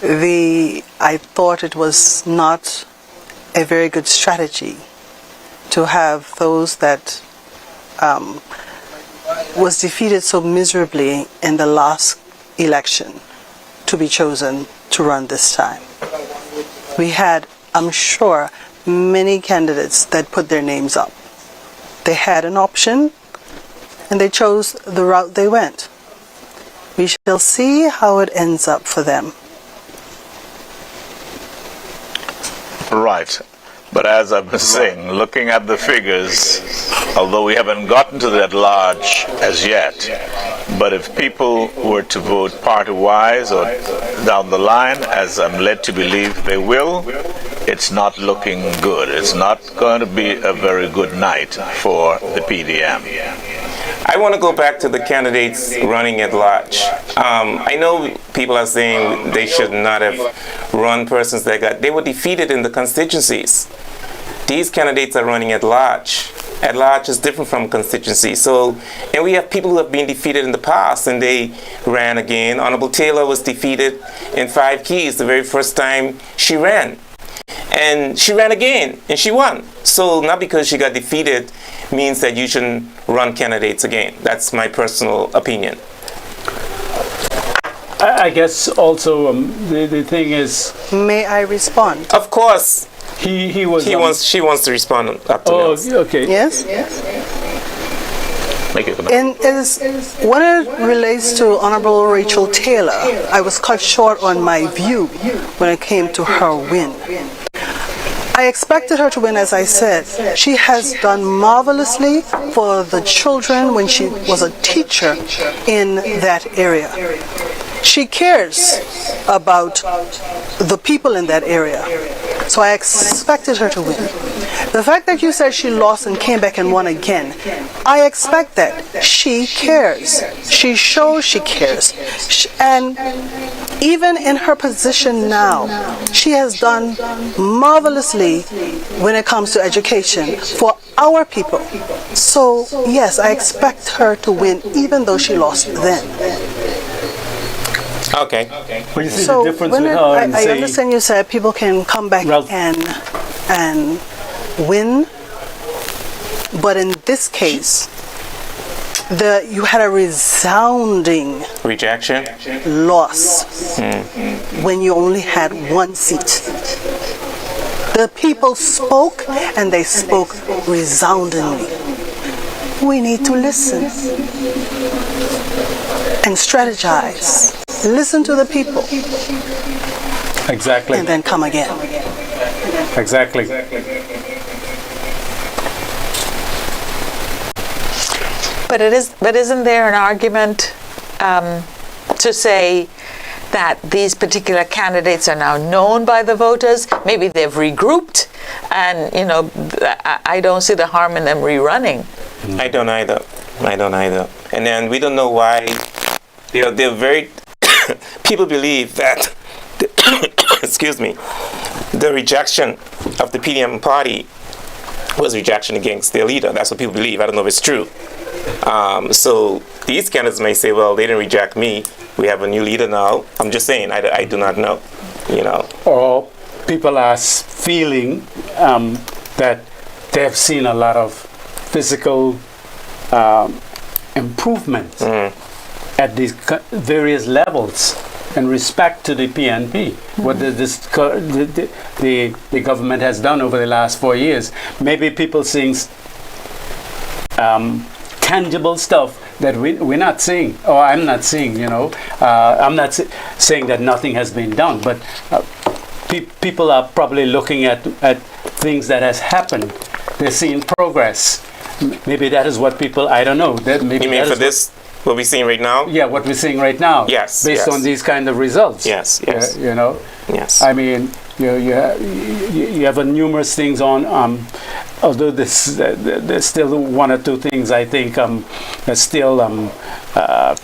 I thought it was not a very good strategy to have those that was defeated so miserably in the last election to be chosen to run this time. We had, I'm sure, many candidates that put their names up. They had an option and they chose the route they went. We shall see how it ends up for them. Right. But as I've been saying, looking at the figures, although we haven't gotten to that large as yet, but if people were to vote party-wise or down the line, as I'm led to believe they will, it's not looking good. It's not going to be a very good night for the PDM. I want to go back to the candidates running at large. I know people are saying they should not have run persons they were defeated in the constituencies. These candidates are running at large. At large is different from constituency. So, and we have people who have been defeated in the past and they ran again. Honorable Taylor was defeated in 5 keys the very first time she ran. And she ran again and she won. So not because she got defeated means that you shouldn't run candidates again. That's my personal opinion. I guess also the thing is... May I respond? Of course. She wants to respond up to now. Okay. Yes? Make it when it relates to Honorable Rachel Taylor, I was cut short on my view when it came to her win. I expected her to win, as I said. She has done marvelously for the children when she was a teacher in that area. She cares about the people in that area. So I expected her to win. The fact that you said she lost and came back and won again, I expect that. She cares. She shows she cares. And even in her position now, she has done marvelously when it comes to education for our people. So yes, I expect her to win even though she lost then. Okay. Well, you see So the difference when with her I and say, understand you said people can come back and win, but in this case, you had a resounding rejection loss when you only had 1 seat. The people spoke and they spoke resoundingly. We need to listen and strategize. Listen to the people. Exactly. And then come again. Exactly. But isn't there an argument to say that these particular candidates are now known by the voters? Maybe they've regrouped, and I don't see the harm in them rerunning. I don't either. And then we don't know why they're very. People believe that. Excuse me. The rejection of the PDM party was rejection against their leader. That's what people believe. I don't know if it's true. So these candidates may say, well, they didn't reject me. We have a new leader now. I'm just saying, I do not know, Or people are feeling that they have seen a lot of physical improvements at these various levels in respect to the PNP, what the government has done over the last 4 years. Maybe people seeing tangible stuff that we're not seeing, or I'm not seeing, I'm not saying that nothing has been done, but people are probably looking at things that has happened. They're seeing progress. Maybe that is what people, I don't know. Maybe you mean for this, what we're seeing right now? Yeah, what we're seeing right now. Yes. Based on these kind of results. Yes. Yes. I mean, you have numerous things on. Although there's still one or two things I think that's still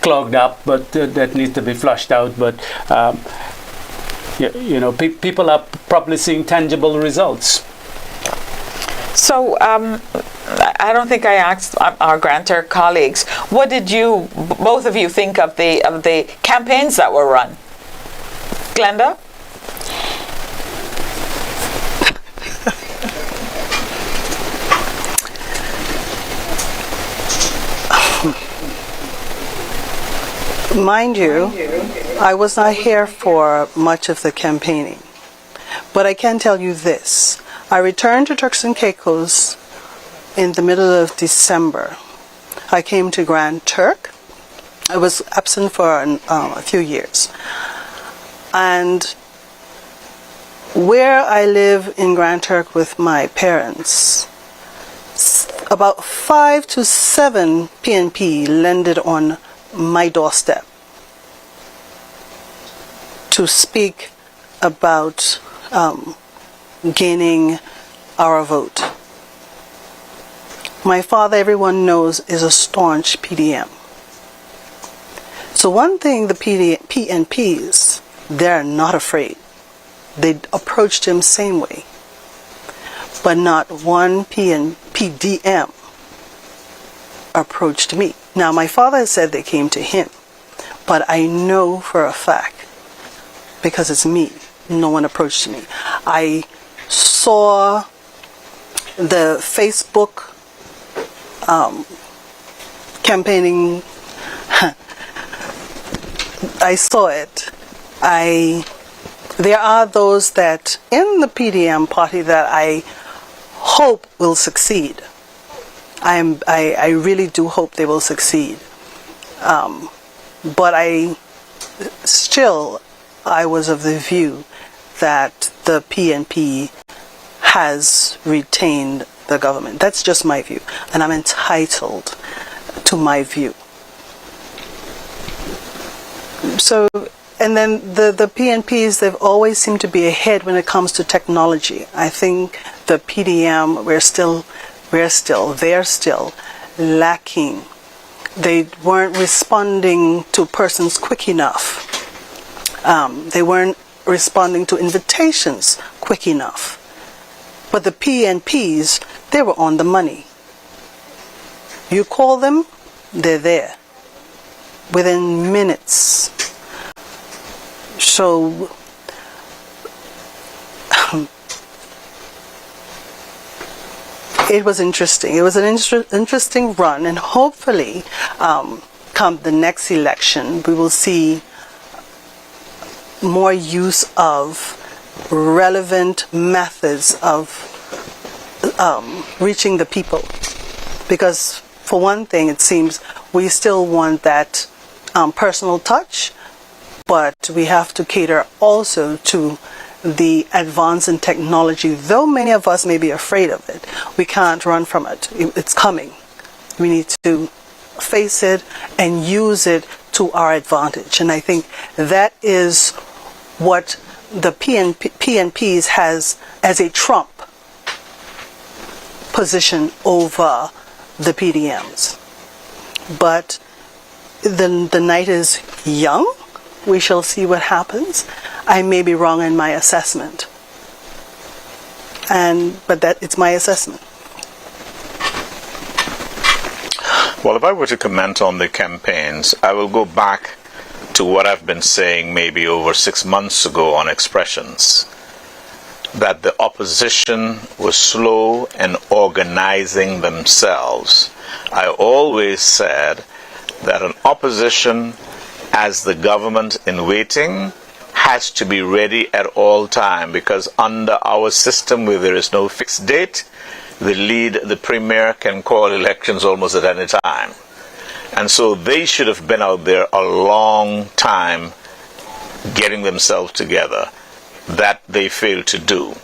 clogged up, but that need to be flushed out. But people are probably seeing tangible results. So I don't think I asked our Grand Turk colleagues, what did both of you think of the campaigns that were run? Glenda? Mind you, I was not here for much of the campaigning, but I can tell you this. I returned to Turks and Caicos in the middle of December. I came to Grand Turk. I was absent for a few years. And where I live in Grand Turk with my parents, about 5 to 7 PNP landed on my doorstep to speak about gaining our vote. My father, everyone knows, is a staunch PDM. So one thing the PNPs, they're not afraid. They approached him same way. But not one PDM approached me. Now, my father said they came to him, but I know for a fact, because it's me, no one approached me. I saw the Facebook campaigning. I saw it. There are those that in the PDM party that I hope will succeed. I really do hope they will succeed. But I was of the view that the PNP has retained the government. That's just my view, and I'm entitled to my view. So, and then the PNPs, they've always seemed to be ahead when it comes to technology. I think the PDM, they're still lacking. They weren't responding to persons quick enough. They weren't responding to invitations quick enough. But the PNPs, they were on the money. You call them, they're there within minutes. So it was interesting. It was an interesting run, and hopefully come the next election we will see more use of relevant methods of reaching the people. Because for one thing, it seems we still want that personal touch, but we have to cater also to the advance in technology. Though many of us may be afraid of it, we can't run from it. It's coming. We need to face it and use it to our advantage. And I think that is what the PNPs has as a trump position over the PDMs. But the night is young. We shall see what happens. I may be wrong in my assessment, but it's my assessment. Well, if I were to comment on the campaigns, I will go back to what I've been saying maybe over 6 months ago on Expressions, that the opposition was slow in organizing themselves. I always said that an opposition as the government in waiting has to be ready at all time, because under our system where there is no fixed date, the premier can call elections almost at any time. And so they should have been out there a long time getting themselves together. That they failed to do.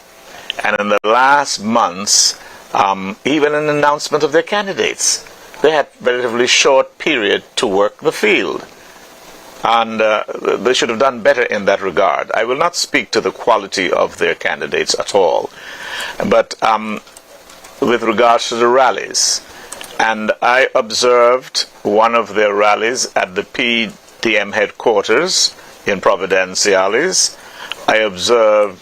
And in the last months, even an announcement of their candidates, they had a relatively short period to work the field. And they should have done better in that regard. I will not speak to the quality of their candidates at all. But with regards to the rallies, and I observed one of their rallies at the PDM headquarters in Providenciales. I observed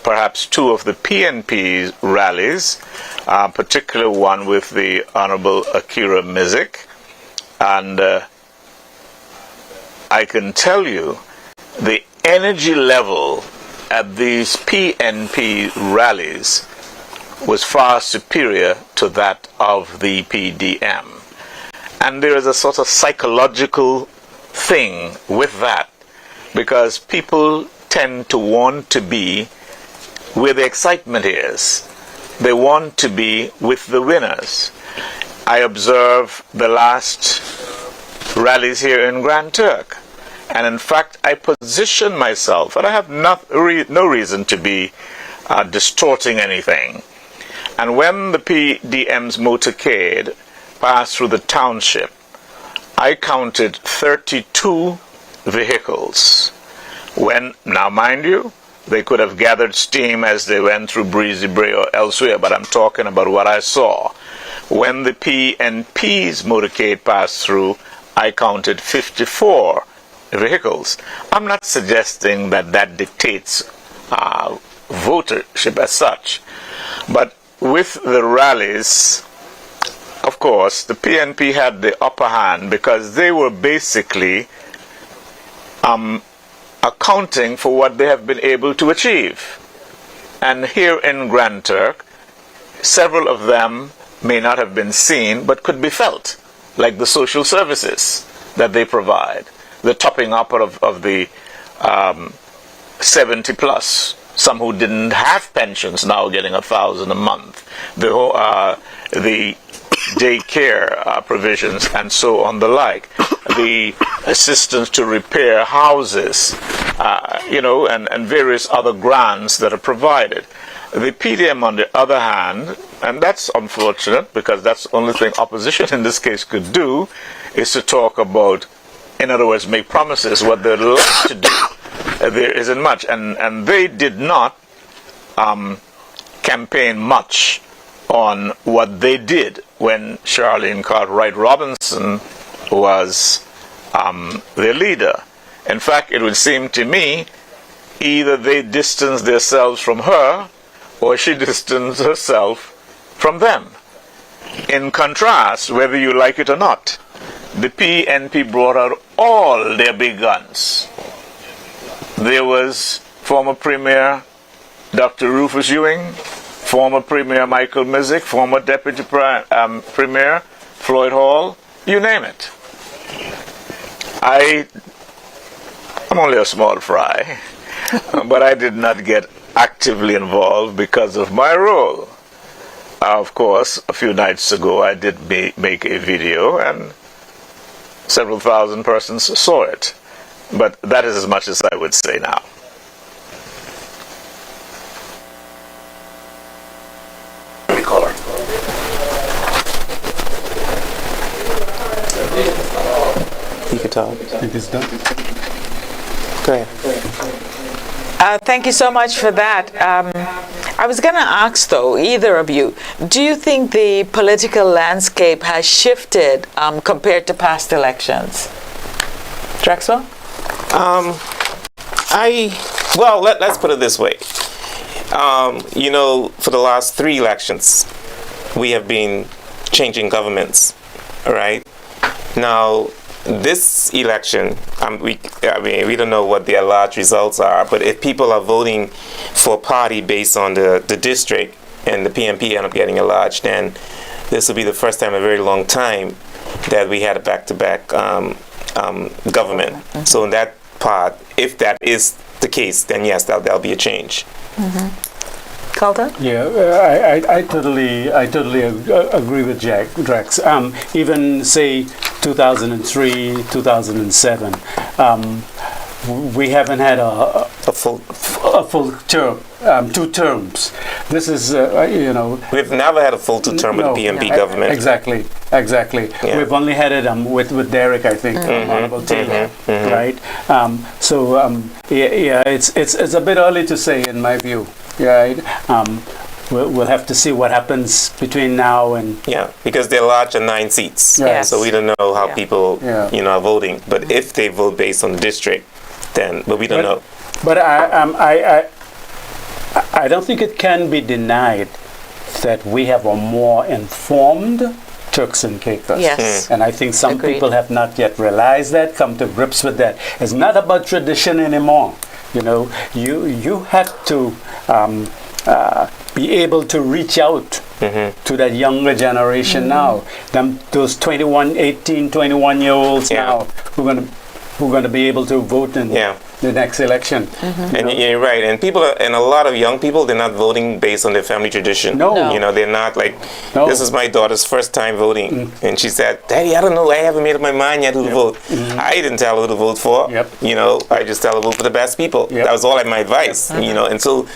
perhaps two of the PNP's rallies, particularly one with the Honorable Akira Mizik. And I can tell you the energy level at these PNP rallies was far superior to that of the PDM. And there is a sort of psychological thing with that, because people tend to want to be where the excitement is. They want to be with the winners. I observe the last rallies here in Grand Turk, and in fact I position myself, and I have no reason to be distorting anything. And when the PDM's motorcade passed through the township, I counted 32 vehicles. When, now mind you, they could have gathered steam as they went through Breezy Bray or elsewhere, but I'm talking about what I saw. When the PNP's motorcade passed through, I counted 54 vehicles. I'm not suggesting that that dictates votership as such, but with the rallies, of course, the PNP had the upper hand because they were basically accounting for what they have been able to achieve. And here in Grand Turk, several of them may not have been seen but could be felt, like the social services that they provide, the topping up of the 70 plus, some who didn't have pensions now getting $1,000 a month, the daycare provisions and so on the like, the assistance to repair houses, and various other grants that are provided. The PDM, on the other hand, and that's unfortunate because that's the only thing opposition in this case could do, is to talk about, in other words, make promises. What they'd like to do, there isn't much. And they did not campaign much on what they did when Charlene Cartwright Robinson was their leader. In fact, it would seem to me either they distanced themselves from her or she distanced herself from them. In contrast, whether you like it or not, the PNP brought out all their big guns. There was former Premier Dr. Rufus Ewing, former Premier Michael Mizik, former Deputy Premier Floyd Hall, you name it. I'm only a small fry, but I did not get actively involved because of my role. Of course, a few nights ago I did make a video and several thousand persons saw it. But that is as much as I would say now. You can talk. It is done. Go ahead. Thank you so much for that. I was going to ask, though, either of you, do you think the political landscape has shifted compared to past elections? Drexel? Let's put it this way. For the last 3 elections, we have been changing governments, all right? Now, this election, we don't know what the large results are, but if people are voting for a party based on the district and the PNP end up getting a large, then this will be the first time in a very long time that we had a back-to-back government. Mm-hmm. So in that part, if that is the case, then yes, there'll be a change. Mm-hmm. Carlton? Yeah, I totally agree with Drex. Even say 2003, 2007, we haven't had a full term, 2 terms. This is we've never had a full 2 term with the PNP government. Exactly. Yeah. We've only had it with Derek, I think, Honorable Taylor, right? It's a bit early to say, in my view. Right. We'll have to see what happens between now and... Yeah, because they're large at 9 seats. Yes. So we don't know how people, are voting. But if they vote based on the district, then... But we don't know. But I don't think it can be denied that we have a more informed Turks and Caicos. Yes. And I think some people have not yet realized that, come to grips with that. It's not about tradition anymore. You have to be able to reach out to that younger generation now. Those 18, 21-year-olds now who are going to be able to vote in the next election. And you're right. And and a lot of young people, they're not voting based on their family tradition. No. They're not like, this is my daughter's first time voting. And she said, Daddy, I don't know, I haven't made up my mind yet who to vote. I didn't tell her who to vote for. I just tell her vote for the best people. That was all my advice. And so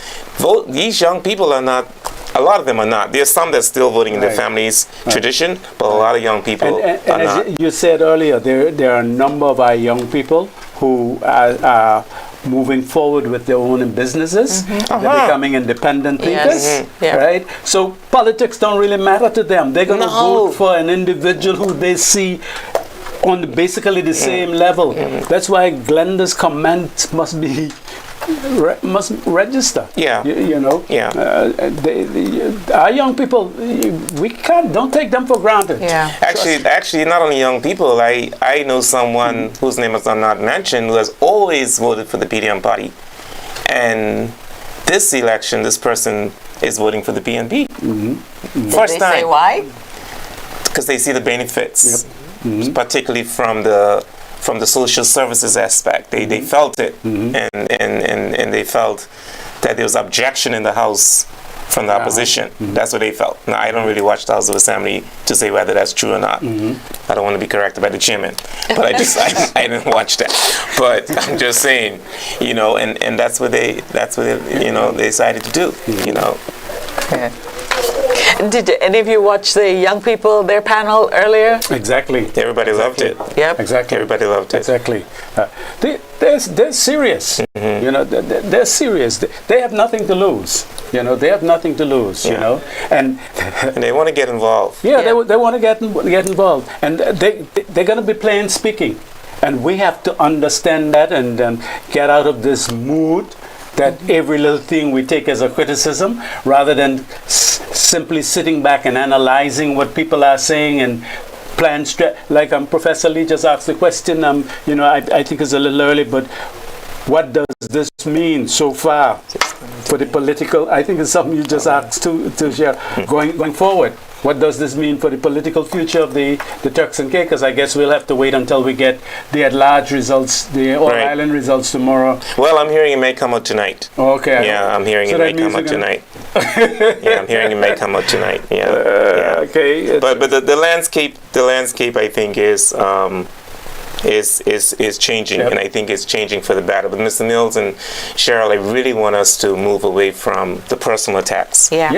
these young people are not, a lot of them are not. There's some that's still voting in their family's tradition, but a lot of young people are not. As you said earlier, there are a number of our young people who are moving forward with their own businesses. They're becoming independent thinkers, right? So politics don't really matter to them. They're going to vote for an individual who they see on basically the same level. That's why Glenda's comment must register. Our young people, don't take them for granted. Actually, not only young people. I know someone whose name is not mentioned who has always voted for the PDM party, and this election, this person is voting for the PNP. First time. Say why? Because they see the benefits, particularly from the social services aspect. They felt it, and they felt that there was objection in the House from the opposition. That's what they felt. Now, I don't really watch the House of Assembly to say whether that's true or not. I don't want to be corrected by the chairman, but I didn't watch that. But I'm just saying, and that's what they decided to do. Did any of you watch the young people, their panel earlier? Exactly. Everybody loved it. Yep. Exactly. Everybody loved it. Exactly. They're serious. They're serious. They have nothing to lose. They have nothing to lose. And they want to get involved. They want to get involved, and they're going to be plain speaking, and we have to understand that and get out of this mood that every little thing we take as a criticism, rather than simply sitting back and analyzing what people are saying and plan like Professor Lee just asked the question. I think it's a little early, but what does this mean so far for the political? I think it's something you just asked to share. Going forward, what does this mean for the political future of the Turks and Caicos? I guess we'll have to wait until we get the at-large results, the all-island results tomorrow. Well, I'm hearing it may come out tonight. Okay. Yeah, I'm hearing it may come out tonight. Yeah, I'm hearing it may come out tonight. Yeah. Okay. But the landscape, I think, is changing, and I think it's changing for the better. But Mr. Mills and Cheryl, I really want us to move away from the personal attacks. I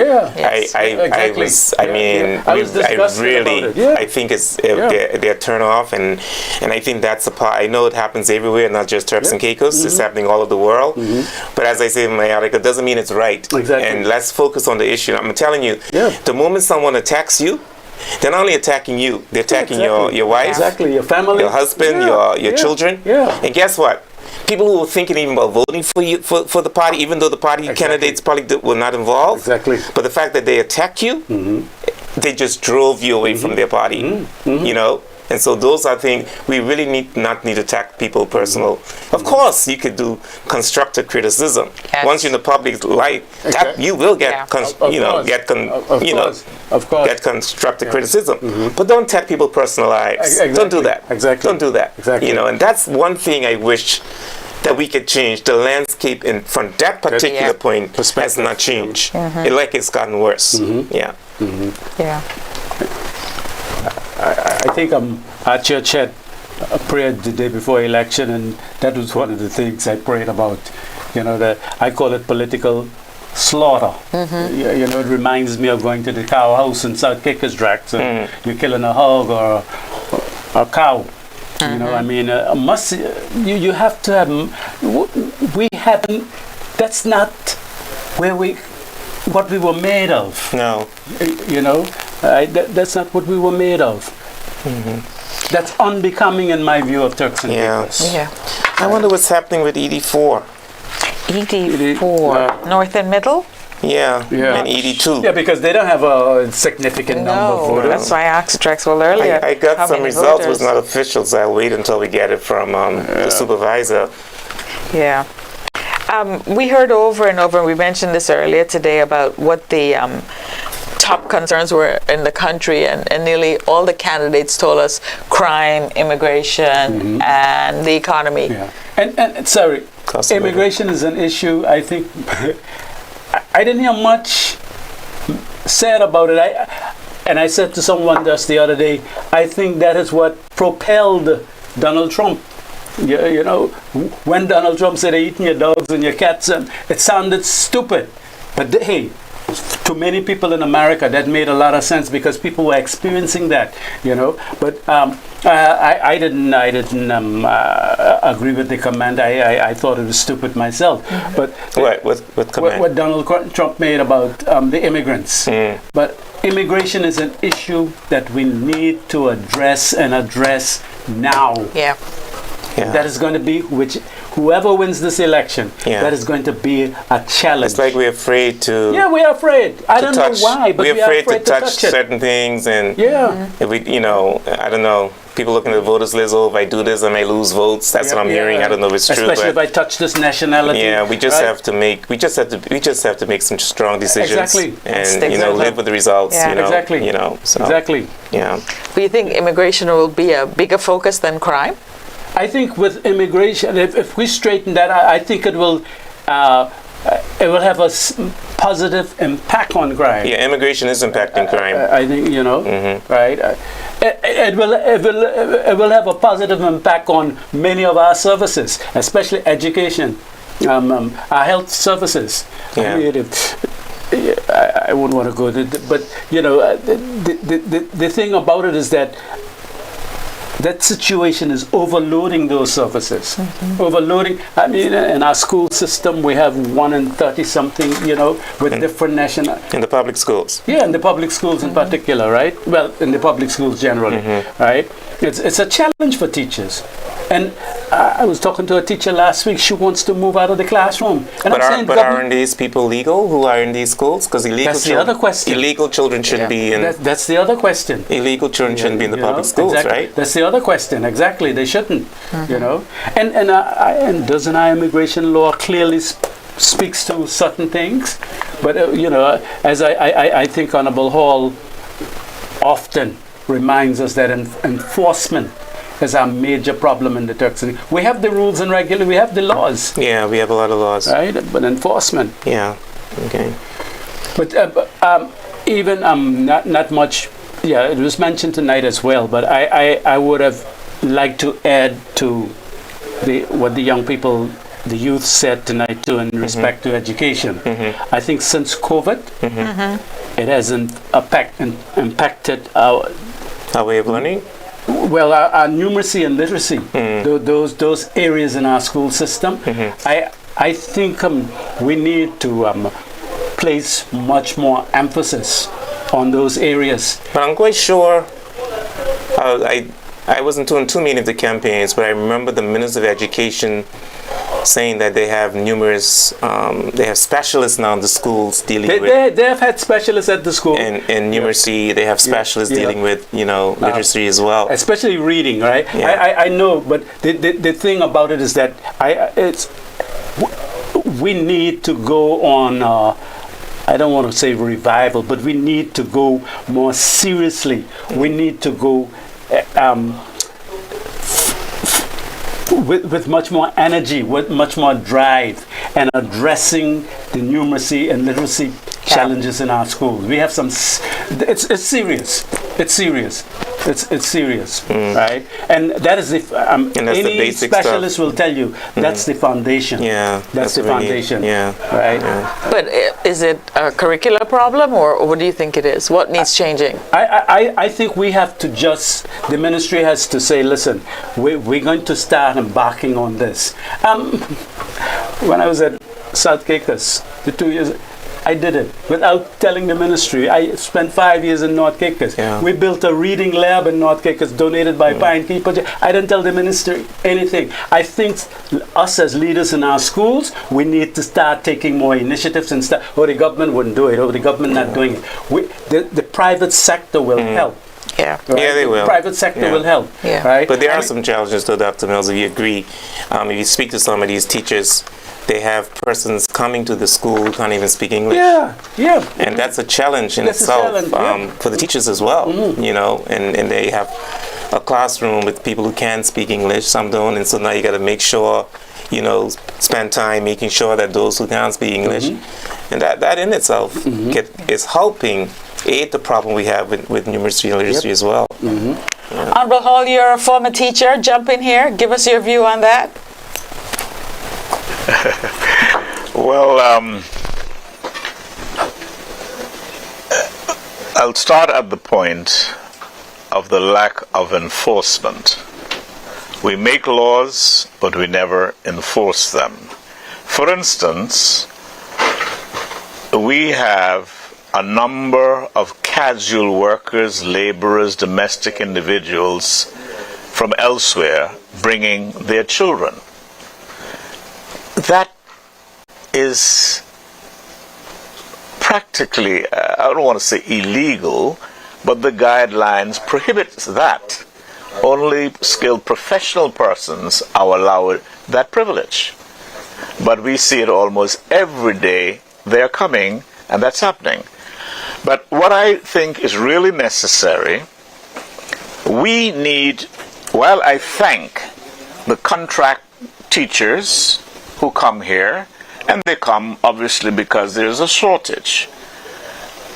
think it's they're turn off, and I think that's a part. I know it happens everywhere, not just Turks and Caicos. It's happening all over the world. But as I say in my article, it doesn't mean it's right. Exactly. And let's focus on the issue. I'm telling you, the moment someone attacks you, they're not only attacking you, they're attacking your wife, your family, your husband, your children. And guess what? People who were thinking even about voting for you for the party, even though the party candidates probably were not involved. Exactly. But the fact that they attack you, they just drove you away from their party. And so those are things we really not need to attack people personal. Of course, you could do constructive criticism. Once you're in the public light, you will get constructive criticism. But don't attack people's personal lives. Don't do that. Exactly. Don't do that. Exactly. And that's one thing I wish that we could change. The landscape from that particular point has not changed. It's gotten worse. Yeah. Yeah. I think our church had a prayer the day before election, and that was one of the things I prayed about. I call it political slaughter. It reminds me of going to the cow house in South Kickersdracht. So you're killing a hog or a cow. You have to have. We haven't. That's not what we were made of. No. That's not what we were made of. That's unbecoming in my view of Turks and Caicos. Yeah. I wonder what's happening with ED4. ED4, North and Middle? Yeah. And ED2. Yeah, because they don't have a significant number of voters. That's why I asked Drexel earlier. I got some results, it was not official, so I'll wait until we get it from the supervisor. Yeah. We heard over and over, and we mentioned this earlier today, about what the top concerns were in the country, and nearly all the candidates told us crime, immigration, and the economy. Yeah. And sorry, immigration is an issue. I think I didn't hear much said about it. And I said to someone just the other day, I think that is what propelled Donald Trump. When Donald Trump said, "They're eating your dogs and your cats," and it sounded stupid, but hey, to many people in America, that made a lot of sense because people were experiencing that, But I didn't agree with the comment. I thought it was stupid myself. But what Donald Trump made about the immigrants. But immigration is an issue that we need to address now. Yeah. That is going to be whoever wins this election. That is going to be a challenge. It's like we're afraid to. Yeah, we're afraid. I don't know why, but we're afraid to touch certain things, and if we, I don't know. People looking at the voters list. Oh, if I do this, I may lose votes. That's what I'm hearing. I don't know if it's true. Especially if I touch this nationality. Yeah, we just have to make. We just have to make some strong decisions. Exactly. And live with the results. Yeah. Exactly. So, exactly. Yeah. Do you think immigration will be a bigger focus than crime? I think with immigration, if we straighten that, I think it will have a positive impact on crime. Yeah, immigration is impacting crime. I think right. It will have a positive impact on many of our services, especially education, our health services. Yeah. I wouldn't want to go to, but the thing about it is that situation is overloading those services. Overloading. I mean, in our school system, we have 1 in 30 something, with different national. In the public schools. Yeah, in the public schools in particular, right? Well, in the public schools generally, right? It's a challenge for teachers. And I was talking to a teacher last week. She wants to move out of the classroom. And but aren't these people legal who are in these schools? Because the other question. Illegal children shouldn't be in. That's the other question. Illegal children shouldn't be in the public schools, right? That's the other question. Exactly, they shouldn't. And doesn't our immigration law clearly speaks to certain things? But as I think Honorable Hall often reminds us that enforcement is a major problem in the Turks. We have the rules and regulations, we have the laws. Yeah, we have a lot of laws. Right, but enforcement. Yeah, okay. But even not much, it was mentioned tonight as well, but I would have liked to add to what the young people, the youth said tonight too in respect to education. I think since COVID, it hasn't impacted our way of learning. Well, our numeracy and literacy, those areas in our school system, I think we need to place much more emphasis on those areas. But I'm quite sure, I wasn't doing too many of the campaigns, but I remember the Minister of Education saying that they have they have specialists now in the schools dealing with. They have had specialists at the school. In numeracy, they have specialists dealing with, literacy as well. Especially reading, right? Yeah. I know, but the thing about it is that we need to go on. I don't want to say revival, but we need to go more seriously. We need to go. with much more energy, with much more drive, and addressing the numeracy and literacy challenges in our schools. We have some. It's serious. It's serious. It's serious, right? And that is any specialist will tell you that's the foundation. Yeah, that's the foundation. Right. Yeah. But is it a curricular problem, or what do you think it is? What needs changing? I think we have to the ministry has to say, listen, we're going to start embarking on this. When I was at South Caicos, the 2 years, I did it without telling the ministry. I spent 5 years in North Caicos. Yeah. We built a reading lab in North Caicos donated by Pine Key Project. I didn't tell the ministry anything. I think us as leaders in our schools, we need to start taking more initiatives and stuff. The government wouldn't do it. The government not doing it. The private sector will help. Yeah, right? Yeah, they will. The private sector will help. Yeah. Right? But there are some challenges, though, Dr. Mills, if you agree. If you speak to some of these teachers, they have persons coming to the school who can't even speak English. Yeah. And that's a challenge in itself for the teachers as well, you know, and they have a classroom with people who can speak English, some don't, and so now you got to make sure, you know, spend time making sure that those who can't speak English, and that in itself is helping aid the problem we have with numeracy and literacy as well. Honorable Hall, you're a former teacher. Jump in here. Give us your view on that. Well, I'll start at the point of the lack of enforcement. We make laws, but we never enforce them. For instance, we have a number of casual workers, laborers, domestic individuals from elsewhere bringing their children. That is practically, I don't want to say illegal, but the guidelines prohibit that. Only skilled professional persons are allowed that privilege. But we see it almost every day. They're coming, and that's happening. But what I think is really necessary, we need, while I thank the contract teachers who come here, and they come obviously because there's a shortage.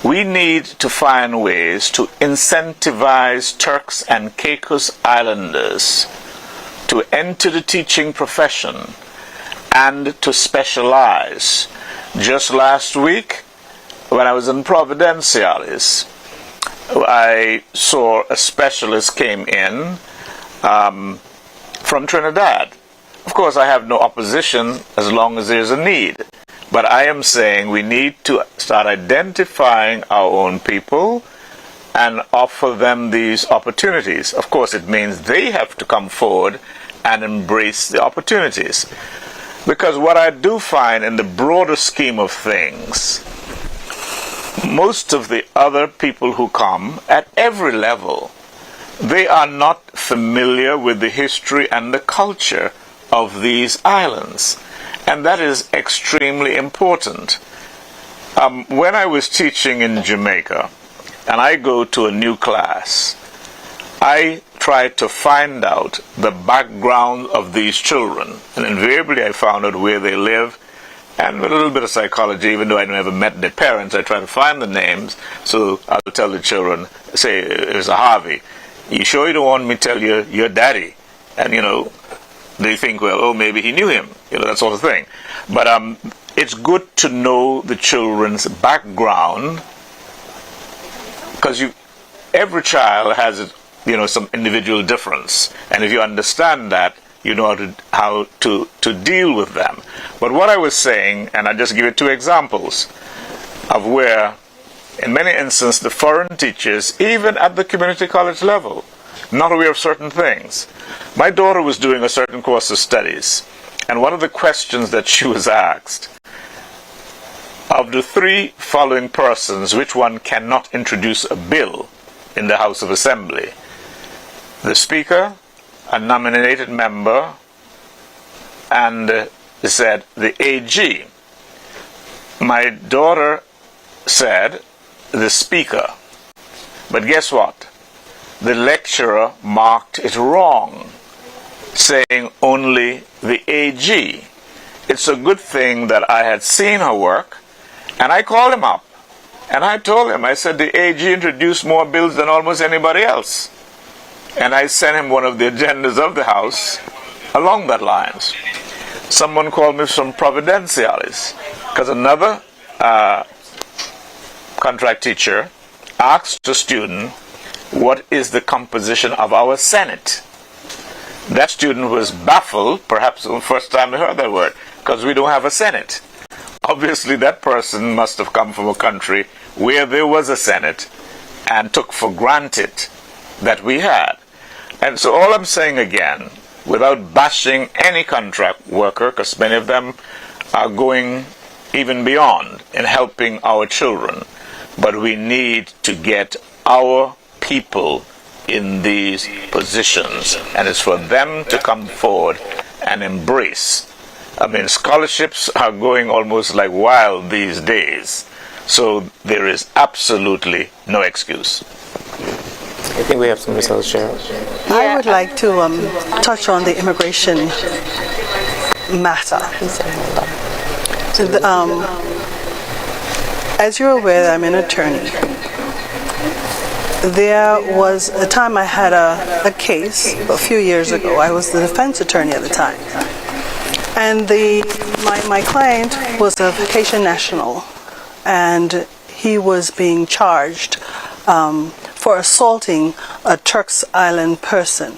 We need to find ways to incentivize Turks and Caicos Islanders to enter the teaching profession and to specialize. Just last week, when I was in Providenciales, I saw a specialist came in from Trinidad. Of course, I have no opposition as long as there's a need. But I am saying we need to start identifying our own people and offer them these opportunities. Of course, it means they have to come forward and embrace the opportunities. Because what I do find in the broader scheme of things, most of the other people who come at every level, they are not familiar with the history and the culture of these islands. And that is extremely important. When I was teaching in Jamaica, and I go to a new class, I try to find out the background of these children. And invariably I found out where they live, and with a little bit of psychology, even though I never met their parents, I try to find the names. So I'll tell the children, say, it's a Harvey, you sure you don't want me to tell you your daddy? And, you know, they think, well, oh, maybe he knew him, you know, that sort of thing. But it's good to know the children's background, because every child has, you know, some individual difference, and if you understand that, you know how to deal with them. But what I was saying, and I'll just give you two examples of where, in many instances, the foreign teachers, even at the community college level, not aware of certain things. My daughter was doing a certain course of studies, and one of the questions that she was asked, of the three following persons, which one cannot introduce a bill in the House of Assembly? The Speaker, a nominated member, and said the AG. My daughter said the Speaker. But guess what? The lecturer marked it wrong. saying only the AG. It's a good thing that I had seen her work, and I called him up. And I told him, I said, the AG introduced more bills than almost anybody else. And I sent him one of the agendas of the House along that lines. Someone called me from Providencialis, because another contract teacher asked a student, what is the composition of our Senate? That student was baffled, perhaps the first time I heard that word, because we don't have a Senate. Obviously, that person must have come from a country where there was a Senate and took for granted that we had. And so all I'm saying again, without bashing any contract worker, because many of them are going even beyond in helping our children, but we need to get our people in these positions, and it's for them to come forward and embrace. I mean, scholarships are going almost like wild these days, so there is absolutely no excuse. I think we have some results, Cheryl. I would like to touch on the immigration matter. As you're aware, I'm an attorney. There was a time I had a case a few years ago. I was the defense attorney at the time. And my client was a vacation national, and he was being charged for assaulting a Turks Island person.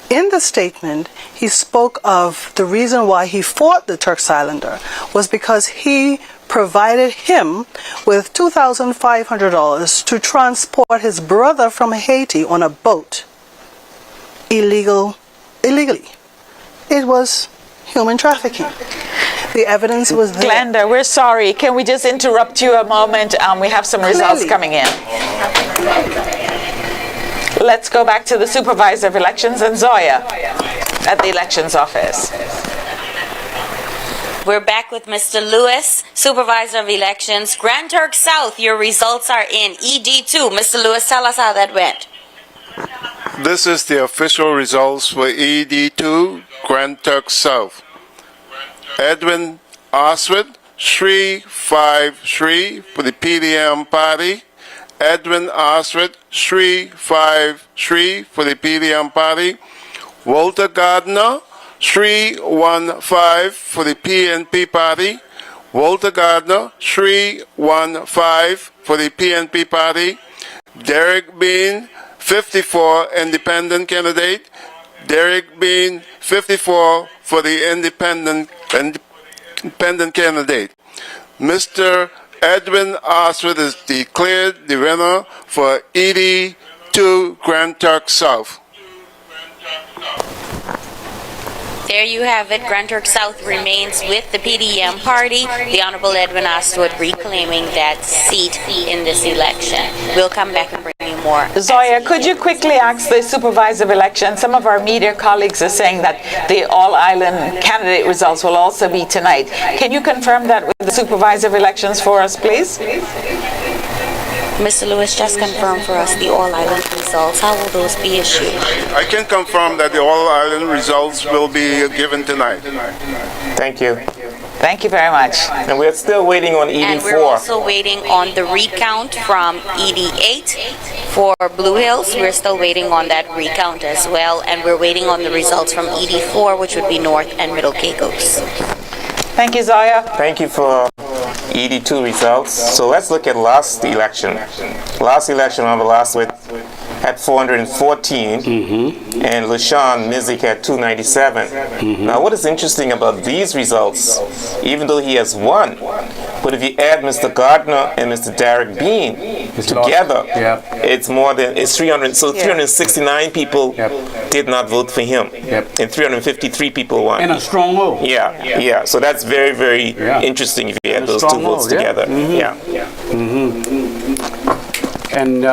In the statement, he spoke of the reason why he fought the Turks Islander was because he provided him with $2,500 to transport his brother from Haiti on a boat illegally. It was human trafficking. The evidence was there. Glenda, we're sorry. Can we just interrupt you a moment? We have some results coming in. Let's go back to the supervisor of elections and Zoya at the elections office. We're back with Mr. Lewis, supervisor of elections. Grand Turk South, your results are in ED2. Mr. Lewis, tell us how that went. This is the official results for ED2, Grand Turk South. Edwin Oswald, 353 for the PDM party. Edwin Oswald, 353 for the PDM party. Walter Gardner, 315 for the PNP party. Walter Gardner, 315 for the PNP party. Derek Bean, 54, independent candidate. Derek Bean, 54 for the independent candidate. Mr. Edwin Oswald is declared the winner for ED2 Grand Turk South. There you have it. Grand Turk South remains with the PDM party. The Honorable Edwin Ostwood reclaiming that seat in this election. We'll come back and bring you more. Zoya, could you quickly ask the supervisor of elections? Some of our media colleagues are saying that the all-island candidate results will also be tonight. Can you confirm that with the supervisor of elections for us, please? Mr. Lewis, just confirm for us the all-island results. How will those be issued? I can confirm that the all-island results will be given tonight. Thank you. Thank you very much. And we're still waiting on ED4. And we're also waiting on the recount from ED8 for Blue Hills. We're still waiting on that recount as well. And we're waiting on the results from ED4, which would be North and Middle Caicos. Thank you, Zoya. Thank you for ED2 results. So let's look at last election. Last election, on the last with had 414, and LaShawn Mizik had 297. Now, what is interesting about these results, even though he has won, but if you add Mr. Gardner and Mr. Derek Bean together, it's more than 300. So 369 people did not vote for him, and 353 people won. And a strong vote. Yeah. So that's very, very interesting if you add those two votes together. And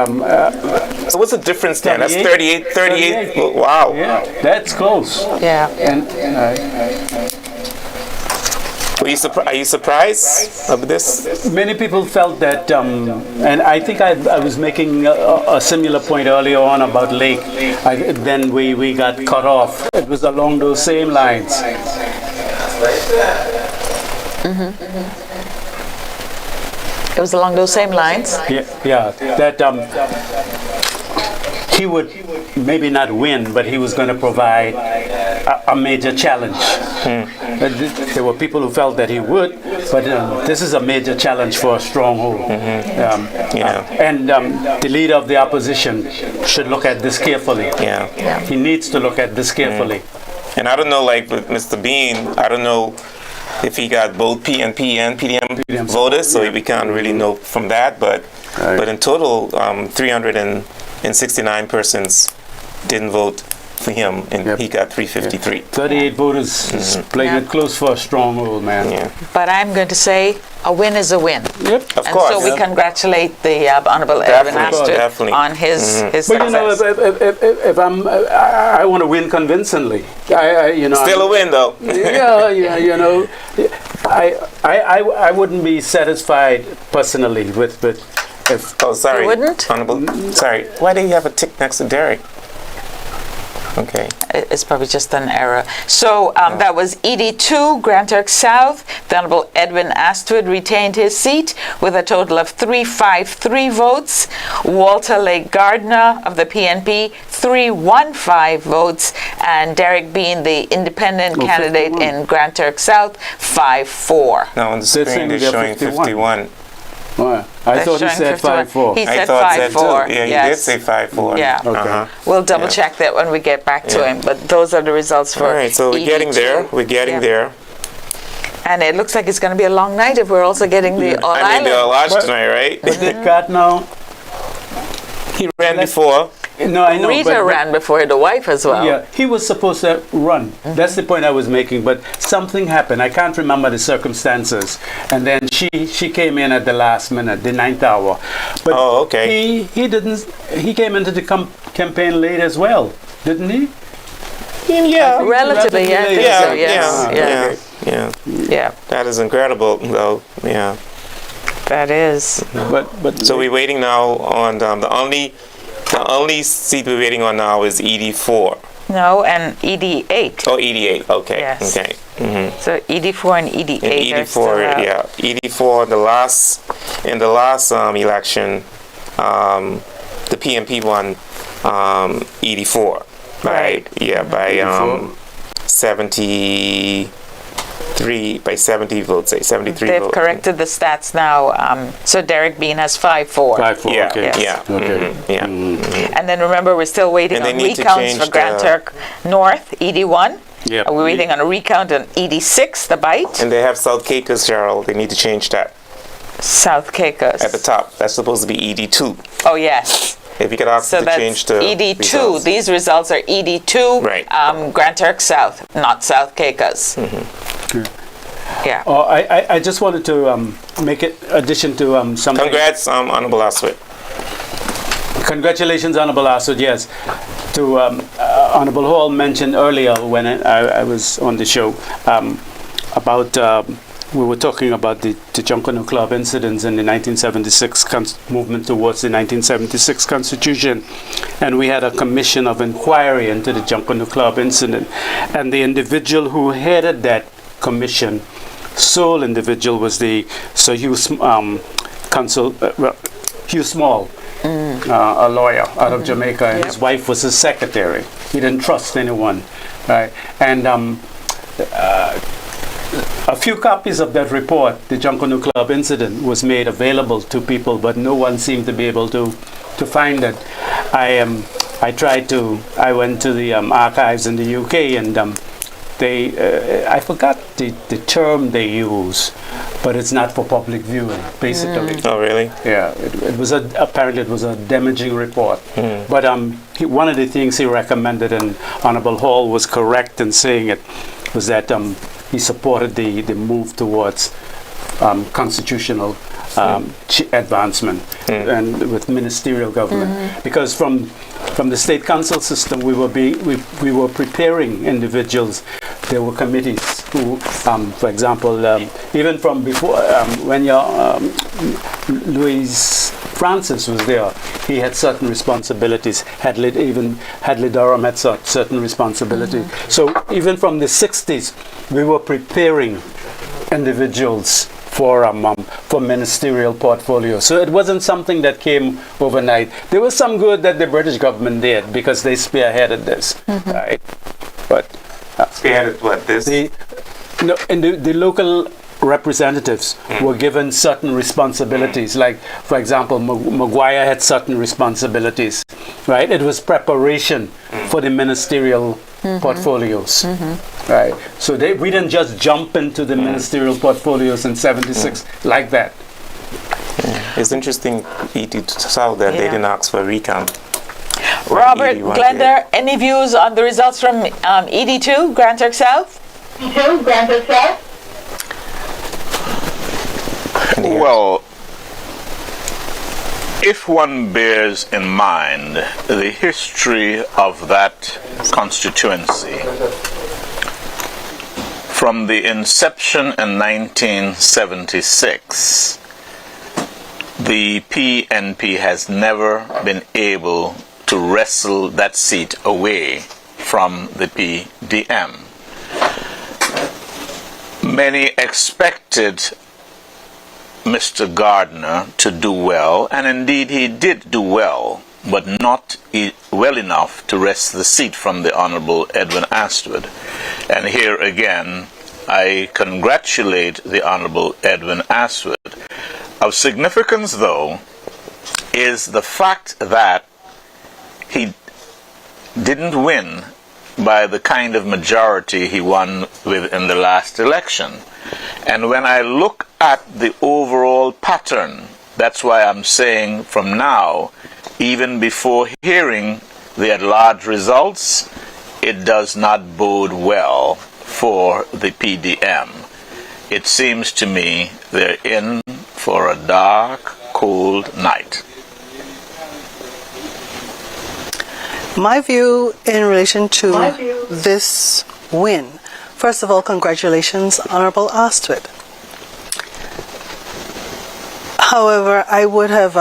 so what's the difference then? That's 38. Wow. Yeah, that's close. Yeah. And Are you surprised of this? Many people felt that, and I think I was making a similar point earlier on about Lake. Then we got cut off. It was along those same lines. It was along those same lines? Yeah. That he would maybe not win, but he was going to provide a major challenge. There were people who felt that he would, but this is a major challenge for a stronghold. And the leader of the opposition should look at this carefully. He needs to look at this carefully. And I don't know, like with Mr. Bean, I don't know if he got both PNP and PDM voters, so we can't really know from that. But in total, 369 persons didn't vote for him, and he got 353. 38 voters is playing it close for a stronghold, man. But I'm going to say a win is a win. Yep, of course. So we congratulate the Honorable Edwin Astor on his success. But you know, if I want to win convincingly. Still a win, though. Yeah, you know, I wouldn't be satisfied personally with if. Oh, sorry. You wouldn't? Honorable. Sorry. Why do you have a tick next to Derek? Okay. It's probably just an error. So that was ED2, Grand Turk South. The Honorable Edwin Astwood retained his seat with a total of 353 votes. Walter Lake Gardner of the PNP, 315 votes. And Derek Bean, the independent candidate in Grand Turk South, 54. Now on the screen they're showing 51. I thought he said 5-4. He said 5-4. Yeah, he did say 5-4. Yeah. Okay. We'll double check that when we get back to him. But those are the results for. All right, so we're getting there. We're getting there. And it looks like it's going to be a long night if we're also getting the All Island. the All-Lodge tonight, right? Did Gardner? He ran before. No, I know. Rita ran before the wife as well. Yeah, he was supposed to run. That's the point I was making. But something happened. I can't remember the circumstances. And then she came in at the last minute, the 9th hour. But he didn't. He came into the campaign late as well, didn't he? Yeah, relatively. Yeah. That is incredible, though. Yeah. That is. But so we're waiting now on the only seat we're waiting on now is ED4. No, and ED8. Oh, ED8. Okay. Yes. Okay. So ED4 and ED8 and are still out. Yeah. ED4. In the last election, the PNP won ED4 by 70 votes. 73 They've votes. corrected the stats now. So Derek Bean has 5-4. 5-4. Yeah. Okay. Yeah. Okay. And then remember, we're still waiting on recounts for Grand Turk North, ED1. Yeah. We're waiting on a recount on ED6, the bite. And they have South Caicos, Cheryl. They need to change that. South Caicos. At the top. That's supposed to be ED2. Oh, yes. If you could ask them to change the ED2. results. These results are ED2, right. Grand Turk South, not South Caicos. Yeah. I just wanted to make it addition to something. Congrats, Honorable Aswad. Congratulations, Honorable Aswad. Yes. To Honorable Hall mentioned earlier when I was on the show about we were talking about the Junkanoo Club incidents in the 1976 movement towards the 1976 Constitution, and we had a commission of inquiry into the Junkanoo Club incident, and the individual who headed that commission, sole individual, was the Sir Hugh Small, a lawyer out of Jamaica, and his wife was his secretary. He didn't trust anyone, right? And a few copies of that report, the Junkanoo Club incident, was made available to people, but no one seemed to be able to find it. I went to the archives in the UK, and I forgot the term they use, but it's not for public viewing, basically. Oh, really? Yeah, it was apparently it was a damaging report. But one of the things he recommended, and Honorable Hall was correct in saying it, was that he supported the move towards constitutional advancement and with ministerial government, because from the state council system we were preparing individuals there were committees who, for example, even from before, when Louis Francis was there, he had certain responsibilities. Hadley Durham had certain responsibilities. So even from the 60s, we were preparing individuals for ministerial portfolios. So it wasn't something that came overnight. There was some good that the British government did because they spearheaded this, right? But spearheaded what this? The local representatives were given certain responsibilities. Like, for example, Maguire had certain responsibilities, right? It was preparation for the ministerial portfolios, right? So we didn't just jump into the ministerial portfolios in '76 like that. It's interesting, E.T. South, that they didn't ask for a recount. Robert Glender, any views on the results from ED2, Grand Turk South? Well, if one bears in mind the history of that constituency, from the inception in 1976, the PNP has never been able to wrestle that seat away from the PDM. Many expected Mr. Gardner to do well, and indeed he did do well, but not well enough to wrest the seat from the Honorable Edwin Astwood. And here again, I congratulate the Honorable Edwin Astwood. Of significance, though, is the fact that he didn't win by the kind of majority he won with in the last election. And when I look at the overall pattern, that's why I'm saying from now, even before hearing the at-large results, it does not bode well for the PDM. It seems to me they're in for a dark, cold night. My view in relation to this win, first of all, congratulations, Honorable Astwood. However, I would have,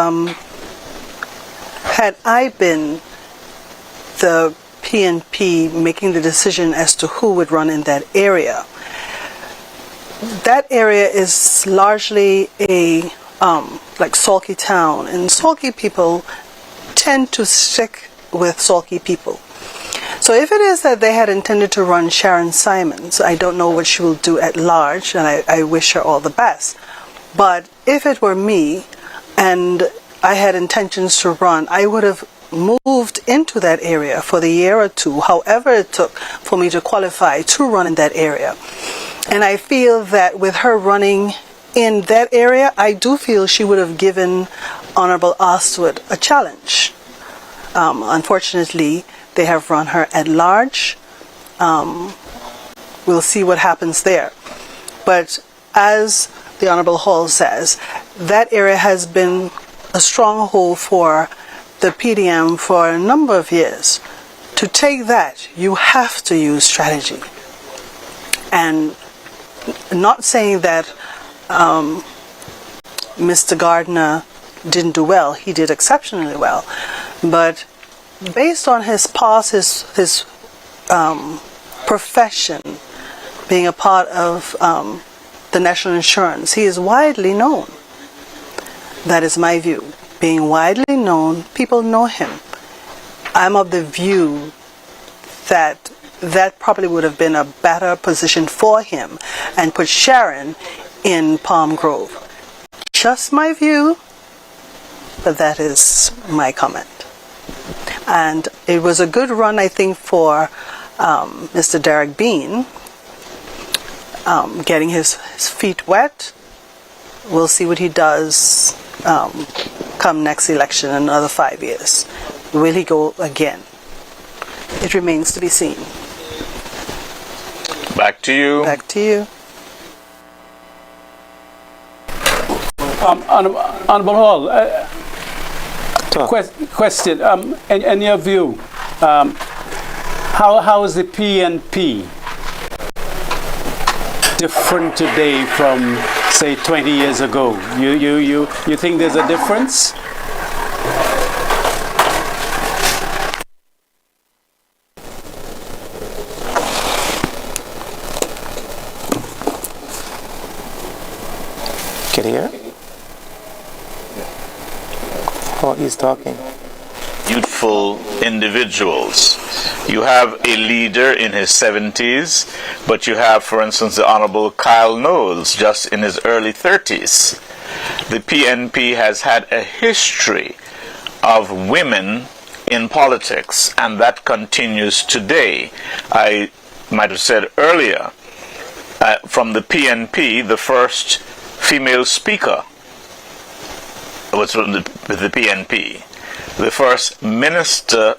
had I been the PNP making the decision as to who would run in that area, that area is largely a, like Salkey town, and Salkey people tend to stick with Salkey people. So if it is that they had intended to run Sharon Simons, I don't know what she will do at large, and I wish her all the best. But if it were me and I had intentions to run, I would have moved into that area for the year or two, however it took for me to qualify to run in that area. And I feel that with her running in that area, I do feel she would have given Honorable Astwood a challenge. Unfortunately, they have run her at large. We'll see what happens there. But as the Honorable Hall says, that area has been a stronghold for the PDM for a number of years. To take that, you have to use strategy. And not saying that Mr. Gardner didn't do well. He did exceptionally well. But based on his past, his profession, being a part of the National Insurance, he is widely known. That is my view. Being widely known, people know him. I'm of the view that that probably would have been a better position for him and put Sharon in Palm Grove. Just my view, but that is my comment. And it was a good run, I think, for Mr. Derek Bean, getting his feet wet. We'll see what he does come next election in another 5 years. Will he go again? It remains to be seen. Back to you. Back to you. Honorable Hall, question. In your view, how is the PNP different today from, say, 20 years ago? You think there's a difference? Can you hear? Oh, he's talking. Youthful individuals. You have a leader in his 70s, but you have, for instance, the Honorable Kyle Knowles, just in his early 30s. The PNP has had a history of women in politics, and that continues today. I might have said earlier, from the PNP, the first female speaker was from the PNP. The first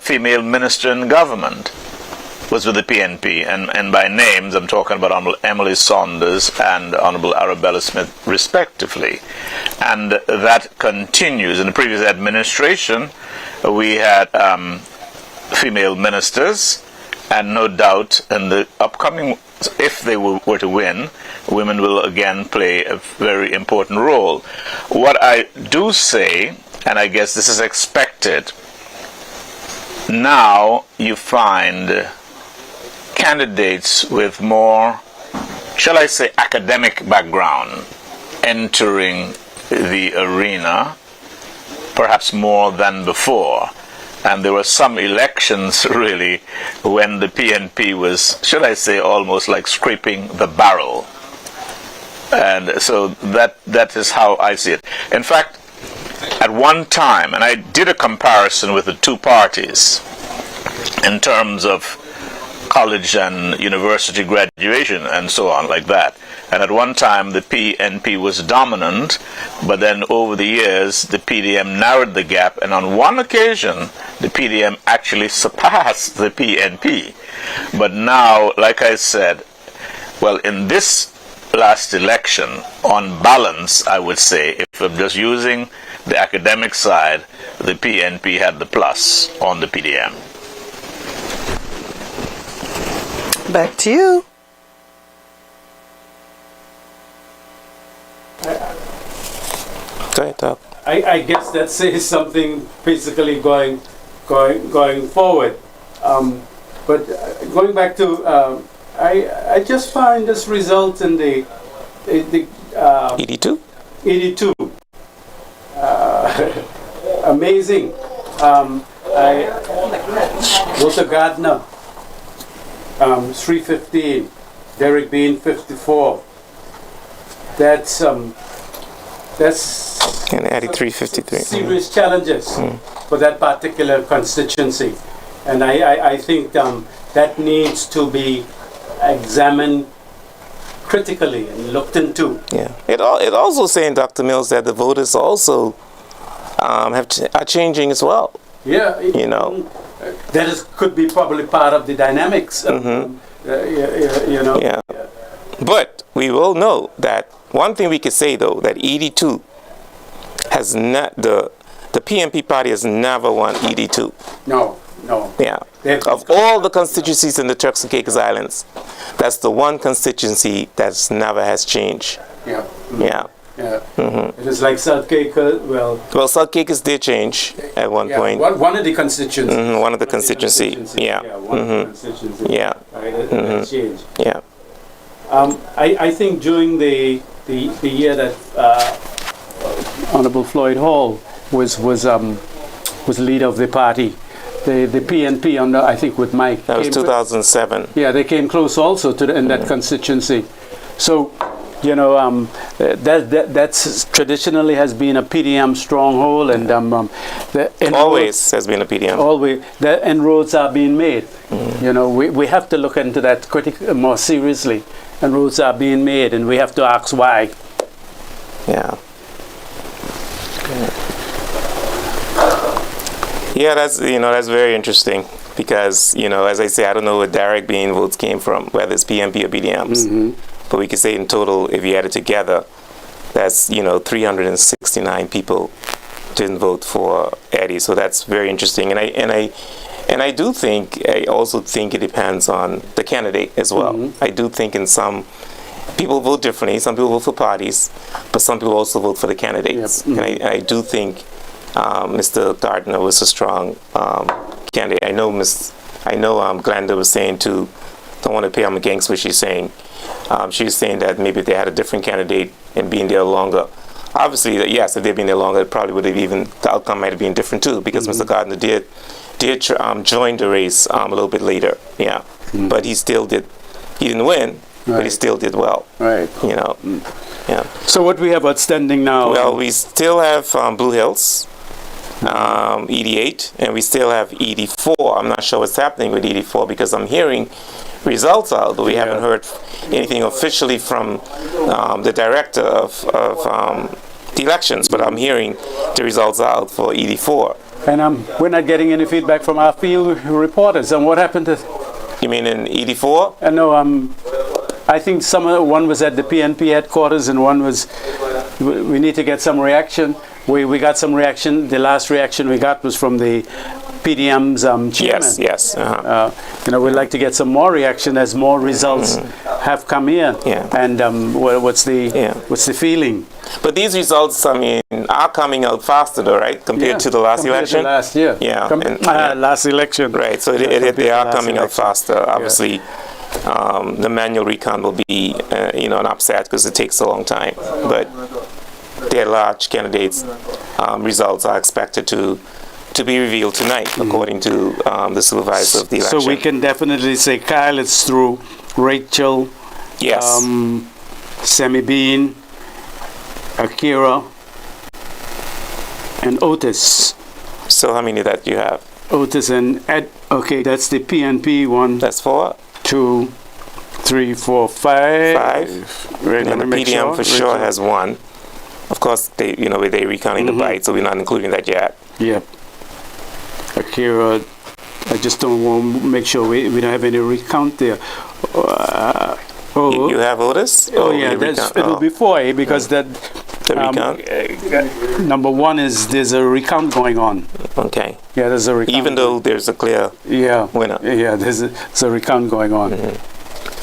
female minister in government was with the PNP, and by names I'm talking about Honorable Emily Saunders and Honorable Arabella Smith respectively. And that continues. In the previous administration we had female ministers, and no doubt in the upcoming, if they were to win, women will again play a very important role. What I do say, and I guess this is expected, now you find candidates with more, shall I say, academic background entering the arena, perhaps more than before. And there were some elections, really, when the PNP was, should I say, almost like scraping the barrel. And so that is how I see it. In fact, at one time, and I did a comparison with the two parties in terms of college and university graduation and so on, like that. And at one time the PNP was dominant, but then over the years the PDM narrowed the gap, and on one occasion the PDM actually surpassed the PNP. But now, like I said, well, in this last election, on balance, I would say, if I'm just using the academic side, the PNP had the plus on the PDM. Back to you. Go ahead, Doc. I guess that says something basically going forward. But going back to, I just find this result in the ED2? ED2 amazing. Walter Gardner, 315, Derek Bean 54. That's and Eddie 353. Serious challenges for that particular constituency, and I think that needs to be examined critically and looked into. Yeah, it also saying, Dr. Mills, that the voters also are changing as well. Yeah, you know, that could be probably part of the dynamics. You know. Yeah. But we will know that one thing we could say though, that ED2 has not, the PNP party has never won ED2. No. Yeah. Of all the constituencies in the Turks and Caicos Islands, that's the one constituency that's never has changed. Yeah. Yeah. Yeah. It is like South Caicos. Well, South Caicos did change at one point. One of the constituencies. One of the constituency. Yeah. One of the constituencies. Yeah. Right. It changed. Yeah. I think during the year that Honorable Floyd Hall was leader of the party, the PNP under, I think with Mike. That was 2007. Yeah, they came close also to in that constituency. So, you know, that's traditionally has been a PDM stronghold, and always has been a PDM. Always, the inroads are being made. You know, we have to look into that more seriously. Inroads are being made, and we have to ask why. Yeah. Yeah, that's very interesting, because, you know, as I say, I don't know where Derek Bean votes came from, whether it's PNP or PDMs. But we could say in total, if you add it together, that's, 369 people didn't vote for Eddie. So that's very interesting. And I also think it depends on the candidate as well. I do think in some people vote differently. Some people vote for parties, but some people also vote for the candidates. Yep. And I do think Mr. Gardner was a strong candidate. I know Glenda was saying too, don't want to pay him against what she's saying. She's saying that maybe if they had a different candidate and being there longer, obviously, yes, if they'd been there longer, it probably would have the outcome might have been different too, because Mr. Gardner did join the race a little bit later, yeah. But he didn't win, but he still did well. Right. Yeah. So what we have outstanding now? Well, we still have Blue Hills, ED8, and we still have ED4. I'm not sure what's happening with ED4 because I'm hearing results out, but we haven't heard anything officially from the director of the elections, but I'm hearing the results out for ED4. And we're not getting any feedback from our field reporters. And what happened to... You mean in ED4? No, I think one was at the PNP headquarters and one was... We need to get some reaction. We got some reaction. The last reaction we got was from the PDM's chairman. Yes. We'd like to get some more reaction as more results have come in. Yeah. And what's the feeling? But these results, are coming out faster, though, right? Compared to the last election. To last year. Yeah. Last election. Right. So they are coming out faster. Obviously, the manual recount will be, an upset because it takes a long time. But their large candidates' results are expected to be revealed tonight, according to the supervisor of the election. So we can definitely say Kyle is through, Rachel, yes, Sammy Bean, Akira, and Otis. So how many that you have? Otis and Ed. Okay, that's the PNP one. That's 4. 2, 3, 4, 5. Right, and the PDM for sure has 1. Of course, they're recounting the bite, so we're not including that yet. Yep. Akira, I just don't want to make sure we don't have any recount there. You have Otis? It'll be 4 because that number 1 is there's a recount going on. Okay. Yeah, there's a recount. Even though there's a clear winner. Yeah, there's a recount going on.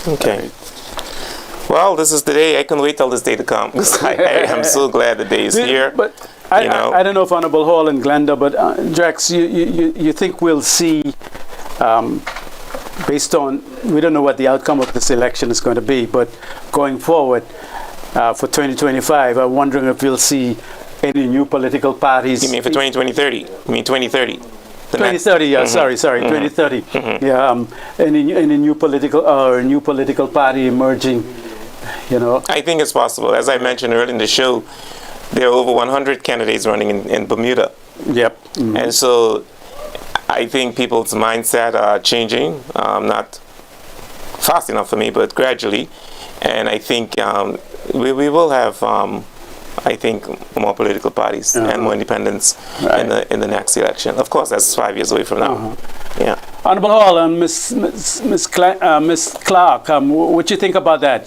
Okay. Well, this is the day. I can't wait till this day to come because I am so glad the day is here. But I don't know if Honorable Hall and Glenda, but Jax, you think we'll see, based on, we don't know what the outcome of this election is going to be, but going forward for 2025, I'm wondering if we'll see any new political parties. You mean for 2030? You mean 2030? 2030, yeah, sorry, 2030. Yeah, any new political party emerging, I think it's possible. As I mentioned earlier in the show, there are over 100 candidates running in Bermuda. Yep. And so I think people's mindset are changing, not fast enough for me, but gradually. And I think we will have, more political parties and more independents in the next election. Of course, that's 5 years away from now. Yeah. Honorable Hall and Miss Clark, what do you think about that?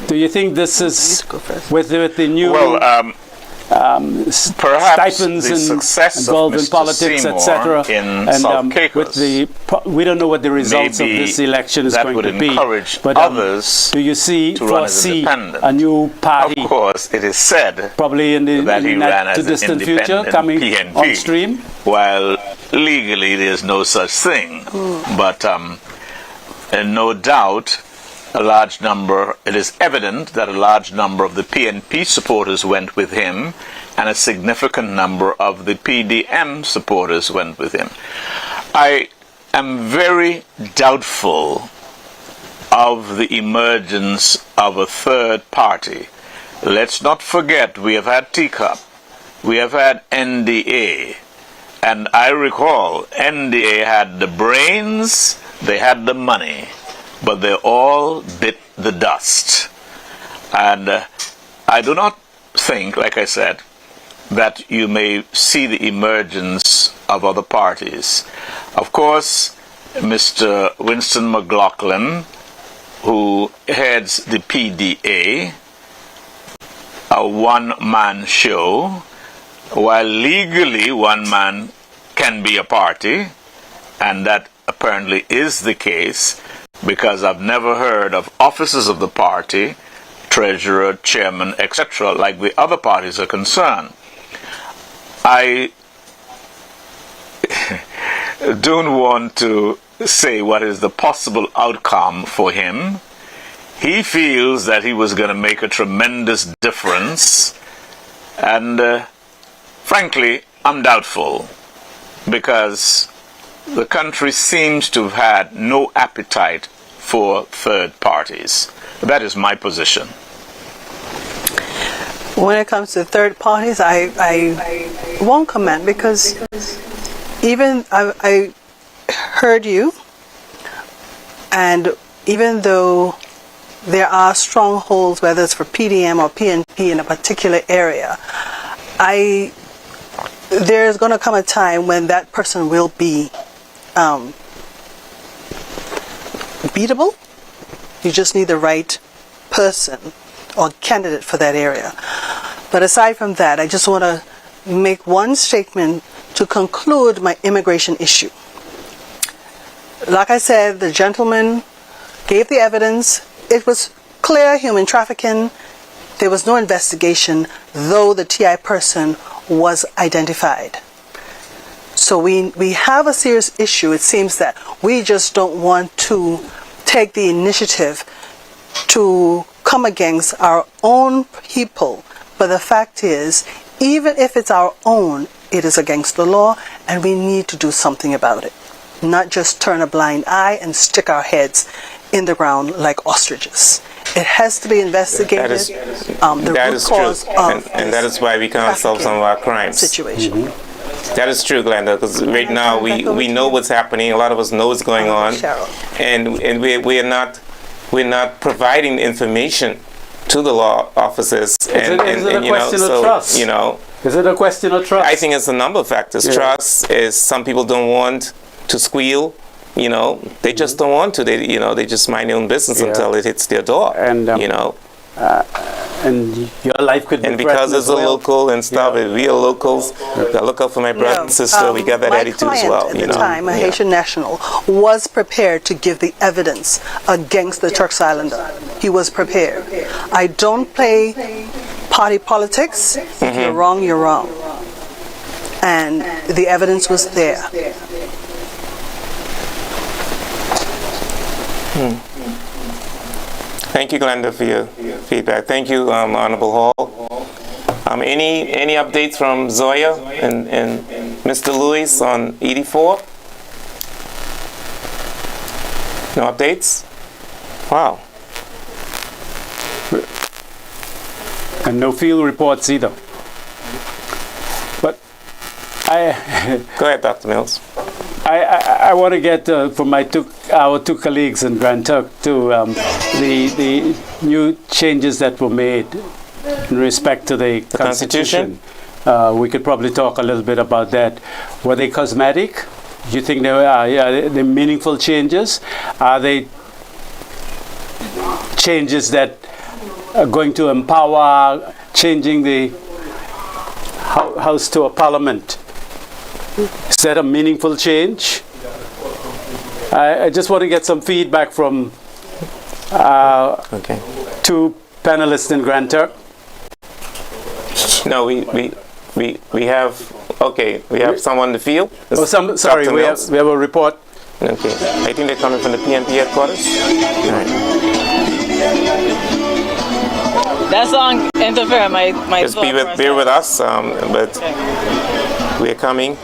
Do you think this is with the new perhaps stipends the success involved of in politics, etc., in South Caicos, we don't know what the results of this election is going to be. But others do you foresee a new party? Of course, it is said probably in the not too distant future coming on stream. While legally there is no such thing, but and no doubt. It is evident that a large number of the PNP supporters went with him, and a significant number of the PDM supporters went with him. I am very doubtful of the emergence of a third party. Let's not forget, we have had TCOP, we have had NDA, and I recall NDA had the brains, they had the money, but they all bit the dust. And I do not think, like I said, that you may see the emergence of other parties. Of course, Mr. Winston McLaughlin, who heads the PDA, a one-man show, while legally one man can be a party, and that apparently is the case, because I've never heard of officers of the party, treasurer, chairman, etc., like the other parties are concerned. I don't want to say what is the possible outcome for him. He feels that he was going to make a tremendous difference, and frankly, I'm doubtful, because the country seems to have had no appetite for third parties. That is my position. When it comes to third parties, I won't comment, because even I heard you, and even though there are strongholds, whether it's for PDM or PNP in a particular area, there's going to come a time when that person will be beatable. You just need the right person or candidate for that area. But aside from that, I just want to make one statement to conclude my immigration issue. Like I said, the gentleman gave the evidence. It was clear human trafficking. There was no investigation, though the TI person was identified. So we have a serious issue. It seems that we just don't want to take the initiative to come against our own people. But the fact is, even if it's our own, it is against the law, and we need to do something about it. Not just turn a blind eye and stick our heads in the ground like ostriches. It has to be investigated. That is true. And that is why we can't solve some of our crimes. Situation. That is true, Glenda, because right now we know what's happening. A lot of us know what's going on, and we're not providing information to the law officers. Is it a question of trust? Is it a question of trust? I think it's a number of factors. Yeah. Trust is, some people don't want to squeal. They just don't want to. They just mind their own business until it hits their door. And and your life could be and because it's a local and stuff, we are locals. I look out for my brother and sister. We got that attitude as well. At the time, a Haitian national was prepared to give the evidence against the Turks Islander. He was prepared. I don't play party politics. If you're wrong, you're wrong. And the evidence was there. Thank you, Glenda, for your feedback. Thank you, Honorable Hall. Any updates from Zoya and Mr. Lewis on 84? No updates? Wow. And no field reports either. But Go ahead, Dr. Mills. I want to get from our two colleagues in Grand Turk to the new changes that were made in respect to the Constitution. We could probably talk a little bit about that. Were they cosmetic? Do you think they were they meaningful changes? Are they changes that are going to empower changing the House to a Parliament? Is that a meaningful change? I just want to get some feedback from two panelists in Grand Turk. No, we have someone in the field. Sorry, we have a report. Okay, I think they're coming from the PNP headquarters. All right. That song interfere my just bear with us, but we're coming.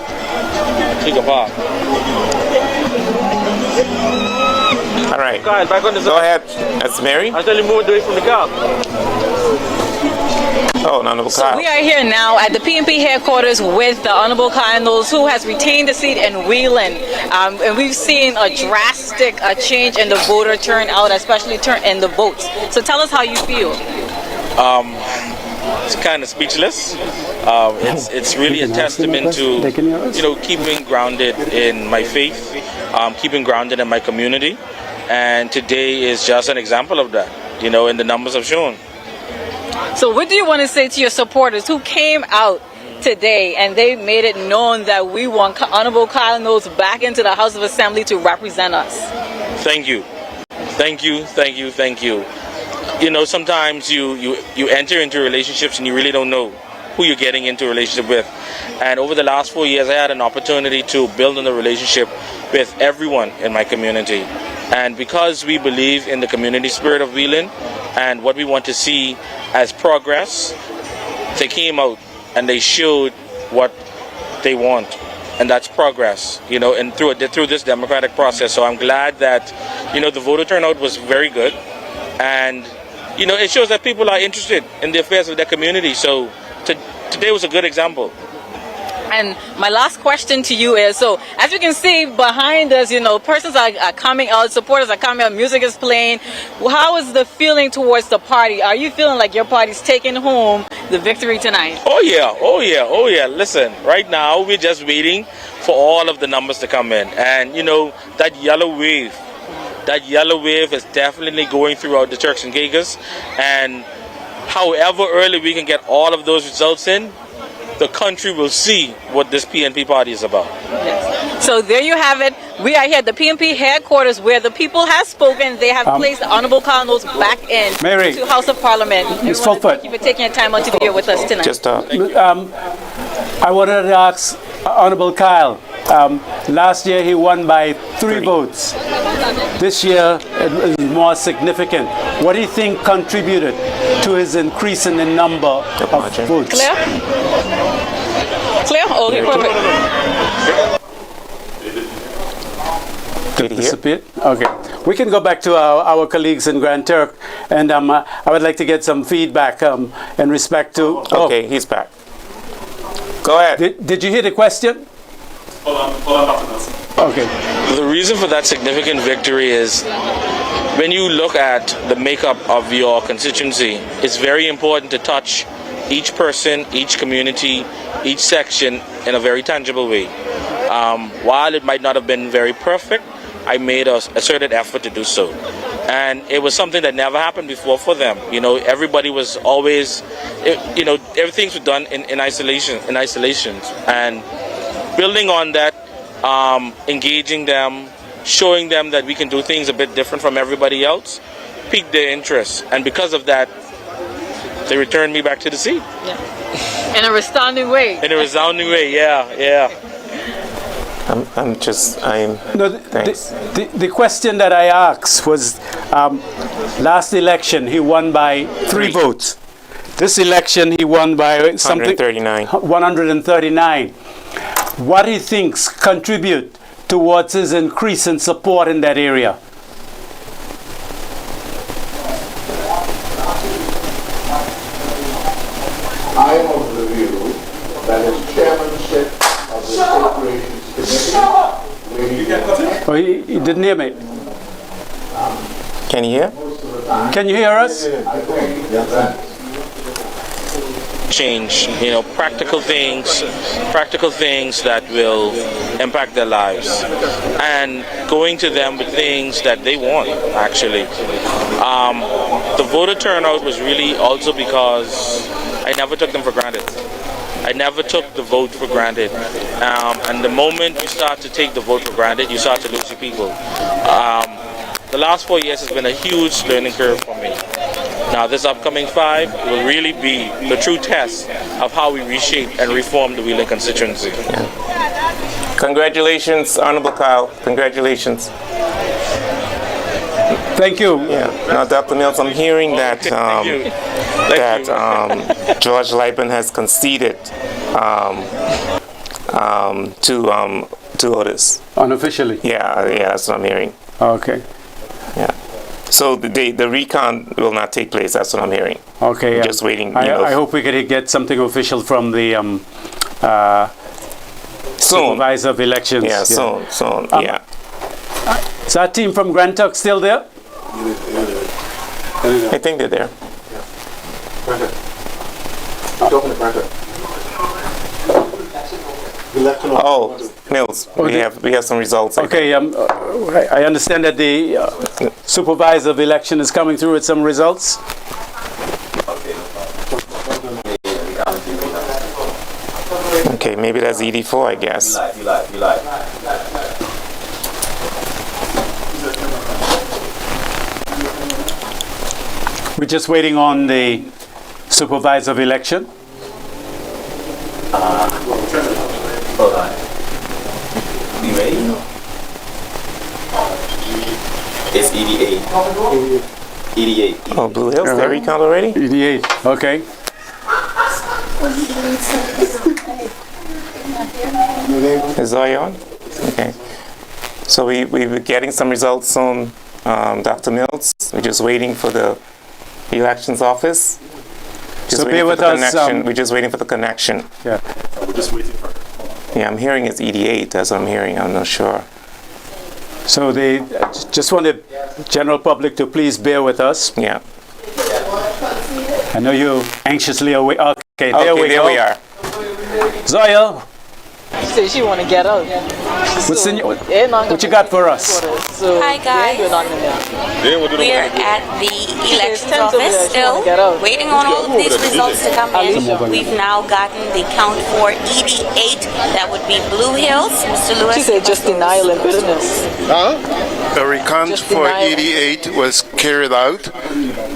All right. Go ahead. That's Mary. I tell you, move away from the car. Oh, Honorable So Kyle. we are here now at the PNP headquarters with the Honorable Kyle Knowles, who has retained the seat in Wheeling. And we've seen a drastic change in the voter turnout, especially in the votes. So tell us how you feel. It's kind of speechless. It's really a testament to keeping grounded in my faith, keeping grounded in my community, and today is just an example of that. And the numbers have shown. So what do you want to say to your supporters who came out today and they made it known that we want Honorable Kyle Knowles back into the House of Assembly to represent us? Thank you. Thank you, thank you, thank you. You know, sometimes you enter into relationships and you really don't know who you're getting into a relationship with. And over the last 4 years, I had an opportunity to build on the relationship with everyone in my community. And because we believe in the community spirit of Wheeling and what we want to see as progress, they came out and they showed what they want, and that's progress, you know, and through this democratic process. So I'm glad that, you know, the voter turnout was very good, and, you know, it shows that people are interested in the affairs of their community. So today was a good example. And my last question to you is, so as you can see behind us, you know, persons are coming out, supporters are coming out, music is playing. How is the feeling towards the party? Are you feeling like your party's taking home the victory tonight? Oh yeah, oh yeah, oh yeah. Listen, right now we're just waiting for all of the numbers to come in. And you know, that yellow wave is definitely going throughout the Turks and Caicos. And however early we can get all of those results in, the country will see what this PNP party is about. Yes. So there you have it. We are here at the PNP headquarters where the people have spoken. They have placed the Honorable Cardinals back in to House of Parliament. Ms. Fulford, thank you for taking your time out to be here with us tonight. I wanted to ask Honorable Kyle. Last year he won by 3 votes. This year it is more significant. What do you think contributed to his increase in the number of votes? Clear? Clear? Oh, perfect. Disappeared? Okay. We can go back to our colleagues in Grand Turk, and I would like to get some feedback in respect to... Okay, he's back. Go ahead. Did you hear the question? Okay. The reason for that significant victory is when you look at the makeup of your constituency, it's very important to touch each person, each community, each section in a very tangible way. While it might not have been very perfect, I made a concerted effort to do so. And it was something that never happened before for them. You know, everybody was always, you know, everything's done in isolation. And building on that, engaging them, showing them that we can do things a bit different from everybody else, piqued their interest. And because of that, they returned me back to the seat. Yeah. In a resounding way. In a resounding way, yeah. The question that I asked was, last election he won by 3 votes. This election he won by something 139. What he thinks contribute towards his increase in support in that area? I am of the view that as chairmanship of the Appropriations Committee, Oh, he didn't hear me. Can you hear? Can you hear us? Change, you know, practical things that will impact their lives, and going to them with things that they want, actually. The voter turnout was really also because I never took them for granted. I never took the vote for granted. And the moment you start to take the vote for granted, you start to lose your people. The last 4 years has been a huge learning curve for me. Now this upcoming 5 will really be the true test of how we reshape and reform the Wheeling constituency. Yeah. Congratulations, Honorable Kyle. Congratulations. Thank you. Yeah. Now, Dr. Mills, I'm hearing that George Lipen has conceded to Otis. Unofficially? Yeah, that's what I'm hearing. Okay. Yeah. So the recount will not take place. That's what I'm hearing. Okay. I'm just waiting. I hope we could get something official from the supervisor of elections. Yeah, soon. Yeah. Is our team from Grand Turk still there? I think they're there. Oh, Mills, we have some results. Okay, I understand that the supervisor of election is coming through with some results. Okay, maybe that's ED4, I guess. We're just waiting on the supervisor of election. Hold on. You ready? It's 88. 88. Oh, Blue Hills, they recount already? 88, okay. Is Zoe on? Okay. So we're getting some results soon, Dr. Mills. We're just waiting for the elections office. So bear with us. We're just waiting for the connection. Yeah. We're just waiting for it. Yeah, I'm hearing it's 88. That's what I'm hearing. I'm not sure. So they just want the general public to please bear with us. Yeah. I know you anxiously await. Okay, there we are. Zoya, She said she want to get out. what you got for us? Hi guys. We're at the elections office still, waiting on all of these results to come in. We've now gotten the count for ED8. That would be Blue Hills. Mr. Lewis. She said just denial and bitterness. The recount for ED8 was carried out,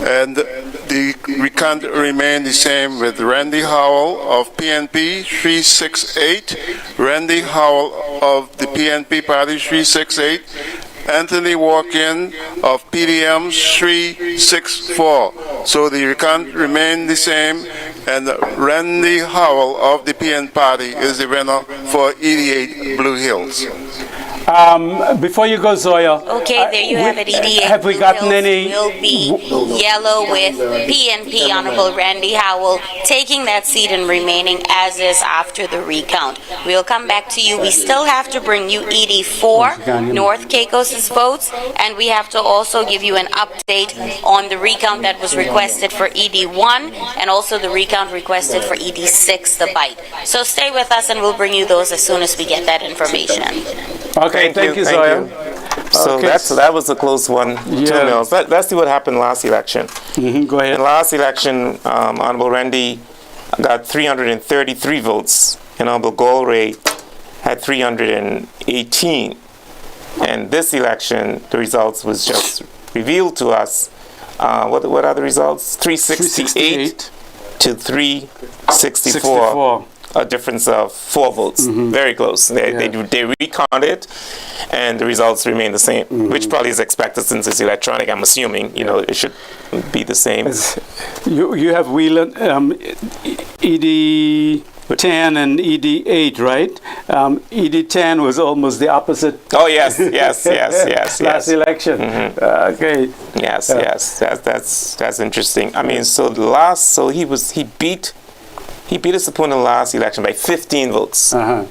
and the recount remained the same with Randy Howell of PNP 368, Randy Howell of the PNP Party 368, Anthony Walk-in of PDM 364. So the recount remained the same, and Randy Howell of the PN Party is the winner for ED8 Blue Hills. Before you go, Zoya. Okay, there you have it. ED8 have we gotten any? Will be yellow with PNP Honorable Randy Howell taking that seat and remaining as is after the recount. We'll come back to you. We still have to bring you ED4, North Caicos' votes, and we have to also give you an update on the recount that was requested for ED1 and also the recount requested for ED6, the bite. So stay with us and we'll bring you those as soon as we get that information. Okay, thank you, Zoya. So Okay. that was a close one. 2 Mills. Let's see what happened last election. Go ahead. In last election, Honorable Randy got 333 votes, and Honorable Galway had 318. And this election, the results was just revealed to us. What are the results? 368 to 364. A difference of 4 votes. Very close. They recounted, and the results remain the same, which probably is expected since it's electronic. I'm assuming, it should be the same. You have Wheeler, ED10 and ED8, right? ED10 was almost the opposite. Oh yes. Last election. Okay. Yes. That's interesting. I mean, so he beat his opponent last election by 15 votes. And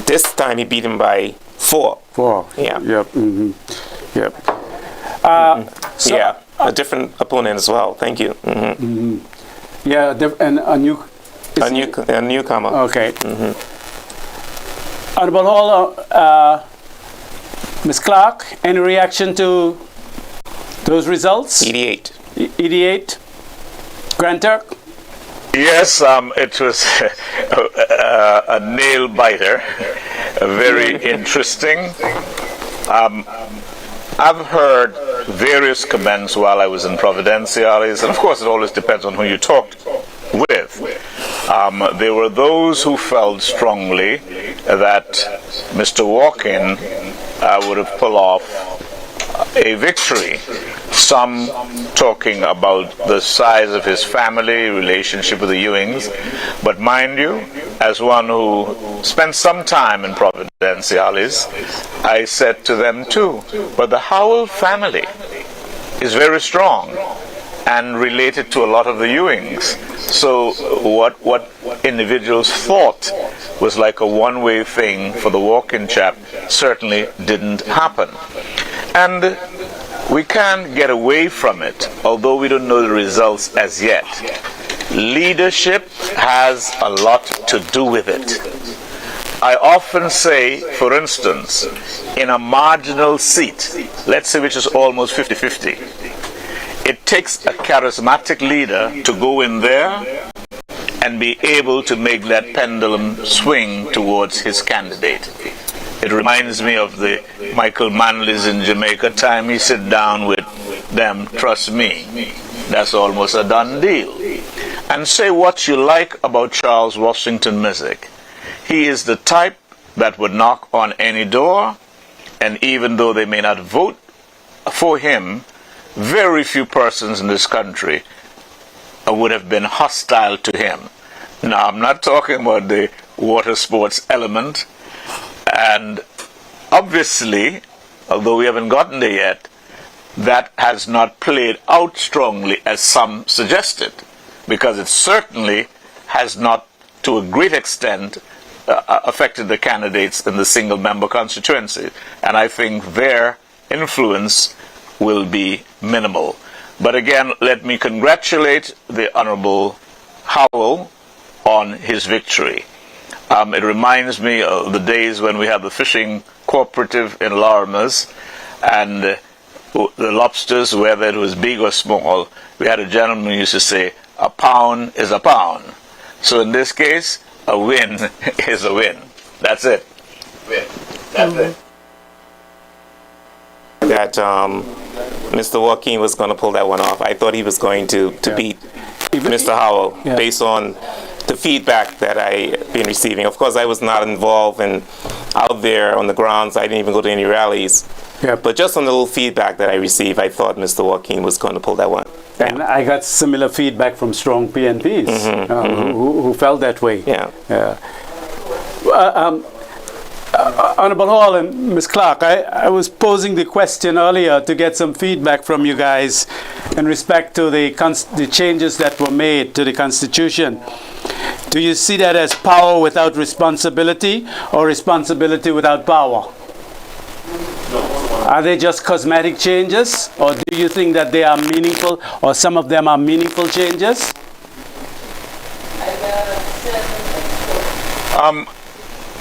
this time he beat him by 4. 4. Yeah. Yep. Yep. A different opponent as well. Thank you. Yeah, and a newcomer. Okay. Honorable Hall, Ms. Clark, any reaction to those results? ED8. ED8. Grand Turk? Yes, it was a nail biter, very interesting. I've heard various comments while I was in Providenciales, and of course it always depends on who you talked with. There were those who felt strongly that Mr. Walk-in would have pulled off a victory. Some talking about the size of his family, relationship with the Ewings. But mind you, as one who spent some time in Providenciales, I said to them too, but the Howell family is very strong and related to a lot of the Ewings. So what individuals thought was like a one-way thing for the Walk-in chap certainly didn't happen. And we can't get away from it, although we don't know the results as yet. Leadership has a lot to do with it. I often say, for instance, in a marginal seat, let's say which is almost 50-50, it takes a charismatic leader to go in there and be able to make that pendulum swing towards his candidate. It reminds me of the Michael Manley's in Jamaica time. He sat down with them, trust me, that's almost a done deal. And say what you like about Charles Washington Mizik. He is the type that would knock on any door, and even though they may not vote for him, very few persons in this country would have been hostile to him. Now, I'm not talking about the water sports element, and obviously, although we haven't gotten there yet, that has not played out strongly as some suggested, because it certainly has not, to a great extent, affected the candidates in the single-member constituency. And I think their influence will be minimal. But again, let me congratulate the Honorable Howell on his victory. It reminds me of the days when we had the fishing cooperative in Lorimer's, and the lobsters, whether it was big or small, we had a gentleman who used to say, a pound is a pound. So in this case, a win is a win. That's it. Win. That's it. That Mr. Joaquin was going to pull that one off. I thought he was going to beat Mr. Howell based on the feedback that I've been receiving. Of course, I was not involved and out there on the grounds. I didn't even go to any rallies. But just on the little feedback that I received, I thought Mr. Joaquin was going to pull that one. And I got similar feedback from strong PNPs who felt that way. Honorable Hall and Ms. Clark, I was posing the question earlier to get some feedback from you guys in respect to the changes that were made to the Constitution. Do you see that as power without responsibility or responsibility without power? Are they just cosmetic changes, or do you think that they are meaningful, or some of them are meaningful changes?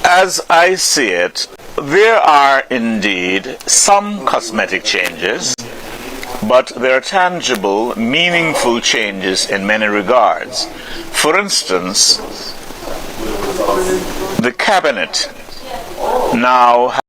As I see it, there are indeed some cosmetic changes, but there are tangible, meaningful changes in many regards. For instance, the cabinet now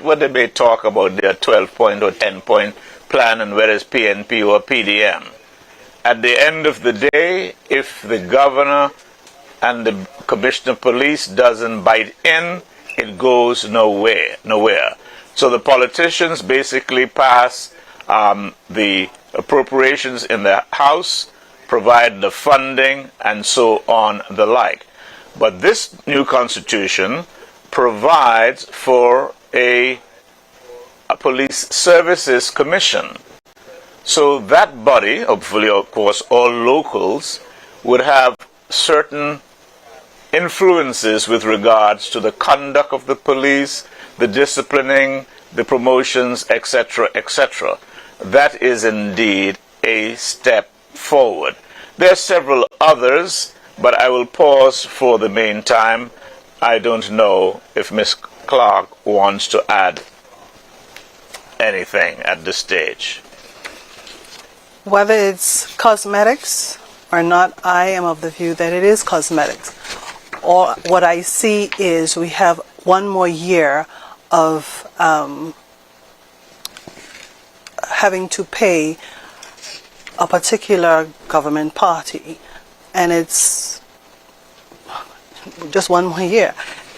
what they may talk about their 12-point or 10-point plan and whether it's PNP or PDM. at the end of the day, if the governor and the commissioner of police doesn't bite in, it goes nowhere. So the politicians basically pass the appropriations in the House, provide the funding, and so on the like. But this new constitution provides for a police services commission. So that body, hopefully, of course, all locals, would have certain influences with regards to the conduct of the police, the disciplining, the promotions, etc., etc. That is indeed a step forward. There are several others, but I will pause for the meantime. I don't know if Ms. Clark wants to add anything at this stage. Whether it's cosmetics or not, I am of the view that it is cosmetics. Or what I see is we have one more year of having to pay a particular government party, and it's just one more year.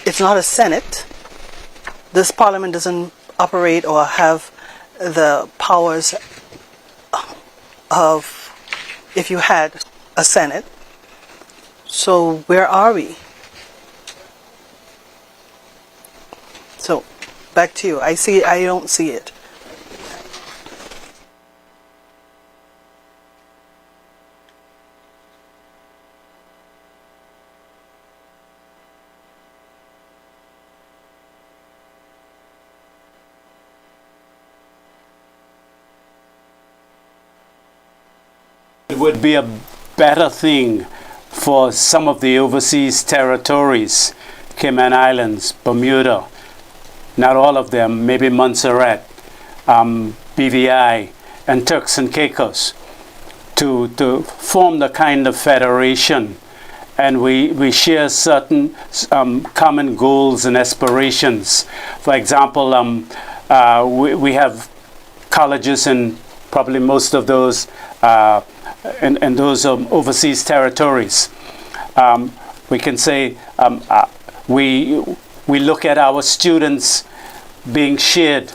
It's not a Senate. This parliament doesn't operate or have the powers of if you had a Senate. So where are we? So back to you. I don't see it. It would be a better thing for some of the overseas territories, Cayman Islands, Bermuda, not all of them, maybe Montserrat, BVI, and Turks and Caicos, to form the kind of federation, and we share certain common goals and aspirations. For example, we have colleges in probably most of those in those overseas territories. We can say we look at our students being shared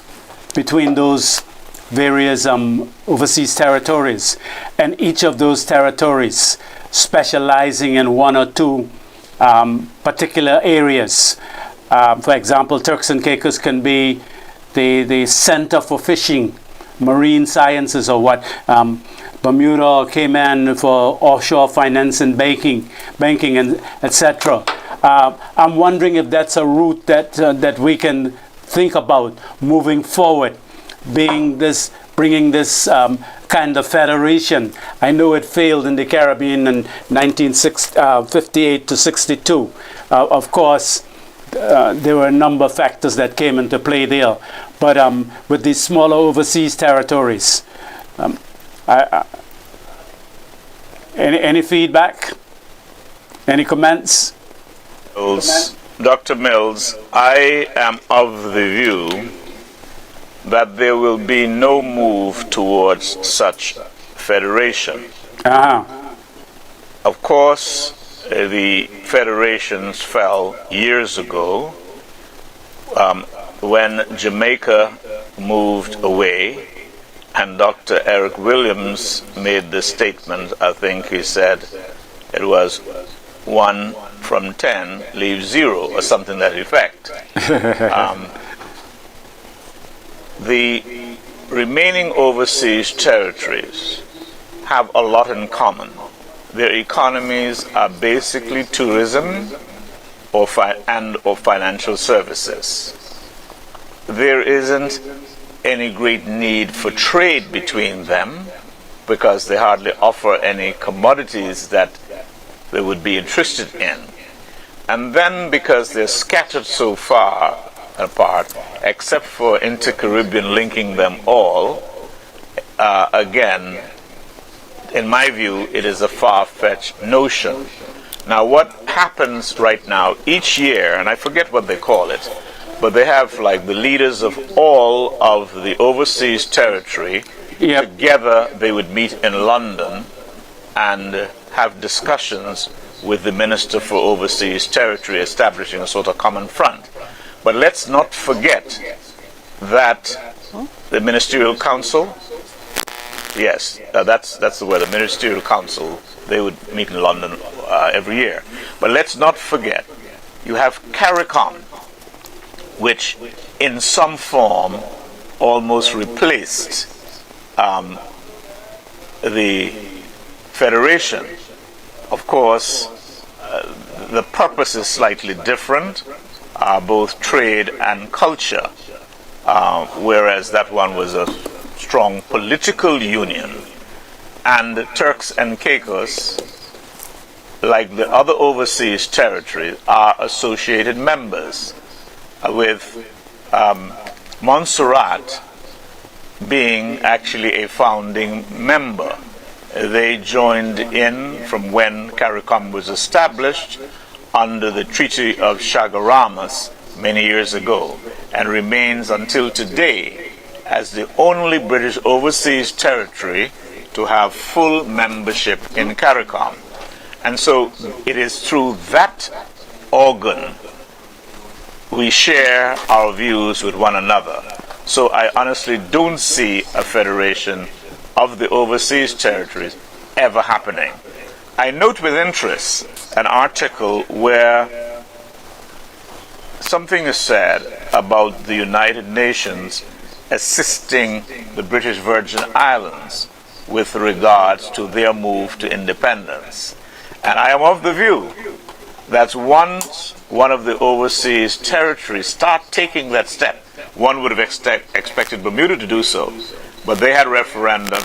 between those various overseas territories, and each of those territories specializing in one or two particular areas. For example, Turks and Caicos can be the center for fishing, marine sciences, or what. Bermuda or Cayman for offshore finance and banking, and etc. I'm wondering if that's a route that we can think about moving forward, bringing this kind of federation. I know it failed in the Caribbean in 1958 to 62. Of course, there were a number of factors that came into play there. But with these smaller overseas territories, any feedback? Any comments? Dr. Mills, I am of the view that there will be no move towards such federation. Of course, the federations fell years ago when Jamaica moved away, and Dr. Eric Williams made the statement. I think he said it was 1 from 10 leaves 0, or something to that effect. The remaining overseas territories have a lot in common. Their economies are basically tourism or financial services. There isn't any great need for trade between them because they hardly offer any commodities that they would be interested in. And then because they're scattered so far apart, except for inter-Caribbean linking them all, again, in my view, it is a far-fetched notion. Now, what happens right now, each year, and I forget what they call it, but they have like the leaders of all of the overseas territory together. They would meet in London and have discussions with the Minister for Overseas Territory, establishing a sort of common front. But let's not forget that the Ministerial Council, yes, that's the word, the Ministerial Council, they would meet in London every year. But let's not forget, you have CARICOM, which in some form almost replaced the Federation. Of course, the purpose is slightly different, both trade and culture, whereas that one was a strong political union. And Turks and Caicos, like the other overseas territories, are associated members, with Montserrat being actually a founding member. They joined in from when CARICOM was established under the Treaty of Chaguaramas many years ago, and remains until today as the only British overseas territory to have full membership in CARICOM. And so it is through that organ we share our views with one another. So I honestly don't see a federation of the overseas territories ever happening. I note with interest an article where something is said about the United Nations assisting the British Virgin Islands with regards to their move to independence. And I am of the view that once one of the overseas territories start taking that step, one would have expected Bermuda to do so, but they had a referendum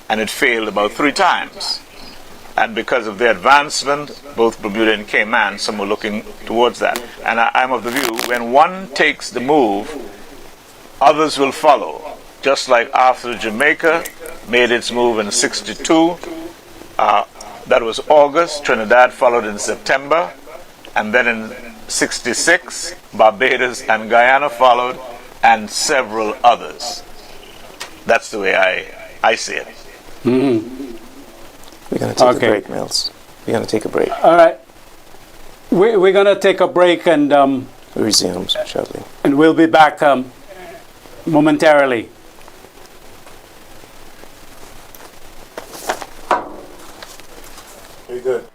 and it failed about 3 times. And because of their advancement, both Bermuda and Cayman, some were looking towards that. And I'm of the view, when one takes the move, others will follow. Just like after Jamaica made its move in '62, that was August, Trinidad followed in September, and then in '66, Barbados and Guyana followed, and several others. That's the way I see it. Mm-hmm. We're going to take a break, Mills. We're going to take a break. All right. We're going to take a break and resume shortly. And we'll be back momentarily. Very good.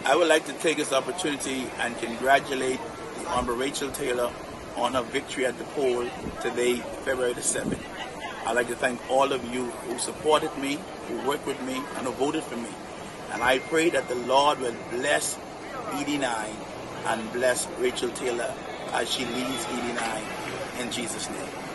I would like to take this opportunity and congratulate the Honorable Rachel Taylor on her victory at the poll today, February the 7th. I'd like to thank all of you who supported me, who worked with me, and who voted for me. And I pray that the Lord will bless ED9 and bless Rachel Taylor as she leads ED9 in Jesus' name.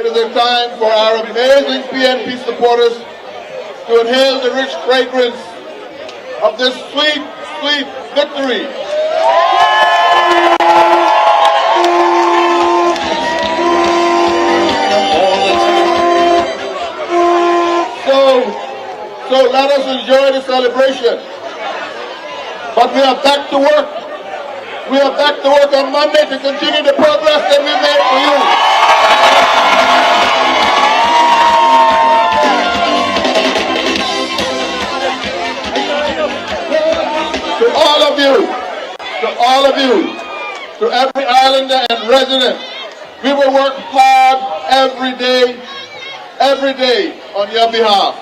It is a time for our amazing PNP supporters to inhale the rich fragrance of this sweet, sweet victory. So let us enjoy the celebration. But we are back to work. We are back to work on Monday to continue the progress that we made for you. To all of you, to every islander and resident, we will work hard every day on your behalf.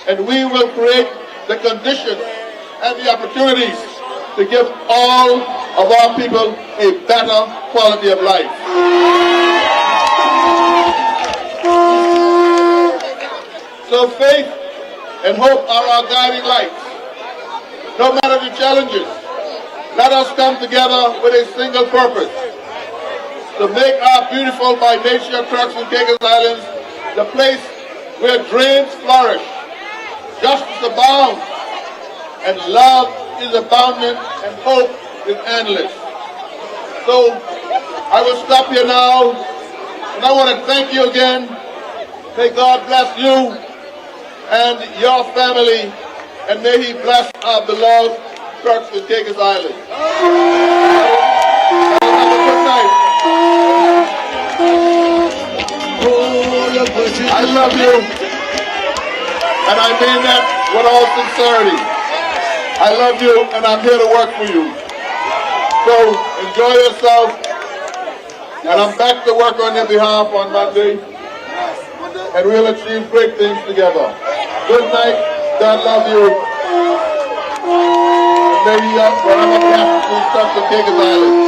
And we will create the conditions and the opportunities to give all of our people a better quality of life. So faith and hope are our guiding lights. No matter the challenges, let us come together with a single purpose: to make our beautiful by nature Turks and Caicos Islands the place where dreams flourish, justice abounds, and love is abundant, and hope is endless. So I will stop here now, and I want to thank you again. May God bless you and your family, and may He bless our beloved Turks and Caicos Islands. Have a good night. I love you, and I mean that with all sincerity. I love you, and I'm here to work for you. So enjoy yourself, and I'm back to work on your behalf on Monday, and we'll achieve great things together. Good night. God love you. And may He forever bless these Turks and Caicos Islands.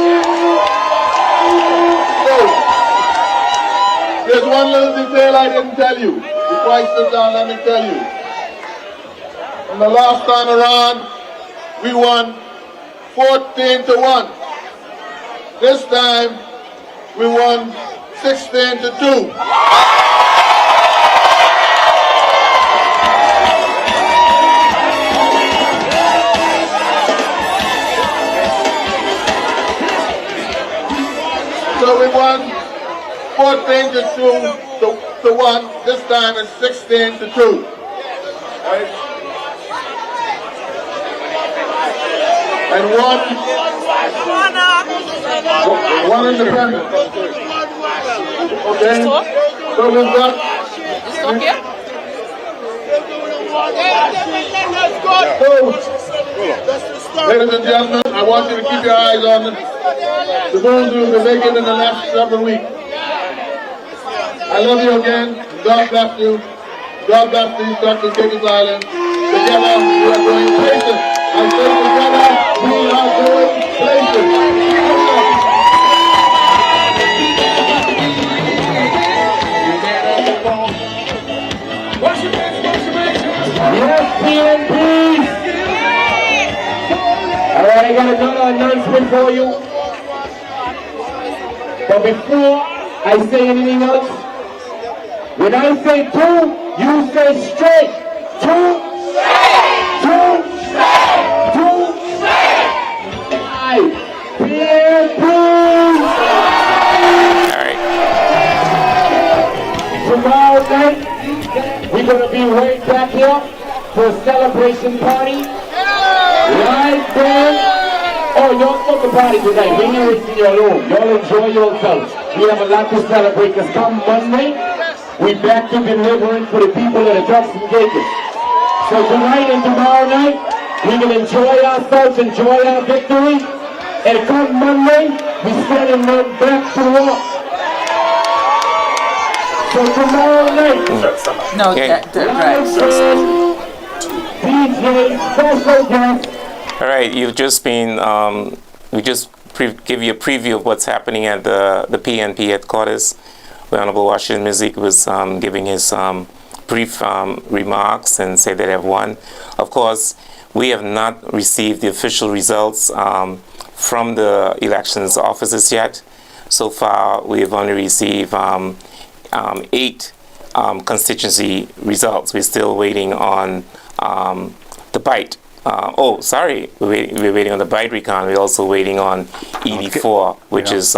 So, there's one little detail I didn't tell you. Before I sit down, let me tell you. And the last time around, we won 14-1. This time, we won 16-2. So we won 14-1. This time it's 16-2. Right? And one independent. Okay. So we've got. So, ladies and gentlemen, I want you to keep your eyes on the moves we will be making in the next several weeks. I love you again. God bless you. God bless these Turks and Caicos Islands. Together we are going places. I say together we are going places. Yes, PNP! Alright, I got another announcement for you. But before I say anything else, when I say two, you say straight. Two, straight. Two, straight. Two, straight. PNP! Alright. Tomorrow night, we're going to be right back here for a celebration party. Live band. Oh, y'all smoke the party tonight. We know it's in your room. Y'all enjoy yourselves. We have a lot to celebrate because come Monday, we back to delivering for the people of the Turks and Caicos. So tonight and tomorrow night, we can enjoy ourselves, enjoy our victory. And come Monday, we sending them back to work. So tomorrow night, No, right. DJ, special guest. All right, you've just been, we just give you a preview of what's happening at the PNP headquarters, where Honorable Washington Music was giving his brief remarks and say that they have won. Of course, we have not received the official results from the elections offices yet. So far, we have only received 8 constituency results. We're still waiting on the bite. We're waiting on the bite recon. We're also waiting on ED4, which is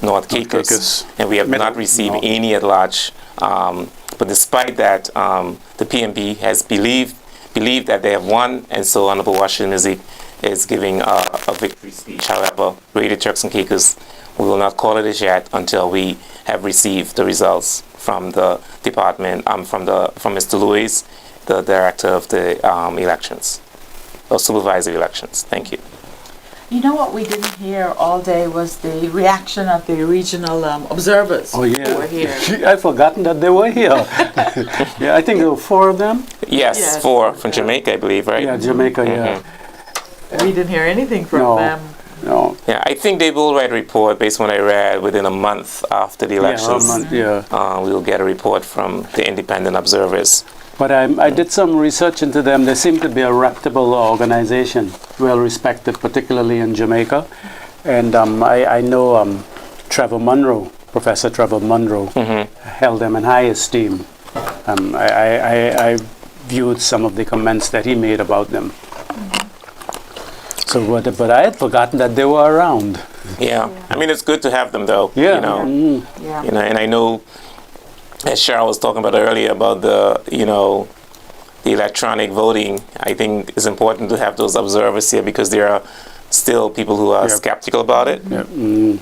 North Caicos, and we have not received any at large. But despite that, the PMP has believed that they have won, and so Honorable Washington Music is giving a victory speech. However, Radio Turks and Caicos, we will not call it as yet until we have received the results from the department, from Mr. Lewis, the director of the elections, or supervisory elections. Thank you. You know what we didn't hear all day was the reaction of the regional observers who were here. I've forgotten that they were here. I think there were 4 of them. Yes, 4 from Jamaica, I believe, right? Yeah, Jamaica, yeah. We didn't hear anything from them. No. Yeah, I think they will write a report based on what I read within a month after the elections. We'll get a report from the independent observers. But I did some research into them. They seem to be a reputable organization, well respected, particularly in Jamaica. And I know Professor Trevor Monroe, held them in high esteem. I viewed some of the comments that he made about them. So, but I had forgotten that they were around. Yeah, I mean, it's good to have them, though. Yeah. You know, and I know, as Cheryl was talking about earlier about the electronic voting, I think it's important to have those observers here because there are still people who are skeptical about it. They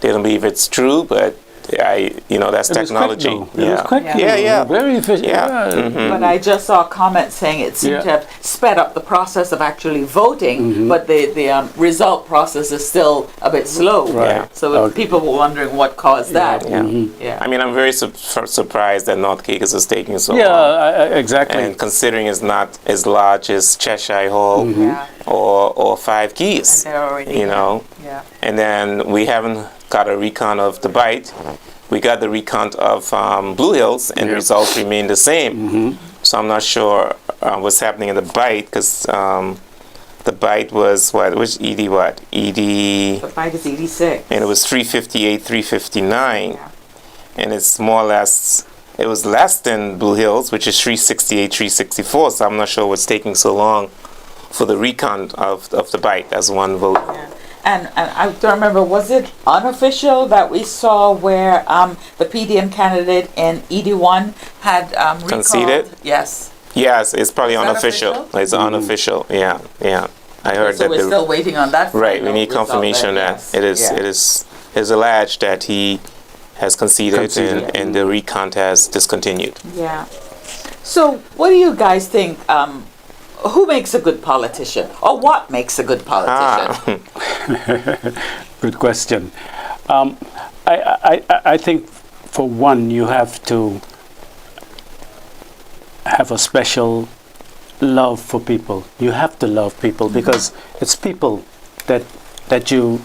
don't believe it's true, but that's technology. It was quick. Very efficient. But I just saw a comment saying it seemed to have sped up the process of actually voting, but the result process is still a bit slow. Right. So people were wondering what caused that. I mean, I'm very surprised that North Caicos is taking so long. Yeah, exactly. And considering it's not as large as Cheshire Hall or Five Keys, And then we haven't got a recount of the bite. We got the recount of Blue Hills, and the results remain the same. So I'm not sure what's happening in the bite, because the bite was which ED what? The bite is 86. And it was 358, 359. And it's more or less, it was less than Blue Hills, which is 368, 364. So I'm not sure what's taking so long for the recount of the bite as one vote. And I don't remember, was it unofficial that we saw where the PDM candidate in ED1 had recalled? Conceded? Yes. Yes, it's probably unofficial. It's unofficial. Yeah. I heard so that. We're still waiting on that. Right. We need confirmation on that. Yes. It is alleged that he has conceded. And the recount has discontinued. Yeah. So what do you guys think? Who makes a good politician, or what makes a good politician? Good question. I think, for one, you have to have a special love for people. You have to love people because it's people that you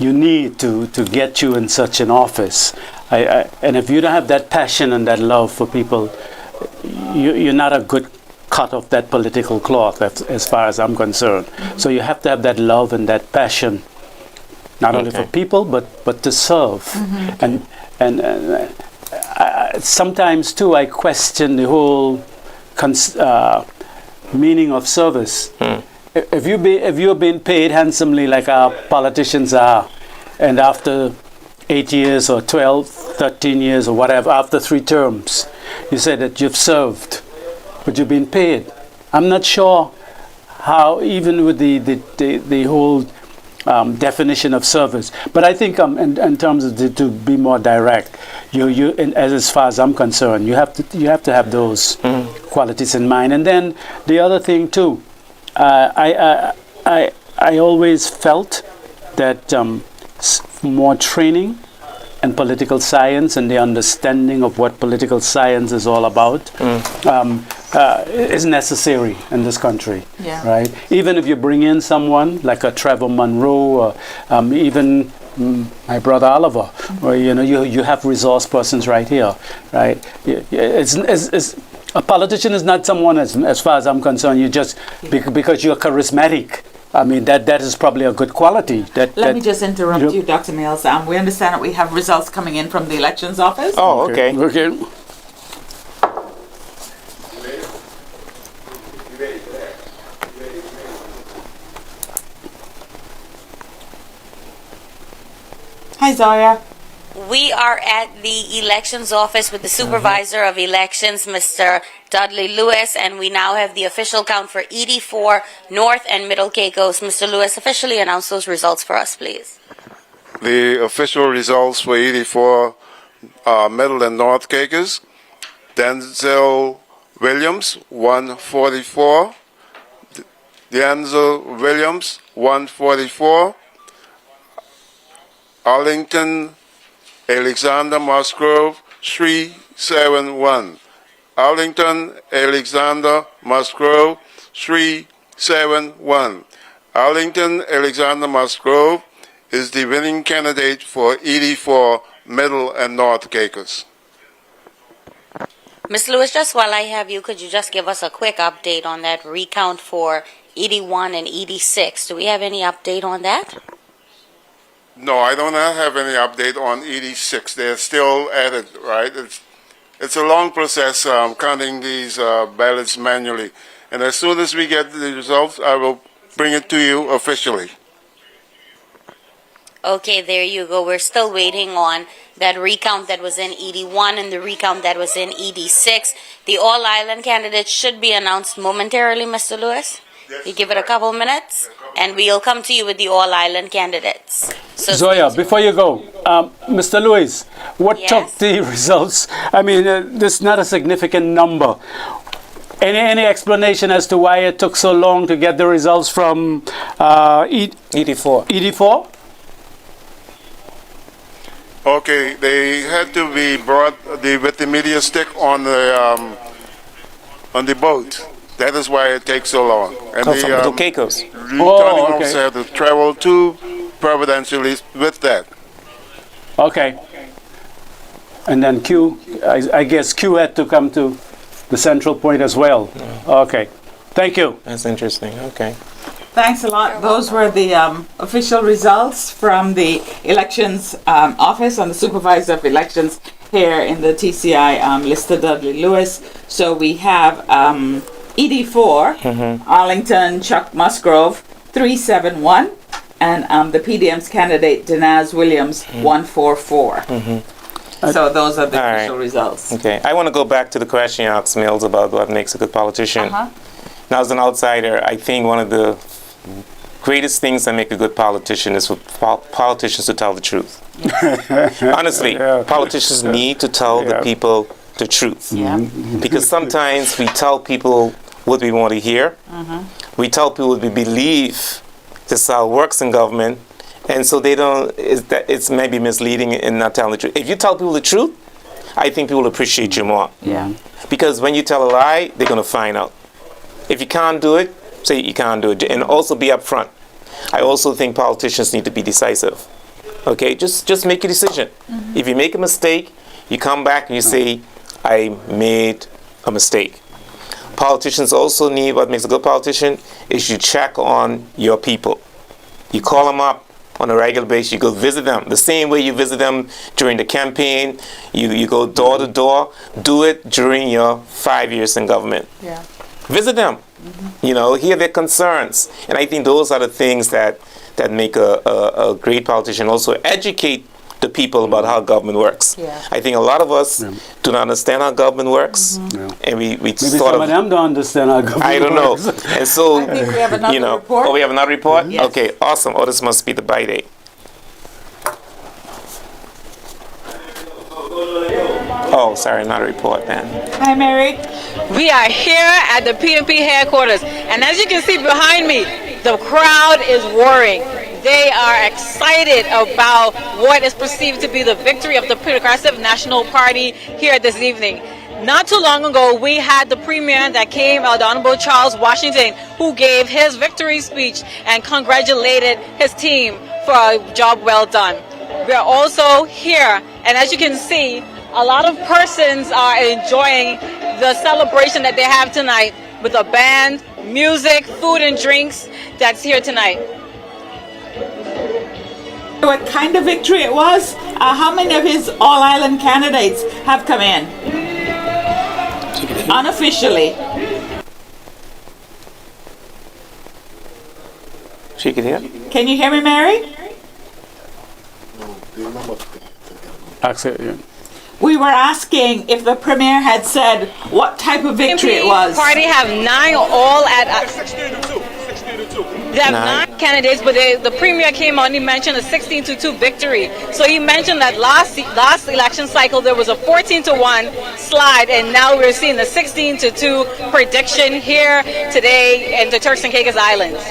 need to get you in such an office. And if you don't have that passion and that love for people, you're not a good cut of that political cloth, as far as I'm concerned. So you have to have that love and that passion, not only for people, but to serve. And sometimes too, I question the whole meaning of service. If you're being paid handsomely like our politicians are, and after 8 years or 12, 13 years or whatever, after 3 terms, you say that you've served, but you've been paid. I'm not sure how, even with the whole definition of service. But I think in terms of to be more direct, as far as I'm concerned, you have to have those qualities in mind. And then the other thing too, I always felt that more training and political science and the understanding of what political science is all about is necessary in this country, right? Even if you bring in someone like a Trevor Monroe, or even my brother Oliver, or you have resource persons right here, right? A politician is not someone, as far as I'm concerned, you just because you're charismatic, I mean, that is probably a good quality. Let me just interrupt you, Dr. Mills. We understand that we have results coming in from the elections office. Oh, okay. Okay. Hi, Zoya. We are at the elections office with the supervisor of elections, Mr. Dudley Lewis, and we now have the official count for ED4, North and Middle Caicos. Mr. Lewis, officially announce those results for us, please. The official results for ED4 Middle and North Caicos. Denzel Williams, 144. Denzel Williams, 144. Arlington Alexander Musgrove, 371. Arlington Alexander Musgrove, 371. Arlington Alexander Musgrove is the winning candidate for ED4 Middle and North Caicos. Ms. Lewis, just while I have you, could you just give us a quick update on that recount for ED1 and ED6? Do we have any update on that? No, I do not have any update on ED6. They're still at it, right? It's a long process counting these ballots manually. And as soon as we get the results, I will bring it to you officially. Okay, there you go. We're still waiting on that recount that was in ED1 and the recount that was in ED6. The all-island candidates should be announced momentarily, Mr. Lewis. You give it a couple minutes, and we'll come to you with the all-island candidates. So Zoya, before you go, Mr. Lewis, what took the results? I mean, this is not a significant number. Any explanation as to why it took so long to get the results from ED4? ED4? Okay, they had to be brought with the media stick on the boat. That is why it takes so long. And Come from Middle Caicos. Returning officer had to travel to Providencial with that. Okay. And then I guess Q had to come to the central point as well. Okay. Thank you. That's interesting. Okay. Thanks a lot. Those were the official results from the elections office and the supervisor of elections here in the TCI, Mr. Dudley Lewis. So we have ED4, Arlington Chuck Musgrove, 371, and the PDM's candidate, Denaz Williams, 144. So those are the official results. Okay. I want to go back to the question you asked Mills about what makes a good politician. Now, as an outsider, I think one of the greatest things that make a good politician is for politicians to tell the truth. Honestly, politicians need to tell the people the truth. Because sometimes we tell people what we want to hear. We tell people what we believe this how it works in government. And so they don't, it's maybe misleading in not telling the truth. If you tell people the truth, I think people appreciate you more. Because when you tell a lie, they're going to find out. If you can't do it, say you can't do it. And also be upfront. I also think politicians need to be decisive. Okay, just make a decision. If you make a mistake, you come back and you say, I made a mistake. Politicians also need, what makes a good politician, is you check on your people. You call them up on a regular basis, you go visit them. The same way you visit them during the campaign, you go door to door, do it during your 5 years in government. Visit them, you know, hear their concerns. And I think those are the things that make a great politician. Also educate the people about how government works. I think a lot of us do not understand how government works, and we Maybe sort some of them don't understand how government I don't know. works. And so, I think we have another report. Oh, we have another report? Yes. Okay, awesome. Oh, this must be the by date. Oh, sorry, not a report then. Hi, Mary. We are here at the PNP headquarters, and as you can see behind me, the crowd is roaring. They are excited about what is perceived to be the victory of the Progressive National Party here this evening. Not too long ago, we had the premier that came, the Honorable Charles Washington, who gave his victory speech and congratulated his team for a job well done. We are also here, and as you can see, a lot of persons are enjoying the celebration that they have tonight with a band, music, food, and drinks that's here tonight. What kind of victory it was? How many of his all-island candidates have come in? Unofficially. She can hear? Can you hear me, Mary? We were asking if the premier had said what type of victory it was. Party have 9 all at 16-2. They have 9 candidates, but the premier came on. He mentioned a 16-2 victory. So he mentioned that last election cycle there was a 14-1 slide, and now we're seeing the 16-2 prediction here today in the Turks and Caicos Islands.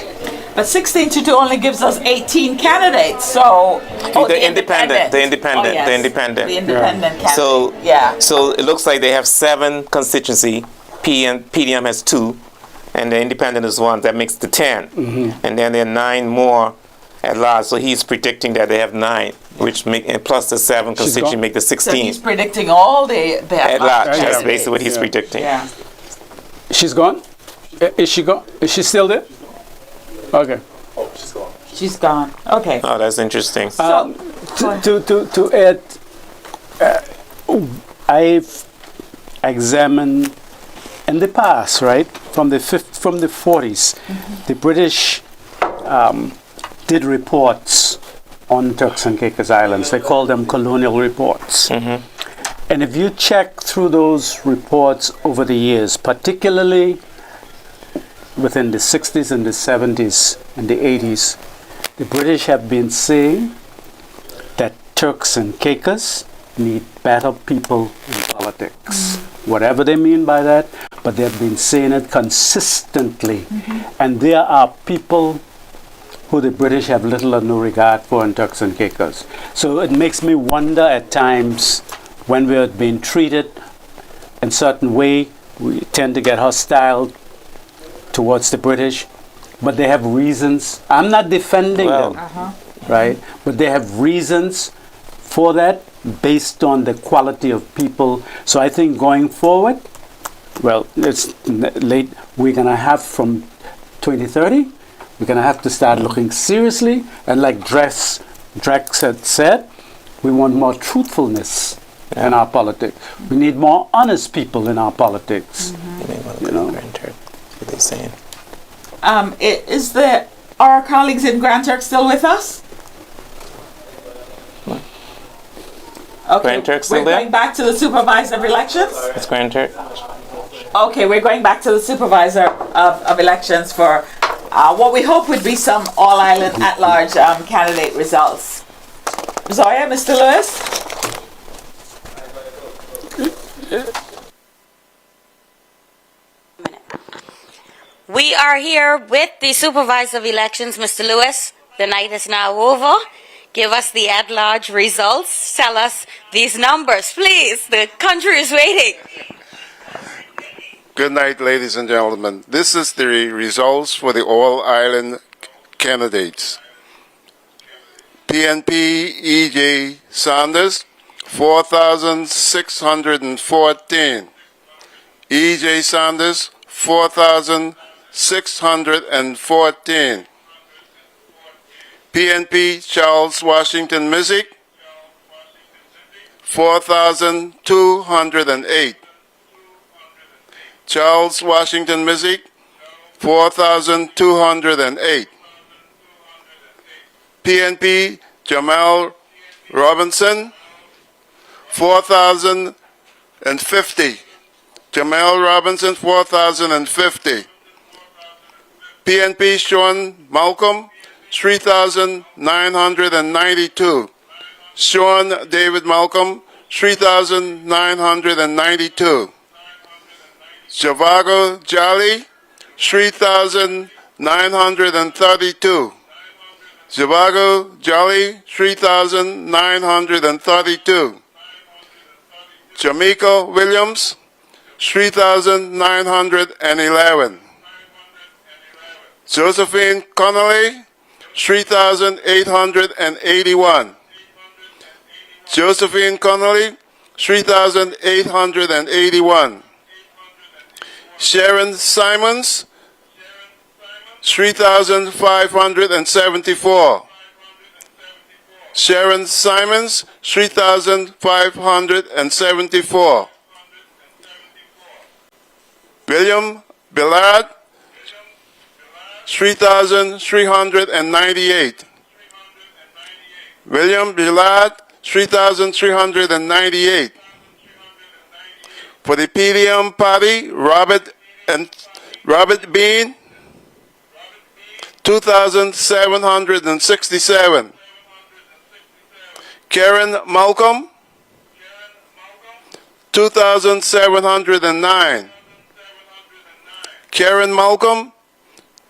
But 16-2 only gives us 18 candidates. So the independent. candidate. So So it looks like they have 7 constituency. PDM has 2, and the independent is 1. That makes the 10. And then there are 9 more at large. So he's predicting that they have 9, which make, and plus the 7 constituency make the 16. So he's predicting all the at large. That's basically what he's predicting. Yeah. She's gone? Is she gone? Is she still there? Okay. Oh, she's gone. She's gone. Okay. Oh, that's interesting. To add, I've examined in the past, right, from the 40s, the British did reports on Turks and Caicos Islands. They call them colonial reports. And if you check through those reports over the years, particularly within the 60s and the 70s and the 80s, the British have been saying that Turks and Caicos need better people in politics. Whatever they mean by that, but they've been saying it consistently. And there are people who the British have little or no regard for in Turks and Caicos. So it makes me wonder at times when we're being treated in a certain way, we tend to get hostile towards the British, but they have reasons. I'm not defending them, right? But they have reasons for that based on the quality of people. So I think going forward, well, it's late. We're going to have from 2030, we're going to have to start looking seriously. And like Drex had said, we want more truthfulness in our politics. We need more honest people in our politics. You know. What they saying? Are our colleagues in Grand Turk still with us? Okay, Grand Turk still we're there? going back to the supervisor of elections. It's Grand Turk. Okay, we're going back to the supervisor of elections for what we hope would be some all-island at-large candidate results. Zoya, Mr. Lewis? We are here with the supervisor of elections, Mr. Lewis. The night is now over. Give us the at-large results. Tell us these numbers, please. The country is waiting. Good night, ladies and gentlemen. This is the results for the all-island candidates. PNP E.J. Sanders, 4,614. E.J. Sanders, 4,614. PNP Charles Washington Mizik, 4,208. Charles Washington Mizik, 4,208. PNP Jamal Robinson, 4,050. Jamal Robinson, 4,050. PNP Sean Malcolm, 3,992. Sean David Malcolm, 3,992. Javago Jolly, 3,932. Javago Jolly, 3,932. Jamaica Williams, 3,911. Josephine Connolly, 3,881. Josephine Connolly, 3,881. Sharon Simons, 3,574. Sharon Simons, 3,574. William Billard, 3,398. William Billard, 3,398. For the PDM party, Robert Bean, 2,767. Karen Malcolm, 2,709. Karen Malcolm,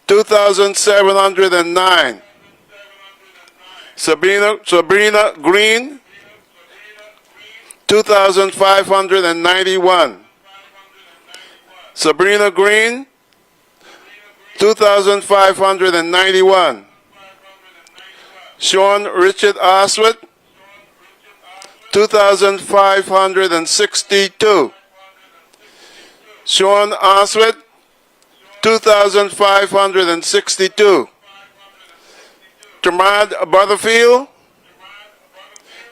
2,709. Sabrina Green, 2,591. Sabrina Green, 2,591. Sean Richard Oswald, 2,562. Sean Oswald, 2,562. Tamad Butterfield,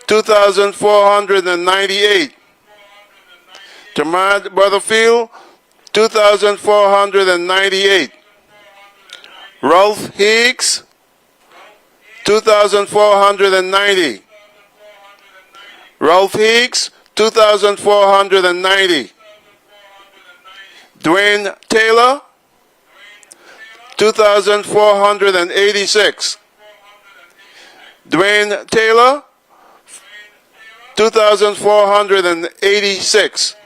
2,498. Tamad Butterfield, 2,498. Ralph Higgs, 2,490. Ralph Higgs, 2,490. Dwayne Taylor, 2,486. Dwayne Taylor, 2,486.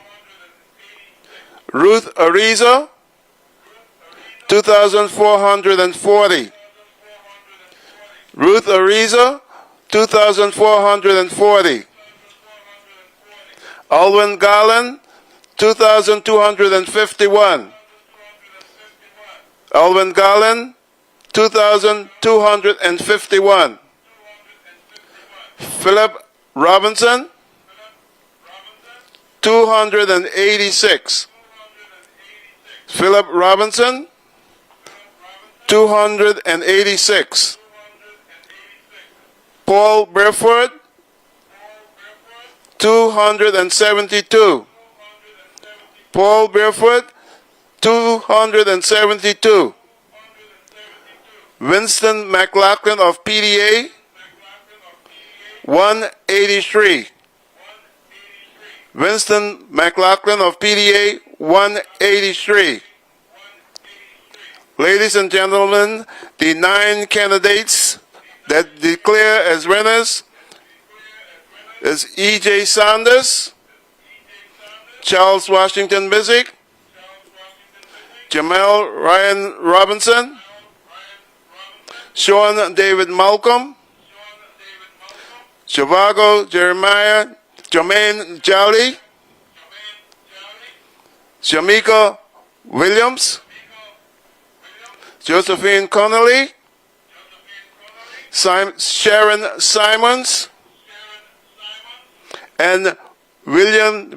Ruth Ariza, 2,440. Ruth Ariza, 2,440. Alwyn Garland, 2,251. Alwyn Garland, 2,251. Philip Robinson, 286. Philip Robinson, 286. Paul Burford, 272. Paul Burford, 272. Winston McLaughlin of PDA, 183. Winston McLaughlin of PDA, 183. Ladies and gentlemen, the 9 candidates that declare as winners is E.J. Sanders, Charles Washington Mizik, Jamel Ryan Robinson, Sean David Malcolm, Shivago Jermaine Jolly, Shamika Williams, Josephine Connolly, Sharon Simons, and William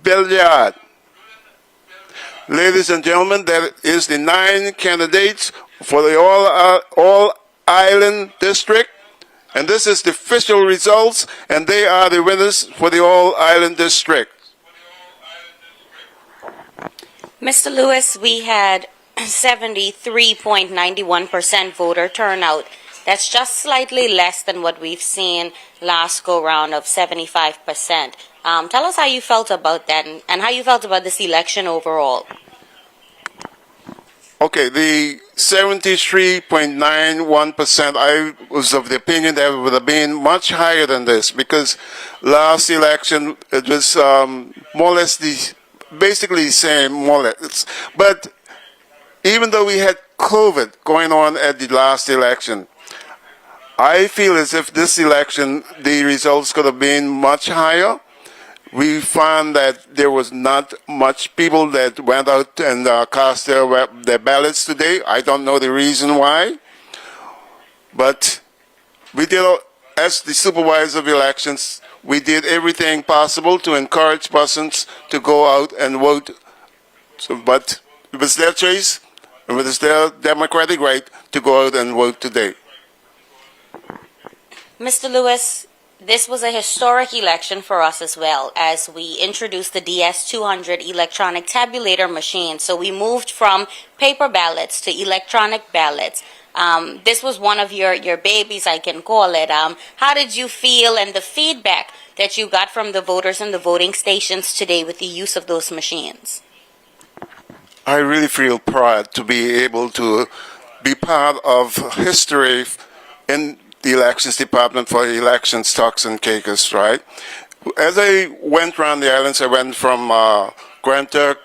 Billiard. Ladies and gentlemen, that is the 9 candidates for the All Island District. And this is the official results, and they are the winners for the All Island District. Mr. Lewis, we had 73.91% voter turnout. That's just slightly less than what we've seen last go-round of 75%. Tell us how you felt about that and how you felt about this election overall. Okay, the 73.91%, I was of the opinion that it would have been much higher than this, because last election it was more or less basically the same, more or less. But even though we had COVID going on at the last election, I feel as if this election, the results could have been much higher. We found that there was not much people that went out and cast their ballots today. I don't know the reason why. But we did, as the supervisor of elections, we did everything possible to encourage persons to go out and vote. But it was their choice. and it is their democratic right to go out and vote today. Mr. Lewis, this was a historic election for us as well, as we introduced the DS200 electronic tabulator machine. So we moved from paper ballots to electronic ballots. This was one of your babies, I can call it. How did you feel and the feedback that you got from the voters in the voting stations today with the use of those machines? I really feel proud to be able to be part of history in the elections department for elections, Turks and Caicos, right? As I went around the islands, I went from Grand Turk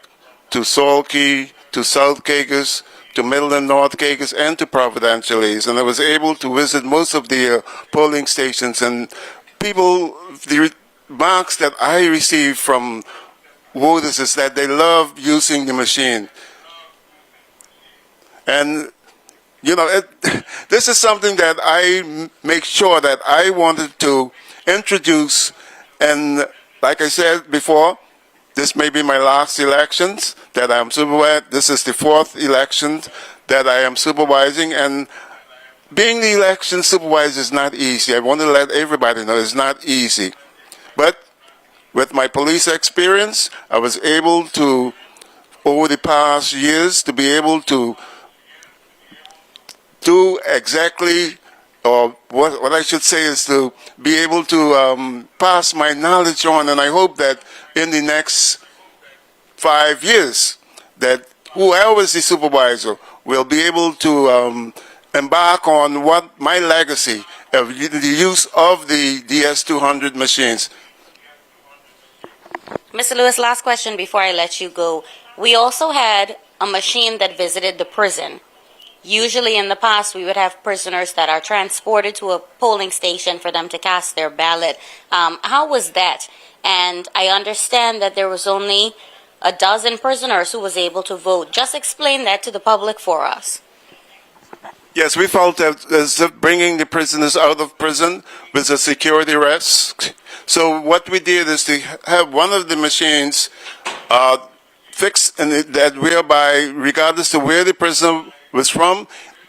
to Salt Key to South Caicos to Middle and North Caicos and to Providential East, and I was able to visit most of the polling stations, and people, the remarks that I received from voters is that they love using the machine. And you know, this is something that I make sure that I wanted to introduce, and like I said before, this may be my last elections that I'm supervising. This is the 4th election that I am supervising, and being the election supervisor is not easy. I want to let everybody know it's not easy. But with my police experience, I was able to, over the past years, to be able to do exactly, or what I should say is to be able to pass my knowledge on, and I hope that in the next 5 years that whoever is the supervisor will be able to embark on what my legacy of the use of the DS200 machines. Mr. Lewis, last question before I let you go. We also had a machine that visited the prison. Usually in the past, we would have prisoners that are transported to a polling station for them to cast their ballot. How was that? And I understand that there was only a dozen prisoners who was able to vote. Just explain that to the public for us. Yes, we felt that as bringing the prisoners out of prison was a security risk. So what we did is to have one of the machines fixed, and that whereby, regardless of where the prisoner was from,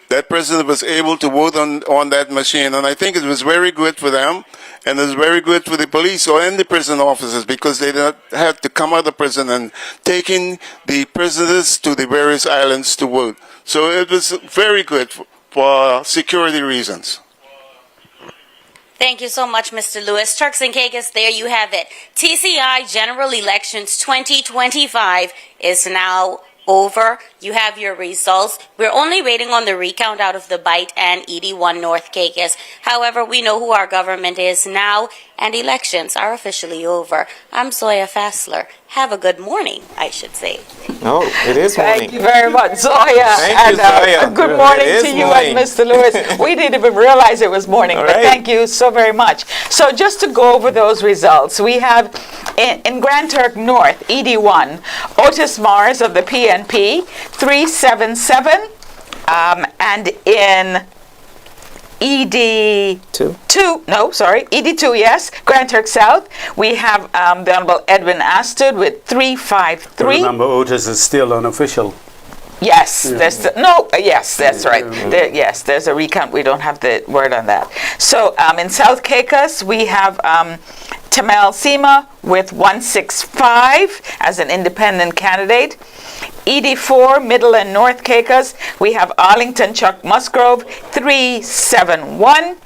that person was able to vote on that machine. And I think it was very good for them, and it was very good for the police and the prison officers, because they didn't have to come out of prison and taking the prisoners to the various islands to vote. So it was very good for security reasons. Thank you so much, Mr. Lewis. Turks and Caicos, there you have it. TCI General Elections 2025 is now over. You have your results. We're only waiting on the recount out of the Bight and ED1 North Caicos. However, we know who our government is now, and elections are officially over. I'm Zoya Fassler. Have a good morning, I should say. Oh, it is morning. Thank you very much, Zoya. Thank you, Zoya. A good morning to you morning. and Mr. Lewis. We didn't even realize it was morning, All but right. thank you so very much. So just to go over those results, we have in Grand Turk North, ED1, Otis Mars of the PNP, 377, and in ED2, yes, Grand Turk South, we have the Honorable Edwin Astud with 353. Remember, Otis is still unofficial. Yes, yes, that's right. Yes, there's a recount. We don't have the word on that. So in South Caicos, we have Tamel Sema with 165 as an independent candidate. ED4, Middle and North Caicos, we have Arlington Chuck Musgrove, 371.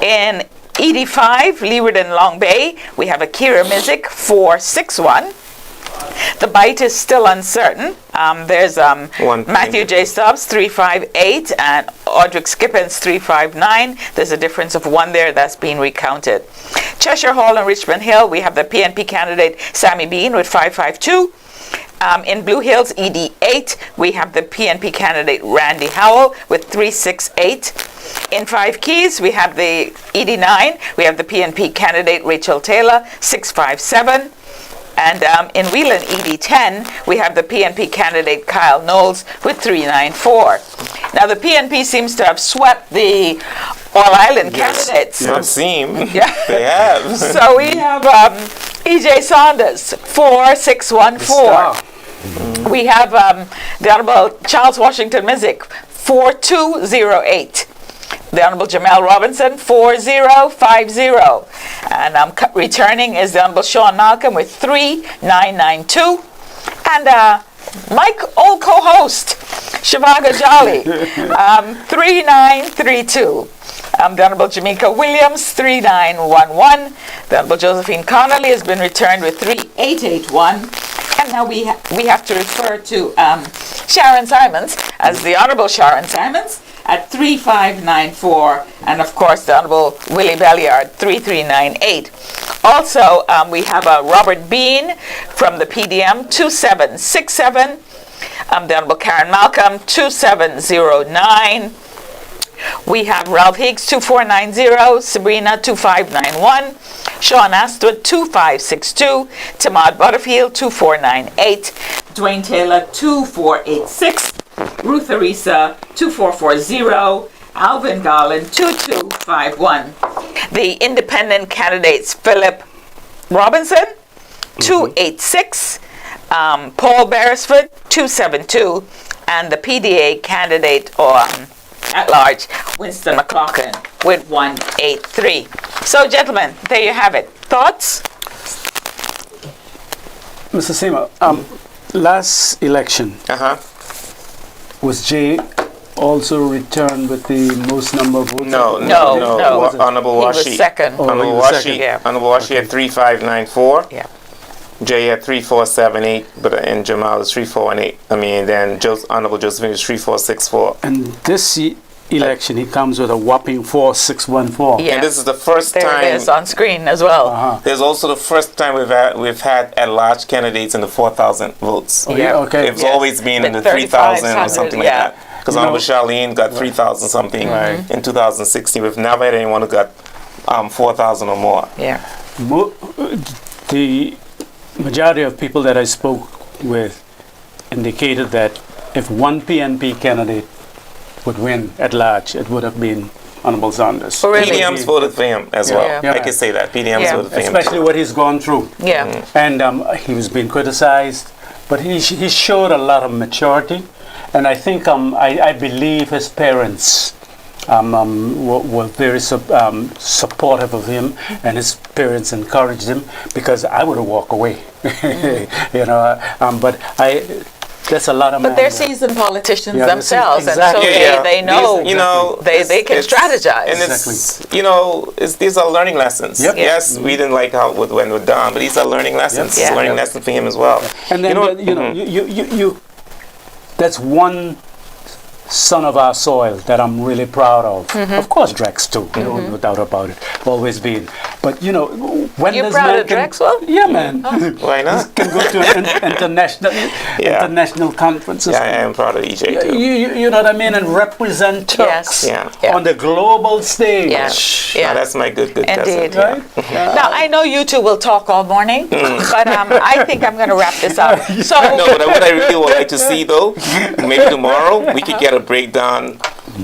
In ED5, Leeward and Long Bay, we have Akira Mizik, 461. The Bight is still uncertain. There's Matthew J. Stubbs, 358, and Audric Skippens, 359. There's a difference of 1 there that's being recounted. Cheshire Hall and Richmond Hill, we have the PNP candidate Sammy Bean with 552. In Blue Hills, ED8, we have the PNP candidate Randy Howell with 368. In Five Keys, we have the ED9, we have the PNP candidate Rachel Taylor, 657. And in Wheeling, ED10, we have the PNP candidate Kyle Knowles with 394. Now, the PNP seems to have swept the All-Island candidates. Some seem. Yeah. They have. So we have E.J. Saunders, 4614. We have the Honorable Charles Washington Mizik, 4208. The Honorable Jamel Robinson, 4050. And returning is the Honorable Sean Malcolm with 3992. And my old co-host, Shivaga Jolly, 3932. The Honorable Jamaica Williams, 3911. The Honorable Josephine Connolly has been returned with 3881. And now we have to refer to Sharon Simons as the Honorable Sharon Simons at 3594. And of course, the Honorable Willie Belliard, 3398. Also, we have a Robert Bean from the PDM, 2767. The Honorable Karen Malcolm, 2709. We have Ralph Higgs, 2490, Sabrina, 2591, Sean Astwood, 2562, Tamad Butterfield, 2498, Dwayne Taylor, 2486, Ruth Arisa, 2440, Alvin Garland, 2251. The independent candidates, Philip Robinson, 286, Paul Beresford, 272, and the PDA candidate at large, Winston McLaughlin, with 183. So, gentlemen, there you have it. Thoughts? Mr. Seymour, last election, was Jay also returned with the most number of votes? No. Honorable Washi. He was second. Honorable Washi. Honorable Washi at 3594. Yeah. Jay at 3478, and Jamal is 3418. I mean, then Honorable Josephine is 3464. And this election, he comes with a whopping 4614. Yeah. And this is the first time. There it is on screen as well. There's also the first time we've had at-large candidates in the 4,000 votes. Oh, yeah, okay. It's always been in the 3,000 or something like that. Because Honorable Charlene got 3,000 something in 2016. We've never had anyone who got 4,000 or more. Yeah. The majority of people that I spoke with indicated that if one PNP candidate would win at large, it would have been Honorable Saunders. Oh, really? PDM's voted for him as well. I can say that. PDM's voted for him. Especially what he's gone through. Yeah. And he was being criticized, but he showed a lot of maturity. And I think, I believe his parents were very supportive of him, and his parents encouraged him, because I would have walked away. But that's a lot of money. But they're seasoned politicians themselves, exactly. and so they know, they can strategize. And these are learning lessons. Yep. Yes, we didn't like how when we're done, but these are learning lessons. It's a learning lesson for him as well. And then, that's one son of our soil that I'm really proud of. Of course, Drex too, no doubt about it. Always been. But when you're proud of Drexel? Yeah, man. Why not? Can go to international conferences. Yeah, I am proud of EJ too. You know what I mean, and represent Turks on the global stage. Yeah, that's my good Indeed. cousin. Right? Now I know you two will talk all morning, but I think I'm going to wrap this up. So no, but what I really would like to see though, maybe tomorrow we could get a breakdown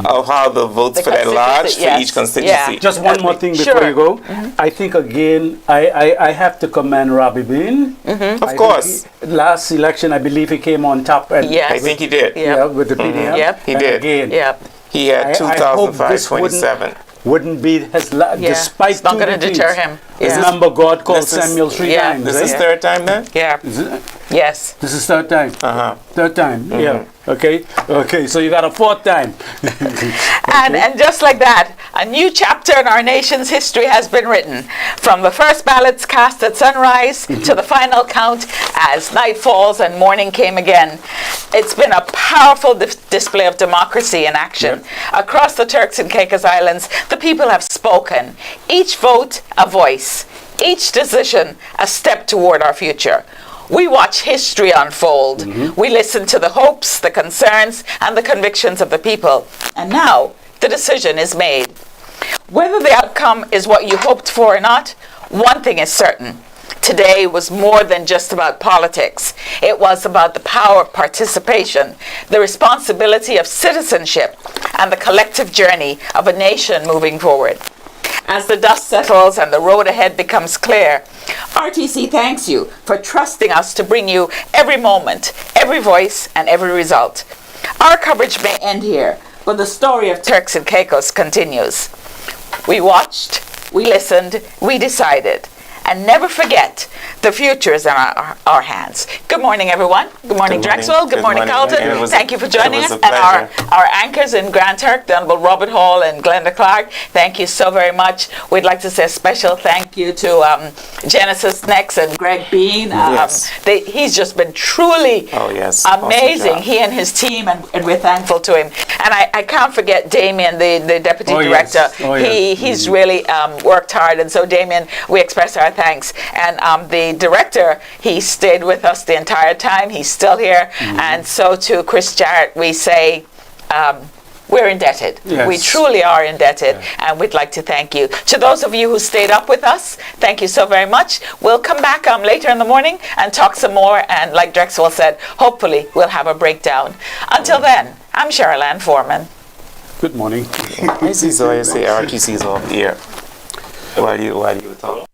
of how the votes for that large for each constituency. Just one more thing before you go. I think again, I have to commend Robbie Bean. Of course. Last election, I believe he came on top. And I think he did. Yeah, with the PDM. He did. Again, he had 2,527. Wouldn't be his despite it's not going to deter him. Remember, God called Samuel 3 times. This is third time then? Yeah. Yes. This is third time. Third time. Yeah. Okay. So you got a fourth time. And just like that, a new chapter in our nation's history has been written. From the first ballots cast at sunrise to the final count as night falls and morning came again. It's been a powerful display of democracy in action. Across the Turks and Caicos Islands, the people have spoken. Each vote, a voice. Each decision, a step toward our future. We watch history unfold. We listen to the hopes, the concerns, and the convictions of the people. And now, the decision is made. Whether the outcome is what you hoped for or not, one thing is certain. Today was more than just about politics. It was about the power of participation, the responsibility of citizenship, and the collective journey of a nation moving forward. as the dust settles and the road ahead becomes clear, RTC thanks you for trusting us to bring you every moment, every voice, and every result. Our coverage may end here, but the story of Turks and Caicos continues. We watched, we listened, we decided. And never forget, the future is in our hands. Good morning, everyone. Good morning, Drexel. Good morning, Carlton. Thank you for joining us. And our anchors in Grand Turk, the Honorable Robert Hall and Glenda Clark, thank you so very much. We'd like to say a special thank you to Genesis Next and Greg Bean. He's just been truly amazing, he and his team, and we're thankful to him. And I can't forget Damien, the Deputy Director. He's really worked hard, and so Damien, we express our thanks. And the director, he stayed with us the entire time. He's still here. And so to Chris Jarrett, we say we're indebted. We truly are indebted. And we'd like to thank you. To those of you who stayed up with us, thank you so very much. We'll come back later in the morning and talk some more. And like Drexel said, hopefully we'll have a breakdown. Until then, I'm Cheryl Ann Foreman. Good morning. I see Zoya say RTC is off the air while you talk.